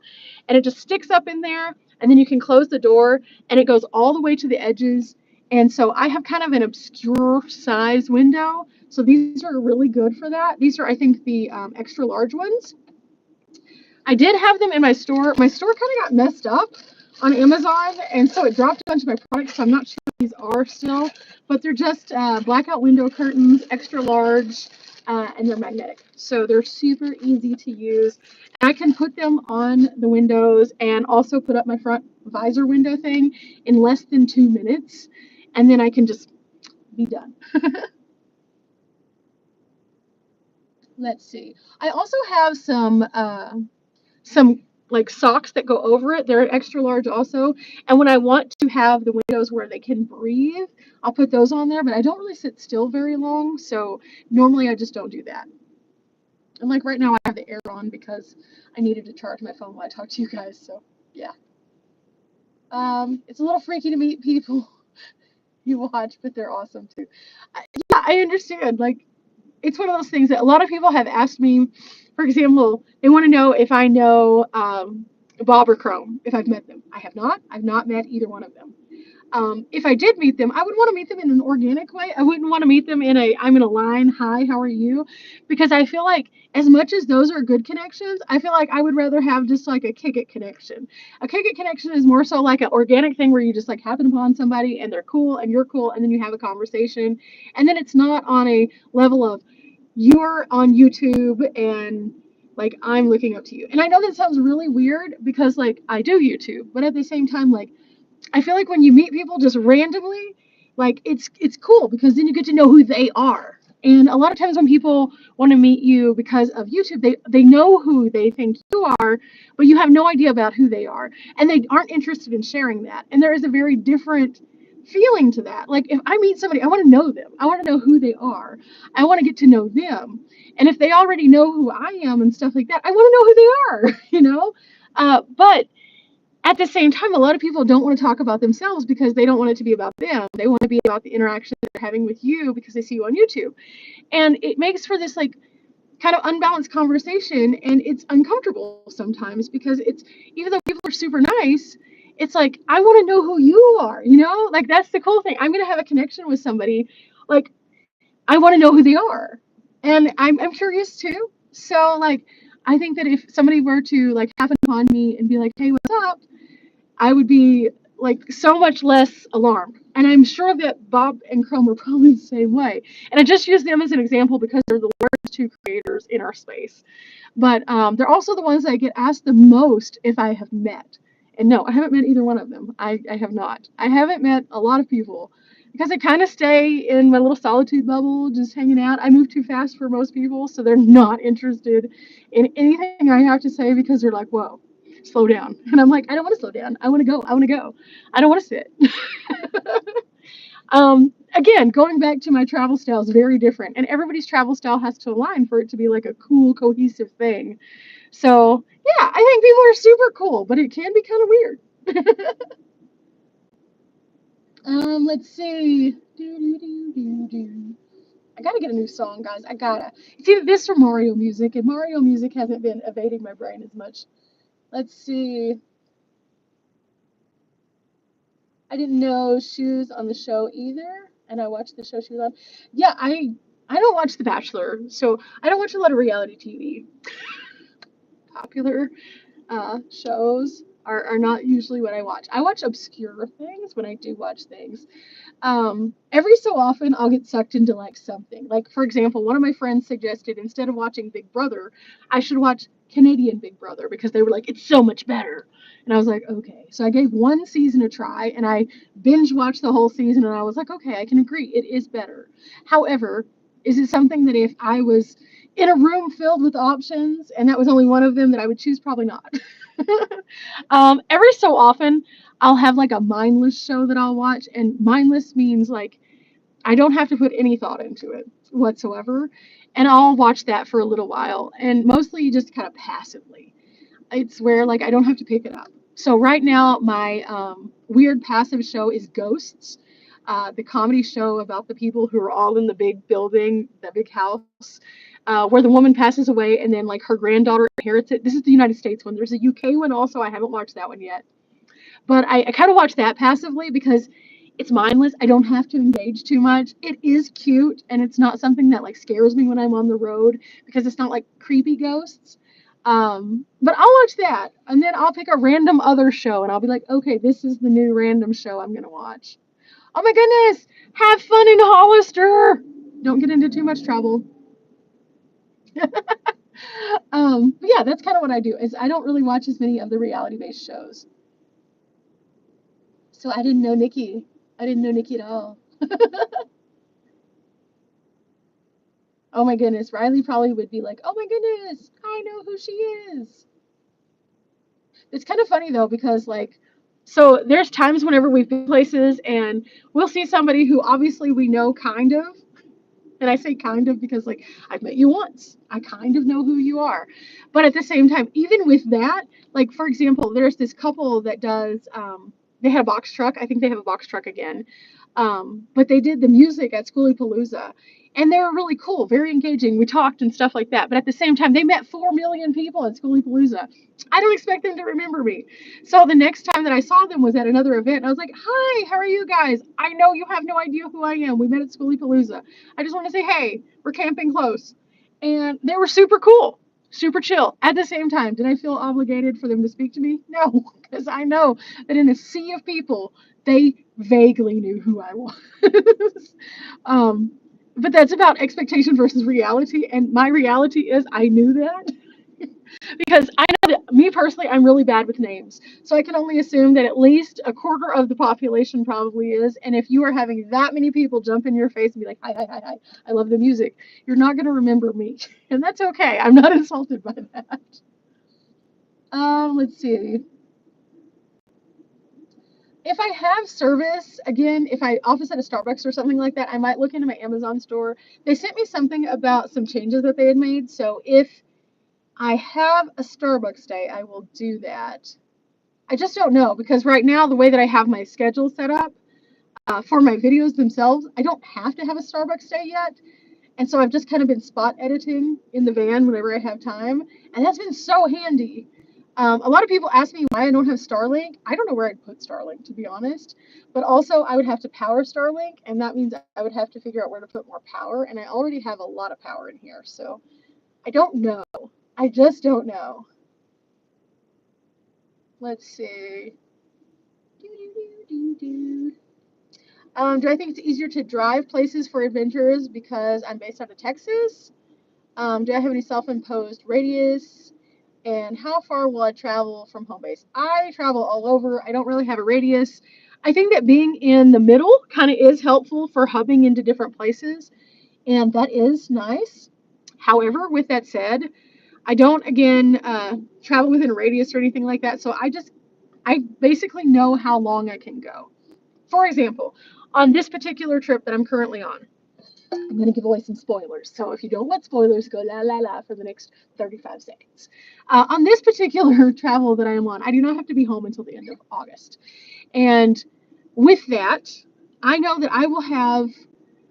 and it just sticks up in there, and then you can close the door, and it goes all the way to the edges. And so I have kind of an obscure size window. So these are really good for that. These are, I think, the extra large ones. I did have them in my store. My store kind of got messed up on Amazon, and so it dropped a bunch of my products, so I'm not sure these are still, but they're just blackout window curtains, extra large, and they're magnetic. So they're super easy to use. And I can put them on the windows and also put up my front visor window thing in less than 2 minutes, and then I can just be done. Let's see. I also have some like socks that go over it. They're extra large also. And when I want to have the windows where they can breathe, I'll put those on there, but I don't really sit still very long. So normally I just don't do that. And like right now I have the air on because I needed to charge my phone while I talk to you guys. So yeah. It's a little freaky to meet people you watch, but they're awesome too. Yeah, I understand. Like, it's one of those things that a lot of people have asked me. For example, they want to know if I know Bob or Chrome, if I've met them. I have not. I've not met either one of them. If I did meet them, I would want to meet them in an organic way. I wouldn't want to meet them in a I'm in a line, hi, how are you? Because I feel like as much as those are good connections, I feel like I would rather have just like a kick it connection. A kick it connection is more so like an organic thing where you just like happen upon somebody and they're cool and you're cool and then you have a conversation. And then it's not on a level of you're on YouTube and like I'm looking up to you. And I know that sounds really weird because like I do YouTube, but at the same time, like I feel like when you meet people just randomly, like it's cool because then you get to know who they are. And a lot of times when people want to meet you because of YouTube, they know who they think you are, but you have no idea about who they are. And they aren't interested in sharing that. And there is a very different feeling to that. Like if I meet somebody, I want to know them. I want to know who they are. I want to get to know them. And if they already know who I am and stuff like that, I want to know who they are, you know? But at the same time, a lot of people don't want to talk about themselves because they don't want it to be about them. They want to be about the interaction they're having with you because they see you on YouTube. And it makes for this like kind of unbalanced conversation and it's uncomfortable sometimes because it's even though people are super nice, it's like I want to know who you are, you know? Like that's the cool thing. I'm going to have a connection with somebody. Like I want to know who they are. And I'm curious too. So like I think that if somebody were to like happen upon me and be like, "Hey, what's up?" I would be like so much less alarmed. And I'm sure that Bob and Chrome are probably the same way. And I just use them as an example because they're the largest two creators in our space. But they're also the ones that I get asked the most if I have met. And no, I haven't met either one of them. I have not. I haven't met a lot of people because I kind of stay in my little solitude bubble, just hanging out. I move too fast for most people, so they're not interested in anything I have to say because they're like, whoa, slow down. And I'm like, I don't want to slow down. I want to go. I want to go. I don't want to sit. Again, going back to my travel style is very different, and everybody's travel style has to align for it to be like a cool, cohesive thing. So, yeah, I think people are super cool, but it can be kind of weird. Let's see. I gotta get a new song, guys. I gotta. It's either this or Mario music, and Mario music hasn't been evading my brain as much. Let's see. I didn't know she was on the show either, and I watched the show she was on. Yeah, I don't watch The Bachelor, so I don't watch a lot of reality TV. Popular shows are not usually what I watch. I watch obscure things when I do watch things. Every so often I'll get sucked into like something. Like for example, one of my friends suggested instead of watching Big Brother, I should watch Canadian Big Brother because they were like, it's so much better. And I was like, okay. So I gave one season a try and I binge watched the whole season and I was like, okay, I can agree, it is better. However, is it something that if I was in a room filled with options and that was only one of them that I would choose? Probably not. Every so often I'll have like a mindless show that I'll watch, and mindless means like I don't have to put any thought into it whatsoever, and I'll watch that for a little while, and mostly just kind of passively. It's where like I don't have to pick it up. So right now my weird passive show is Ghosts, the comedy show about the people who are all in the big building, the big house, where the woman passes away and then like her granddaughter inherits it. This is the United States one. There's a UK one also. I haven't watched that one yet. But I kind of watch that passively because it's mindless. I don't have to engage too much. It is cute and it's not something that like scares me when I'm on the road because it's not like creepy ghosts. But I'll watch that and then I'll pick a random other show and I'll be like, okay, this is the new random show I'm gonna watch. Oh my goodness, have fun in Hollister. Don't get into too much trouble. But yeah, that's kind of what I do. Is I don't really watch as many of the reality-based shows. So I didn't know Nikki. I didn't know Nikki at all. Oh my goodness, Riley probably would be like, "Oh my goodness, I know who she is." It's kind of funny though because like, so there's times whenever we've been places and we'll see somebody who obviously we know kind of, and I say kind of because like I've met you once, I kind of know who you are, but at the same time, even with that, like for example, there's this couple that does they had a box truck. I think they have a box truck again. But they did the music at Schoolypalooza, and they were really cool, very engaging. We talked and stuff like that. But at the same time, they met 4 million people at Schoolypalooza. I don't expect them to remember me. So the next time that I saw them was at another event. And I was like, "Hi, how are you guys? I know you have no idea who I am. We met at Schoolypalooza. I just want to say, hey, we're camping close." And they were super cool, super chill. At the same time, did I feel obligated for them to speak to me? No, because I know that in a sea of people, they vaguely knew who I was. um, but that's about expectation versus reality. And my reality is I knew that because I know that me personally, I'm really bad with names. So I can only assume that at least a quarter of the population probably is. And if you are having that many people jump in your face and be like, hi, hi, hi, hi, I love the music, you're not going to remember me. And that's okay. I'm not insulted by that. Let's see. If I have service, again, if I office at a Starbucks or something like that, I might look into my Amazon store. They sent me something about some changes that they had made. So if I have a Starbucks day, I will do that. I just don't know because right now, the way that I have my schedule set up for my videos themselves, I don't have to have a Starbucks day yet. And so I've just kind of been spot editing in the van whenever I have time. And that's been so handy. A lot of people ask me why I don't have Starlink. I don't know where I'd put Starlink, to be honest. But also, I would have to power Starlink, and that means I would have to figure out where to put more power. And I already have a lot of power in here. So I don't know. I just don't know. Let's see. Do I think it's easier to drive places for adventures because I'm based out of Texas? Do I have any self-imposed radius? And how far will I travel from home base? I travel all over. I don't really have a radius. I think that being in the middle kind of is helpful for hubbing into different places, and that is nice. However, with that said, I don't, again, travel within a radius or anything like that, so I basically know how long I can go. For example, on this particular trip that I'm currently on, I'm going to give away some spoilers. So if you don't want spoilers, go la la la for the next 35 seconds. On this particular travel that I am on, I do not have to be home until the end of August. And with that, I know that I will have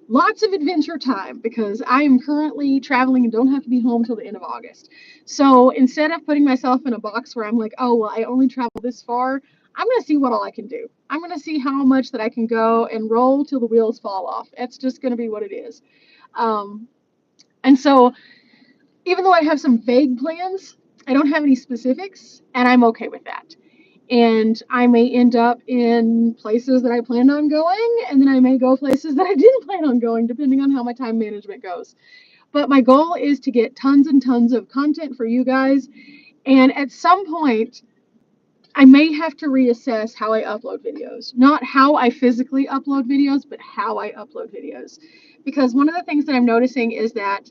lots of adventure time because I am currently traveling and don't have to be home till the end of August. So instead of putting myself in a box where I'm like, oh, well, I only travel this far, I'm going to see what all I can do. I'm going to see how much that I can go and roll till the wheels fall off. It's just going to be what it is. And so even though I have some vague plans, I don't have any specifics, and I'm okay with that. And I may end up in places that I planned on going, and then I may go places that I didn't plan on going, depending on how my time management goes. But my goal is to get tons and tons of content for you guys. And at some point, I may have to reassess how I upload videos. Not how I physically upload videos, but how I upload videos. Because one of the things that I'm noticing is that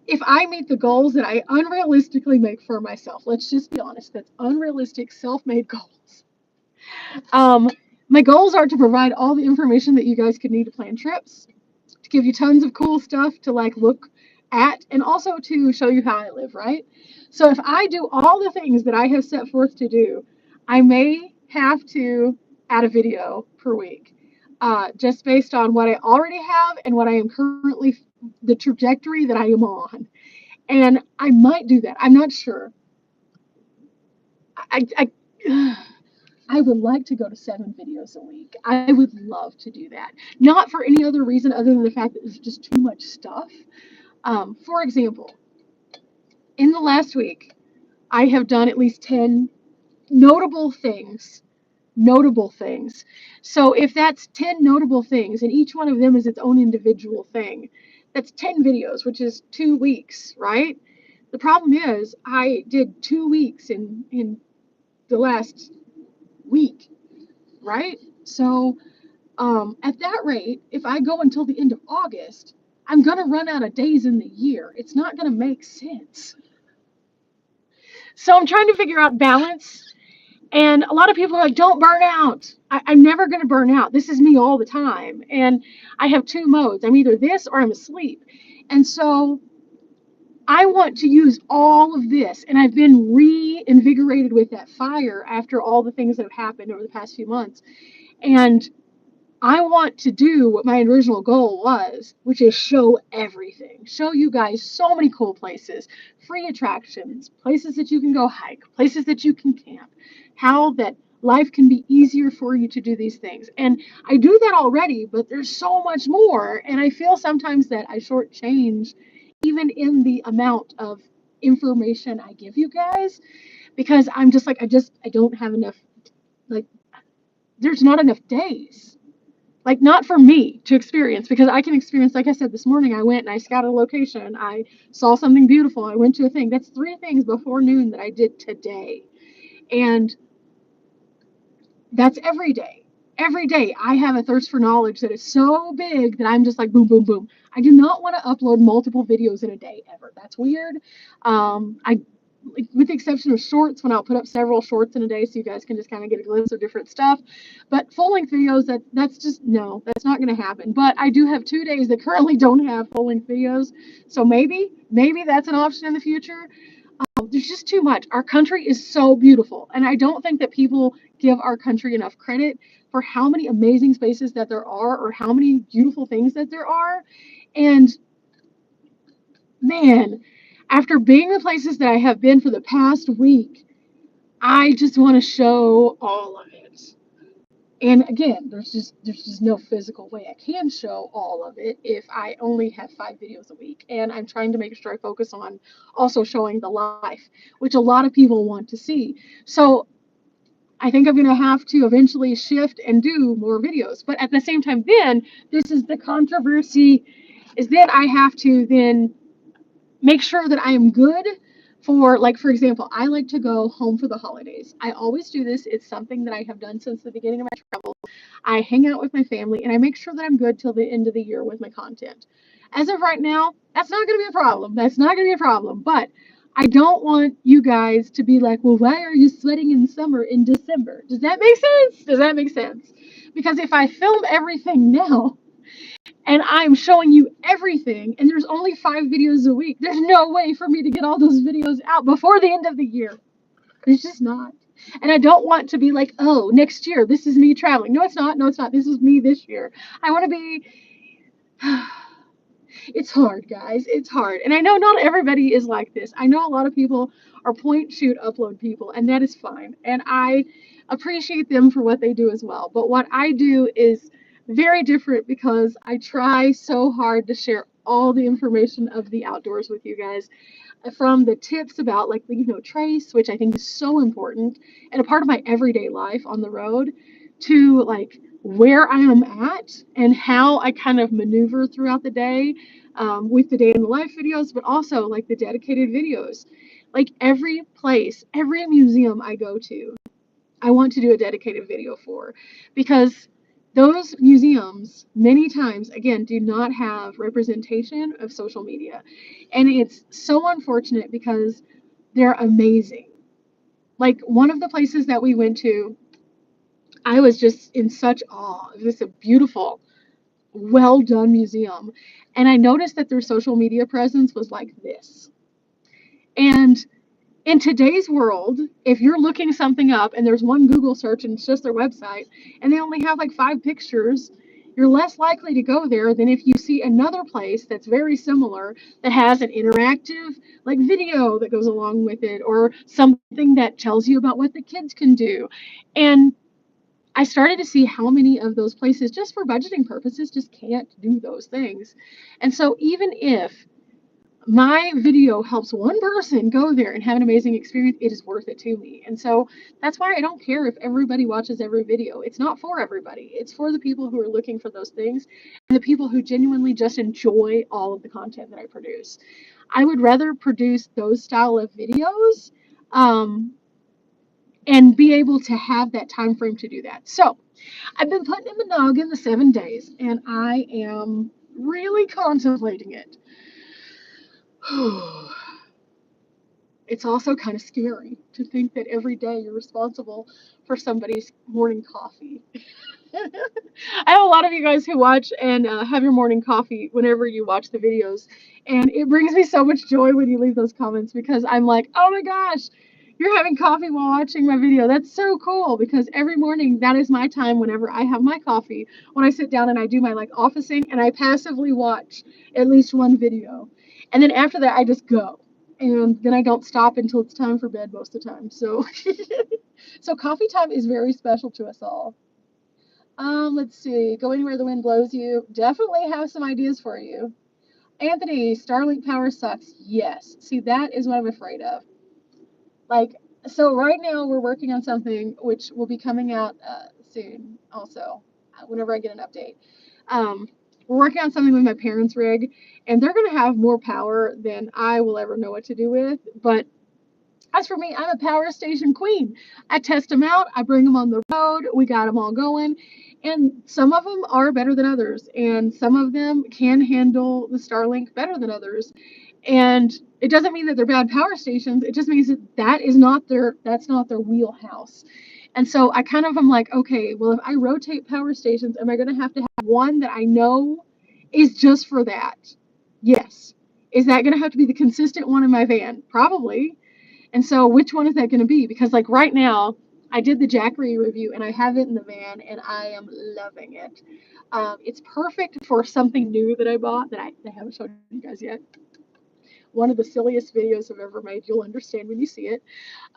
if I meet the goals that I unrealistically make for myself, let's just be honest, that's unrealistic self-made goals. My goals are to provide all the information that you guys could need to plan trips, to give you tons of cool stuff to like look at, and also to show you how I live, right? So if I do all the things that I have set forth to do, I may have to add a video per week, just based on what I already have and what I am currently, the trajectory that I am on. And I might do that. I'm not sure. I I would like to go to 7 videos a week. I would love to do that. Not for any other reason other than the fact that there's just too much stuff. For example, in the last week, I have done at least 10 notable things. Notable things. So if that's 10 notable things, and each one of them is its own individual thing, that's 10 videos, which is 2 weeks, right? The problem is I did 2 weeks in the last week, right? So at that rate, if I go until the end of August, I'm going to run out of days in the year. It's not going to make sense. So I'm trying to figure out balance. And a lot of people are like, don't burn out. I'm never going to burn out. This is me all the time. And I have 2 modes. I'm either this or I'm asleep. And so I want to use all of this, and I've been reinvigorated with that fire after all the things that have happened over the past few months. And I want to do what my original goal was, which is show everything. Show you guys so many cool places, free attractions, places that you can go hike, places that you can camp, how that life can be easier for you to do these things. And I do that already, but there's so much more. And I feel sometimes that I shortchange even in the amount of information I give you guys because I'm just like, I don't have enough, like, there's not enough days, like not for me to experience, because I can experience, like I said this morning, I went and I scouted a location, I saw something beautiful, I went to a thing. That's 3 things before noon that I did today. And that's every day. Every day I have a thirst for knowledge that is so big that I'm just like boom, boom, boom. I do not want to upload multiple videos in a day ever. That's weird. I with the exception of shorts, when I'll put up several shorts in a day so you guys can just kind of get a glimpse of different stuff. But full-length videos, that's just no, that's not going to happen. But I do have 2 days that currently don't have full-length videos. So maybe that's an option in the future. There's just too much. Our country is so beautiful, and I don't think that people give our country enough credit for how many amazing spaces that there are or how many beautiful things that there are. And man, after being the places that I have been for the past week, I just want to show all of it. And again, there's just no physical way I can show all of it if I only have 5 videos a week. And I'm trying to make sure I focus on also showing the life, which a lot of people want to see. So I think I'm going to have to eventually shift and do more videos. But at the same time, then this is the controversy, is that I have to then make sure that I am good for, like, for example, I like to go home for the holidays. I always do this. It's something that I have done since the beginning of my travel. I hang out with my family and I make sure that I'm good till the end of the year with my content. As of right now, that's not going to be a problem. That's not going to be a problem. But I don't want you guys to be like, well, why are you sweating in summer in December? Does that make sense? Does that make sense? Because if I film everything now, and I'm showing you everything, and there's only 5 videos a week, there's no way for me to get all those videos out before the end of the year. It's just not. And I don't want to be like, oh, next year, this is me traveling. No, it's not. No, it's not. This is me this year. I want to be. It's hard, guys. It's hard. And I know not everybody is like this. I know a lot of people are point shoot upload people, and that is fine. And I appreciate them for what they do as well. But what I do is very different because I try so hard to share all the information of the outdoors with you guys, from the tips about, like, leave no trace, which I think is so important and a part of my everyday life on the road, to like where I am at and how I kind of maneuver throughout the day, with the day in the life videos, but also like the dedicated videos. Like every place, every museum I go to, I want to do a dedicated video for, because those museums many times, again, do not have representation of social media. And it's so unfortunate because they're amazing. Like one of the places that we went to, I was just in such awe. It was a beautiful, well done museum. And I noticed that their social media presence was like this. And in today's world, if you're looking something up and there's one Google search and it's just their website and they only have like 5 pictures, you're less likely to go there than if you see another place that's very similar that has an interactive like video that goes along with it, or something that tells you about what the kids can do. And I started to see how many of those places, just for budgeting purposes, just can't do those things. And so even if my video helps one person go there and have an amazing experience, it is worth it to me. And so that's why I don't care if everybody watches every video. It's not for everybody. It's for the people who are looking for those things and the people who genuinely just enjoy all of the content that I produce. I would rather produce those style of videos, um, and be able to have that time frame to do that. So I've been putting in the noggin the 7 days, and I am really contemplating it. It's also kind of scary to think that every day you're responsible for somebody's morning coffee. I have a lot of you guys who watch and have your morning coffee whenever you watch the videos. And it brings me so much joy when you leave those comments because I'm like, oh my gosh, you're having coffee while watching my video. That's so cool because every morning that is my time whenever I have my coffee, when I sit down and I do my like officing and I passively watch at least one video. And then after that, I just go. And then I don't stop until it's time for bed most of the time. So, so coffee time is very special to us all. Let's see. Go anywhere the wind blows you. Definitely have some ideas for you. Anthony, Starlink power sucks. Yes. See, that is what I'm afraid of. Like, so right now we're working on something which will be coming out soon also, whenever I get an update. We're working on something with my parents' rig, and they're going to have more power than I will ever know what to do with. But as for me, I'm a power station queen. I test them out, I bring them on the road, we got them all going. And some of them are better than others, and some of them can handle the Starlink better than others. And it doesn't mean that they're bad power stations. It just means that that's not their wheelhouse. And so I kind of am like, okay, well, if I rotate power stations, am I going to have one that I know is just for that? Yes. Is that going to have to be the consistent one in my van? Probably. And so which one is that going to be? Because like right now, I did the Jackery review and I have it in the van and I am loving it. It's perfect for something new that I bought that I haven't shown you guys yet. One of the silliest videos I've ever made. You'll understand when you see it.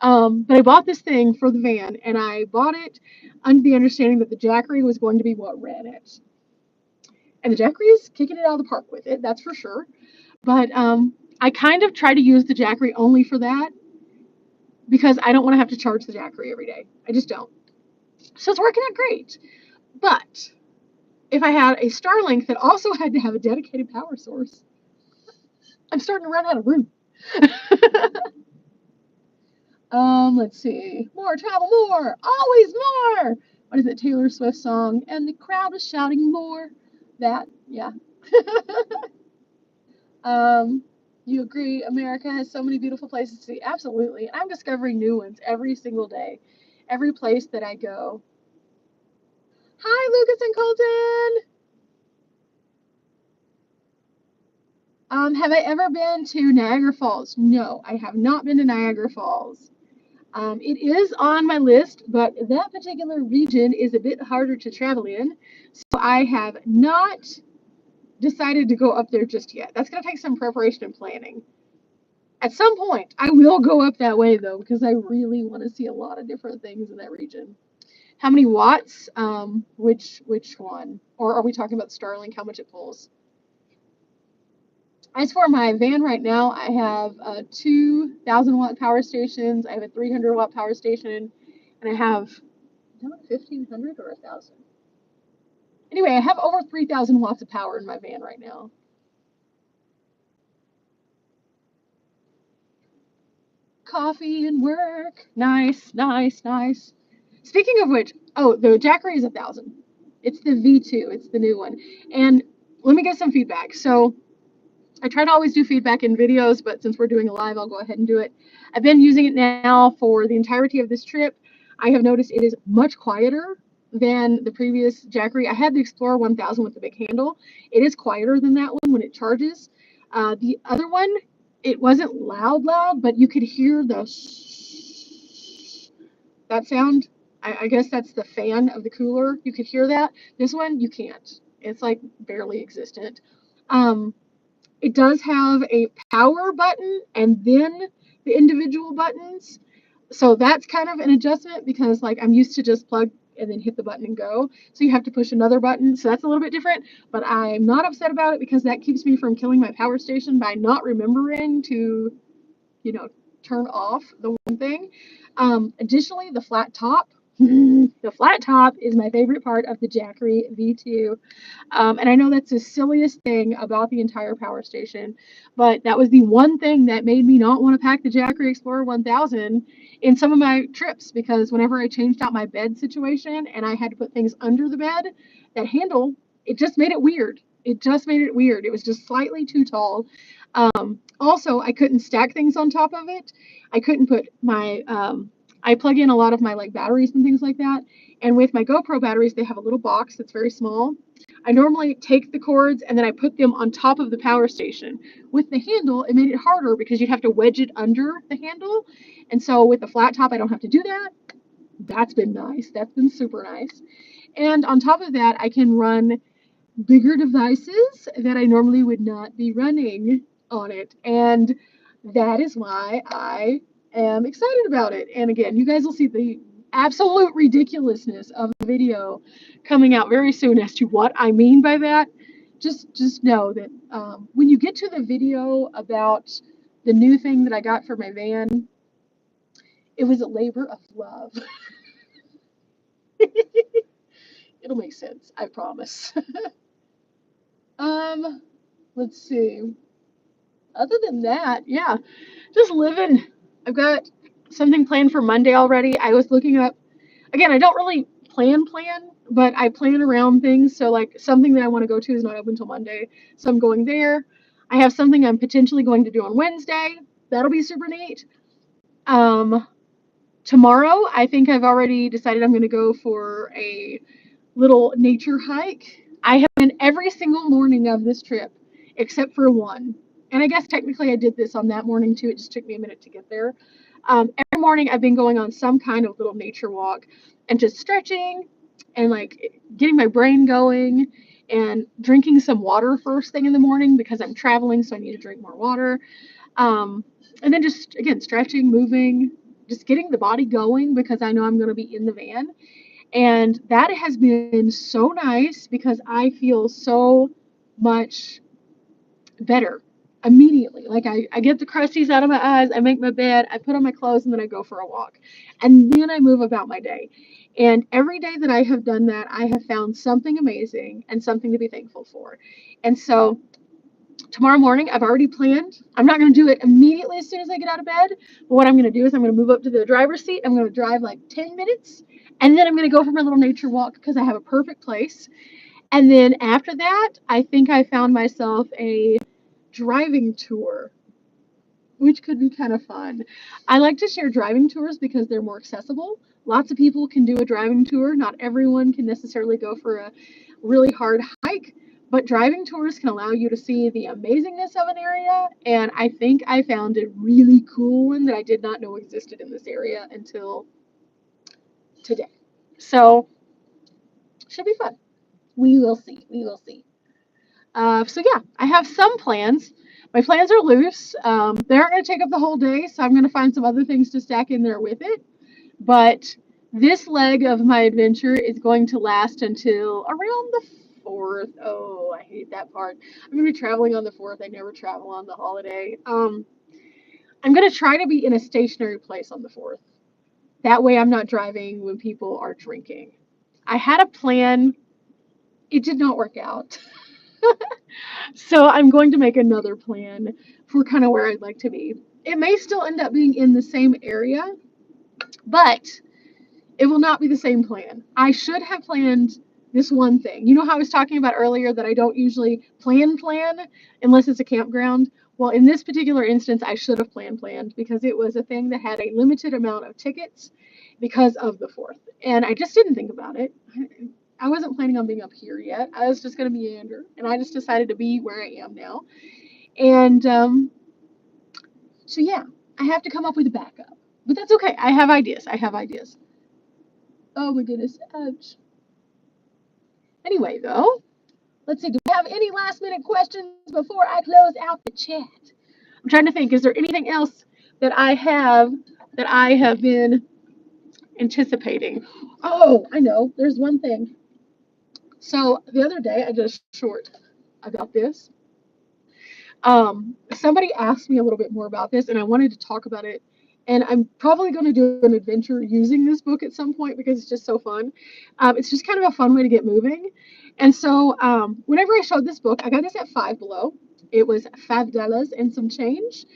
But I bought this thing for the van and I bought it under the understanding that the Jackery was going to be what ran it. And the Jackery is kicking it out of the park with it, that's for sure. But I kind of try to use the Jackery only for that because I don't want to have to charge the Jackery every day. I just don't. So it's working out great. But if I had a Starlink that also had to have a dedicated power source, I'm starting to run out of room. Let's see. More, travel more, always more. What is it? Taylor Swift song. And the crowd is shouting more. That, yeah. You agree, America has so many beautiful places to see. Absolutely. I'm discovering new ones every single day. Every place that I go. Hi, Lucas and Colton. Have I ever been to Niagara Falls? No, I have not been to Niagara Falls. It is on my list, but that particular region is a bit harder to travel in, so I have not decided to go up there just yet. That's going to take some preparation and planning. At some point, I will go up that way, though, because I really want to see a lot of different things in that region. How many watts? Which one? Or are we talking about Starlink, how much it pulls? As for my van right now, I have 2,000-watt power stations. I have a 300-watt power station, and I have 1,500 or 1,000. Anyway, I have over 3,000 watts of power in my van right now. Coffee and work. Nice, nice, nice. Speaking of which, oh, the Jackery is 1,000. It's the V2. It's the new one. And let me get some feedback. So I try to always do feedback in videos, but since we're doing a live, I'll go ahead and do it. I've been using it now for the entirety of this trip. I have noticed it is much quieter than the previous Jackery. I had the Explorer 1000 with the big handle. It is quieter than that one when it charges. The other one, it wasn't loud, but you could hear that sound. I guess that's the fan of the cooler. You could hear that. This one, you can't. It's like barely existent. It does have a power button and then the individual buttons. So that's kind of an adjustment because like I'm used to just plug and then hit the button and go. So you have to push another button. So that's a little bit different, but I'm not upset about it because that keeps me from killing my power station by not remembering to, turn off the one thing. Additionally, the flat top. The flat top is my favorite part of the Jackery V2. And I know that's the silliest thing about the entire power station, but that was the one thing that made me not want to pack the Jackery Explorer 1000 in some of my trips, because whenever I changed out my bed situation and I had to put things under the bed, that handle, it just made it weird. It just made it weird. It was just slightly too tall. Also, I couldn't stack things on top of it. I couldn't put my I plug in a lot of my like batteries and things like that. And with my GoPro batteries, they have a little box that's very small. I normally take the cords and then I put them on top of the power station. With the handle, it made it harder because you'd have to wedge it under the handle. And so with the flat top, I don't have to do that. That's been nice. That's been super nice. And on top of that, I can run bigger devices that I normally would not be running on it. And that is why I am excited about it. And again, you guys will see the absolute ridiculousness of the video coming out very soon as to what I mean by that. Just know that when you get to the video about the new thing that I got for my van, it was a labor of love. It'll make sense, I promise. Let's see. Other than that, yeah, just living. I've got something planned for Monday already. I was looking up, again, I don't really plan, but I plan around things. So, like, something that I want to go to is not open until Monday. So, I'm going there. I have something I'm potentially going to do on Wednesday. That'll be super neat. Tomorrow, I think I've already decided I'm going to go for a little nature hike. I have been every single morning of this trip except for one. And I guess technically I did this on that morning too. It just took me a minute to get there. Every morning I've been going on some kind of little nature walk and just stretching and like getting my brain going and drinking some water first thing in the morning because I'm traveling, so I need to drink more water. And then just, again, stretching, moving, just getting the body going because I know I'm going to be in the van. And that has been so nice because I feel so much better immediately. Like I get the crusties out of my eyes, I make my bed, I put on my clothes, and then I go for a walk. And then I move about my day. And every day that I have done that, I have found something amazing and something to be thankful for. And so tomorrow morning, I've already planned. I'm not going to do it immediately as soon as I get out of bed. But what I'm going to do is I'm going to move up to the driver's seat. I'm going to drive like 10 minutes. And then I'm going to go for my little nature walk because I have a perfect place. And then after that, I think I found myself a driving tour, which could be kind of fun. I like to share driving tours because they're more accessible. Lots of people can do a driving tour. Not everyone can necessarily go for a really hard hike, but driving tours can allow you to see the amazingness of an area. And I think I found a really cool one that I did not know existed in this area until today. So, should be fun. We will see. We will see. So yeah, I have some plans. My plans are loose. They aren't going to take up the whole day, so I'm going to find some other things to stack in there with it. But this leg of my adventure is going to last until around the 4th. Oh, I hate that part. I'm going to be traveling on the 4th. I never travel on the holiday. I'm going to try to be in a stationary place on the 4th. That way I'm not driving when people are drinking. I had a plan. It did not work out. So I'm going to make another plan for kind of where I'd like to be. It may still end up being in the same area, but it will not be the same plan. I should have planned this one thing. You know how I was talking about earlier that I don't usually plan unless it's a campground? Well, in this particular instance, I should have planned because it was a thing that had a limited amount of tickets because of the 4th. And I just didn't think about it. I wasn't planning on being up here yet. I was just going to meander, and I just decided to be where I am now. And so, yeah, I have to come up with a backup. But that's okay. I have ideas. Oh, my goodness. Ouch. Anyway, though, let's see. Do we have any last-minute questions before I close out the chat? I'm trying to think. Is there anything else that I have been anticipating? Oh, I know. There's one thing. So the other day, I did a short about this. Somebody asked me a little bit more about this, and I wanted to talk about it. And I'm probably going to do an adventure using this book at some point because it's just so fun. It's just kind of a fun way to get moving. And so whenever I showed this book, I got this at Five Below. It was $5 and some change.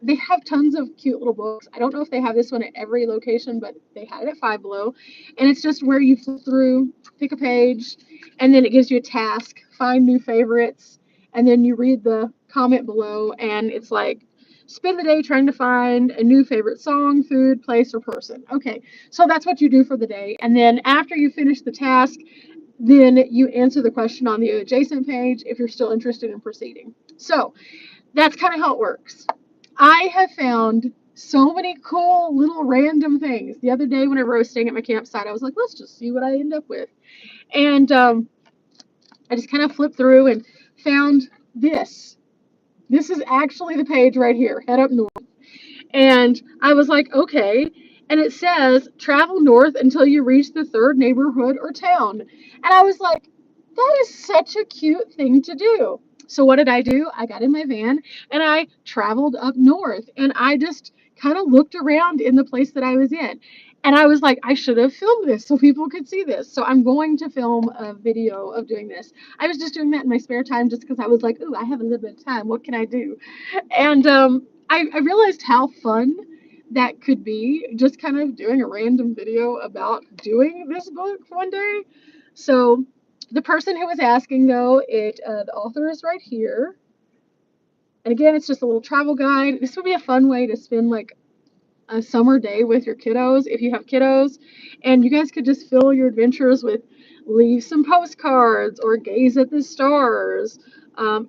They have tons of cute little books. I don't know if they have this one at every location, but they had it at Five Below. And it's just where you flip through, pick a page, and then it gives you a task, find new favorites, and then you read the comment below, and it's like spend the day trying to find a new favorite song, food, place, or person. Okay, so that's what you do for the day. And then after you finish the task, then you answer the question on the adjacent page if you're still interested in proceeding. So that's kind of how it works. I have found so many cool little random things. The other day, whenever I was staying at my campsite, I was like, let's just see what I end up with. And I just kind of flipped through and found this. This is actually the page right here, Head Up North. And I was like, okay. And it says, travel north until you reach the third neighborhood or town. And I was like, that is such a cute thing to do. So what did I do? I got in my van and I traveled up north and I just kind of looked around in the place that I was in. And I was like, I should have filmed this so people could see this. So I'm going to film a video of doing this. I was just doing that in my spare time just because I was like, ooh, I have a little bit of time. What can I do? And I realized how fun that could be, just kind of doing a random video about doing this book one day. So the person who was asking, though, the author is right here. And again, it's just a little travel guide. This would be a fun way to spend like a summer day with your kiddos if you have kiddos, and you guys could just fill your adventures with leave some postcards or gaze at the stars,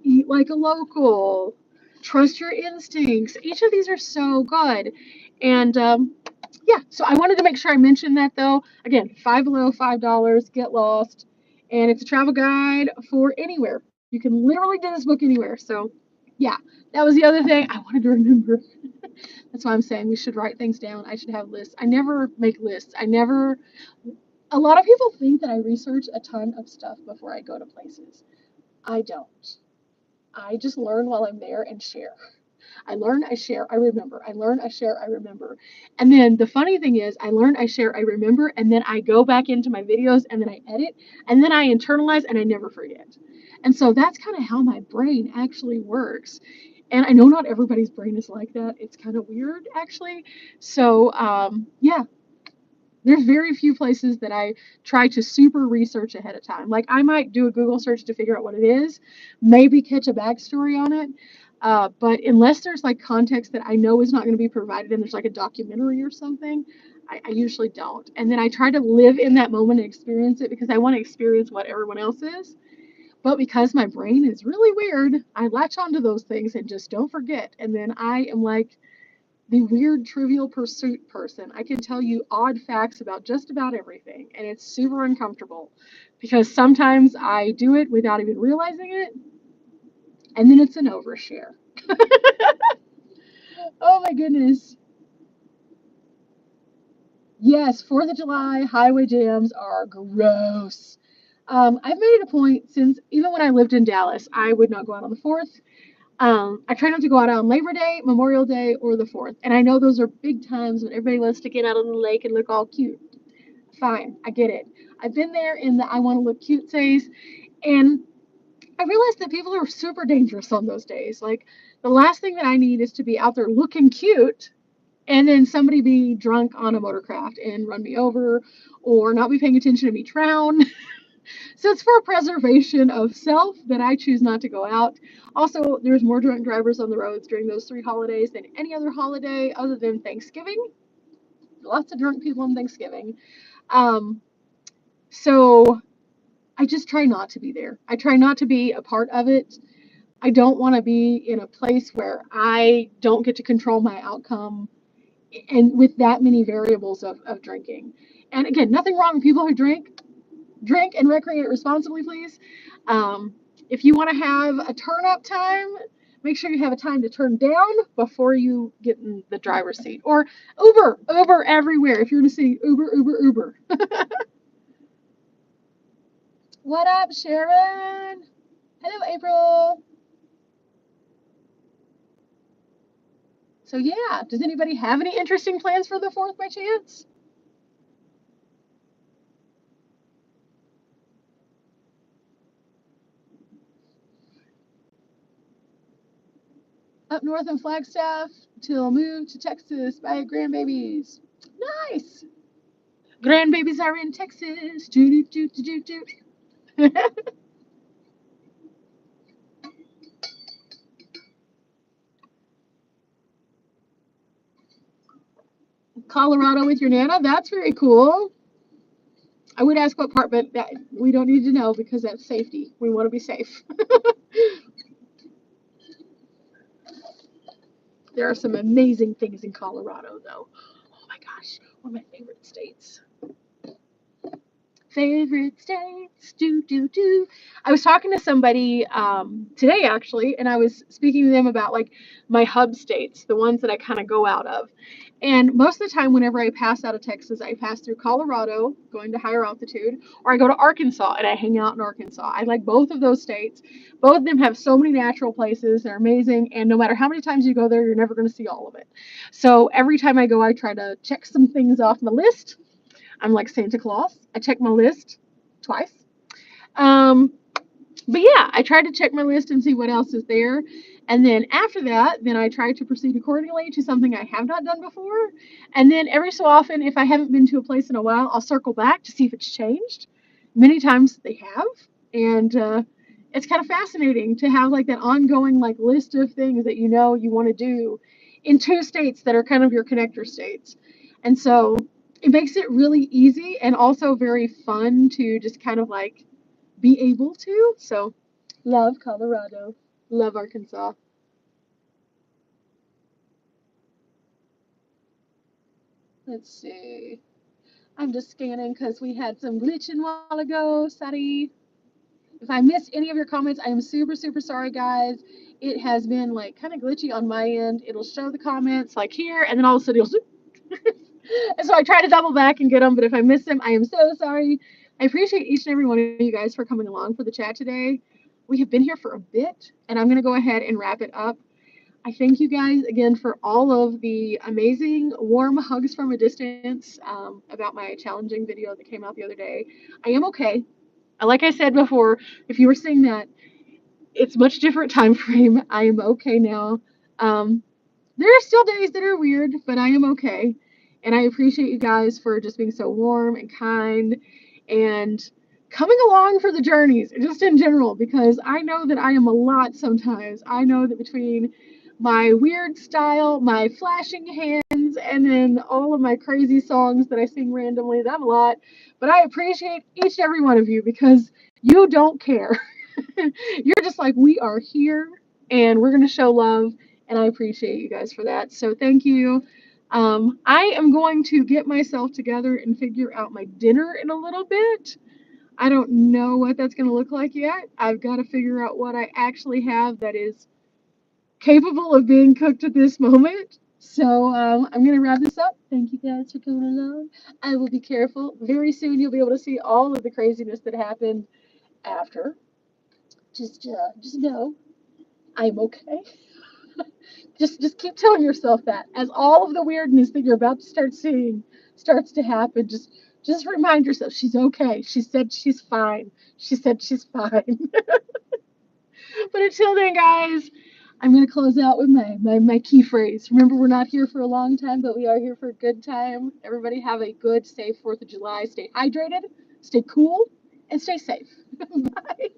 eat like a local, trust your instincts. Each of these are so good. And yeah, so I wanted to make sure I mentioned that, though. Again, Five Below, $5, get lost, and it's a travel guide for anywhere. You can literally do this book anywhere. So yeah, that was the other thing I wanted to remember. That's why I'm saying we should write things down. I should have lists. I never make lists. A lot of people think that I research a ton of stuff before I go to places. I don't. I just learn while I'm there and share. I learn, I share, I remember. I learn, I share, I remember. And then the funny thing is, I learn, I share, I remember, and then I go back into my videos and then I edit, and then I internalize and I never forget. And so that's kind of how my brain actually works. And I know not everybody's brain is like that. It's kind of weird, actually. So, yeah, there's very few places that I try to super research ahead of time. Like I might do a Google search to figure out what it is, maybe catch a backstory on it. But unless there's like context that I know is not going to be provided and there's like a documentary or something, I usually don't. And then I try to live in that moment and experience it because I want to experience what everyone else is. But because my brain is really weird, I latch onto those things and just don't forget. And then I am like the weird trivial pursuit person. I can tell you odd facts about just about everything, and it's super uncomfortable because sometimes I do it without even realizing it, and then it's an overshare. Oh my goodness. Yes, 4th of July highway jams are gross. I've made it a point since even when I lived in Dallas, I would not go out on the 4th. I try not to go out on Labor Day, Memorial Day, or the 4th. And I know those are big times when everybody wants to get out on the lake and look all cute. Fine, I get it. I've been there in the I want to look cute phase, and I realized that people are super dangerous on those days. Like, the last thing that I need is to be out there looking cute and then somebody be drunk on a motorcraft and run me over or not be paying attention to me drown. So it's for preservation of self that I choose not to go out. Also, there's more drunk drivers on the roads during those 3 holidays than any other holiday other than Thanksgiving. Lots of drunk people on Thanksgiving. Um, so I just try not to be there. I try not to be a part of it. I don't want to be in a place where I don't get to control my outcome and with that many variables of drinking. And again, nothing wrong with people who drink and recreate responsibly, please. Um, if you want to have a turn up time, make sure you have a time to turn down before you get in the driver's seat. Or Uber everywhere. If you're in a city, Uber. What up, Sharon? Hello, April. So yeah, does anybody have any interesting plans for the 4th by chance? Up north in Flagstaff till move to Texas by grandbabies. Nice. Grandbabies are in Texas. Doo doo doo doo doo. Colorado with your Nana? That's very cool. I would ask what part, but we don't need to know because that's safety. We want to be safe. There are some amazing things in Colorado, though. Oh my gosh, one of my favorite states. Favorite states, do. I was talking to somebody today actually, and I was speaking to them about like my hub states, the ones that I kind of go out of. And most of the time, whenever I pass out of Texas, I pass through Colorado, going to higher altitude, or I go to Arkansas and I hang out in Arkansas. I like both of those states. Both of them have so many natural places. They're amazing. And no matter how many times you go there, you're never going to see all of it. So every time I go, I try to check some things off my list. I'm like Santa Claus. I check my list twice. Um, but yeah, I try to check my list and see what else is there. And then after that, then I try to proceed accordingly to something I have not done before. And then every so often, if I haven't been to a place in a while, I'll circle back to see if it's changed. Many times they have. And it's kind of fascinating to have like that ongoing like list of things that you know you want to do in two states that are kind of your connector states. And so it makes it really easy and also very fun to just kind of like be able to. So, love Colorado, love Arkansas. Let's see. I'm just scanning because we had some glitching a while ago. Sorry. If I missed any of your comments, I am super, super sorry, guys. It has been like kind of glitchy on my end. It'll show the comments like here, and then all of a sudden it'll. And so I try to double back and get them, but if I miss them, I am so sorry. I appreciate each and every one of you guys for coming along for the chat today. We have been here for a bit, and I'm going to go ahead and wrap it up. I thank you guys again for all of the amazing warm hugs from a distance about my challenging video that came out the other day. I am okay. Like I said before, if you were seeing that, it's much different time frame. I am okay now. There are still days that are weird, but I am okay. And I appreciate you guys for just being so warm and kind and coming along for the journeys, just in general, because I know that I am a lot sometimes. I know that between my weird style, my flashing hands, and then all of my crazy songs that I sing randomly, that I'm a lot. But I appreciate each and every one of you because you don't care. You're just like, we are here and we're going to show love. And I appreciate you guys for that. So thank you. I am going to get myself together and figure out my dinner in a little bit. I don't know what that's going to look like yet. I've got to figure out what I actually have that is capable of being cooked at this moment. So I'm going to wrap this up. Thank you guys for coming along. I will be careful. Very soon you'll be able to see all of the craziness that happened after. Just know I'm okay. just keep telling yourself that as all of the weirdness that you're about to start seeing starts to happen, just remind yourself she's okay. She said she's fine. She said she's fine. But until then, guys, I'm gonna close out with my key phrase. Remember, we're not here for a long time, but we are here for a good time. Everybody have a good, safe 4th of July. Stay hydrated, stay cool, and stay safe. Bye.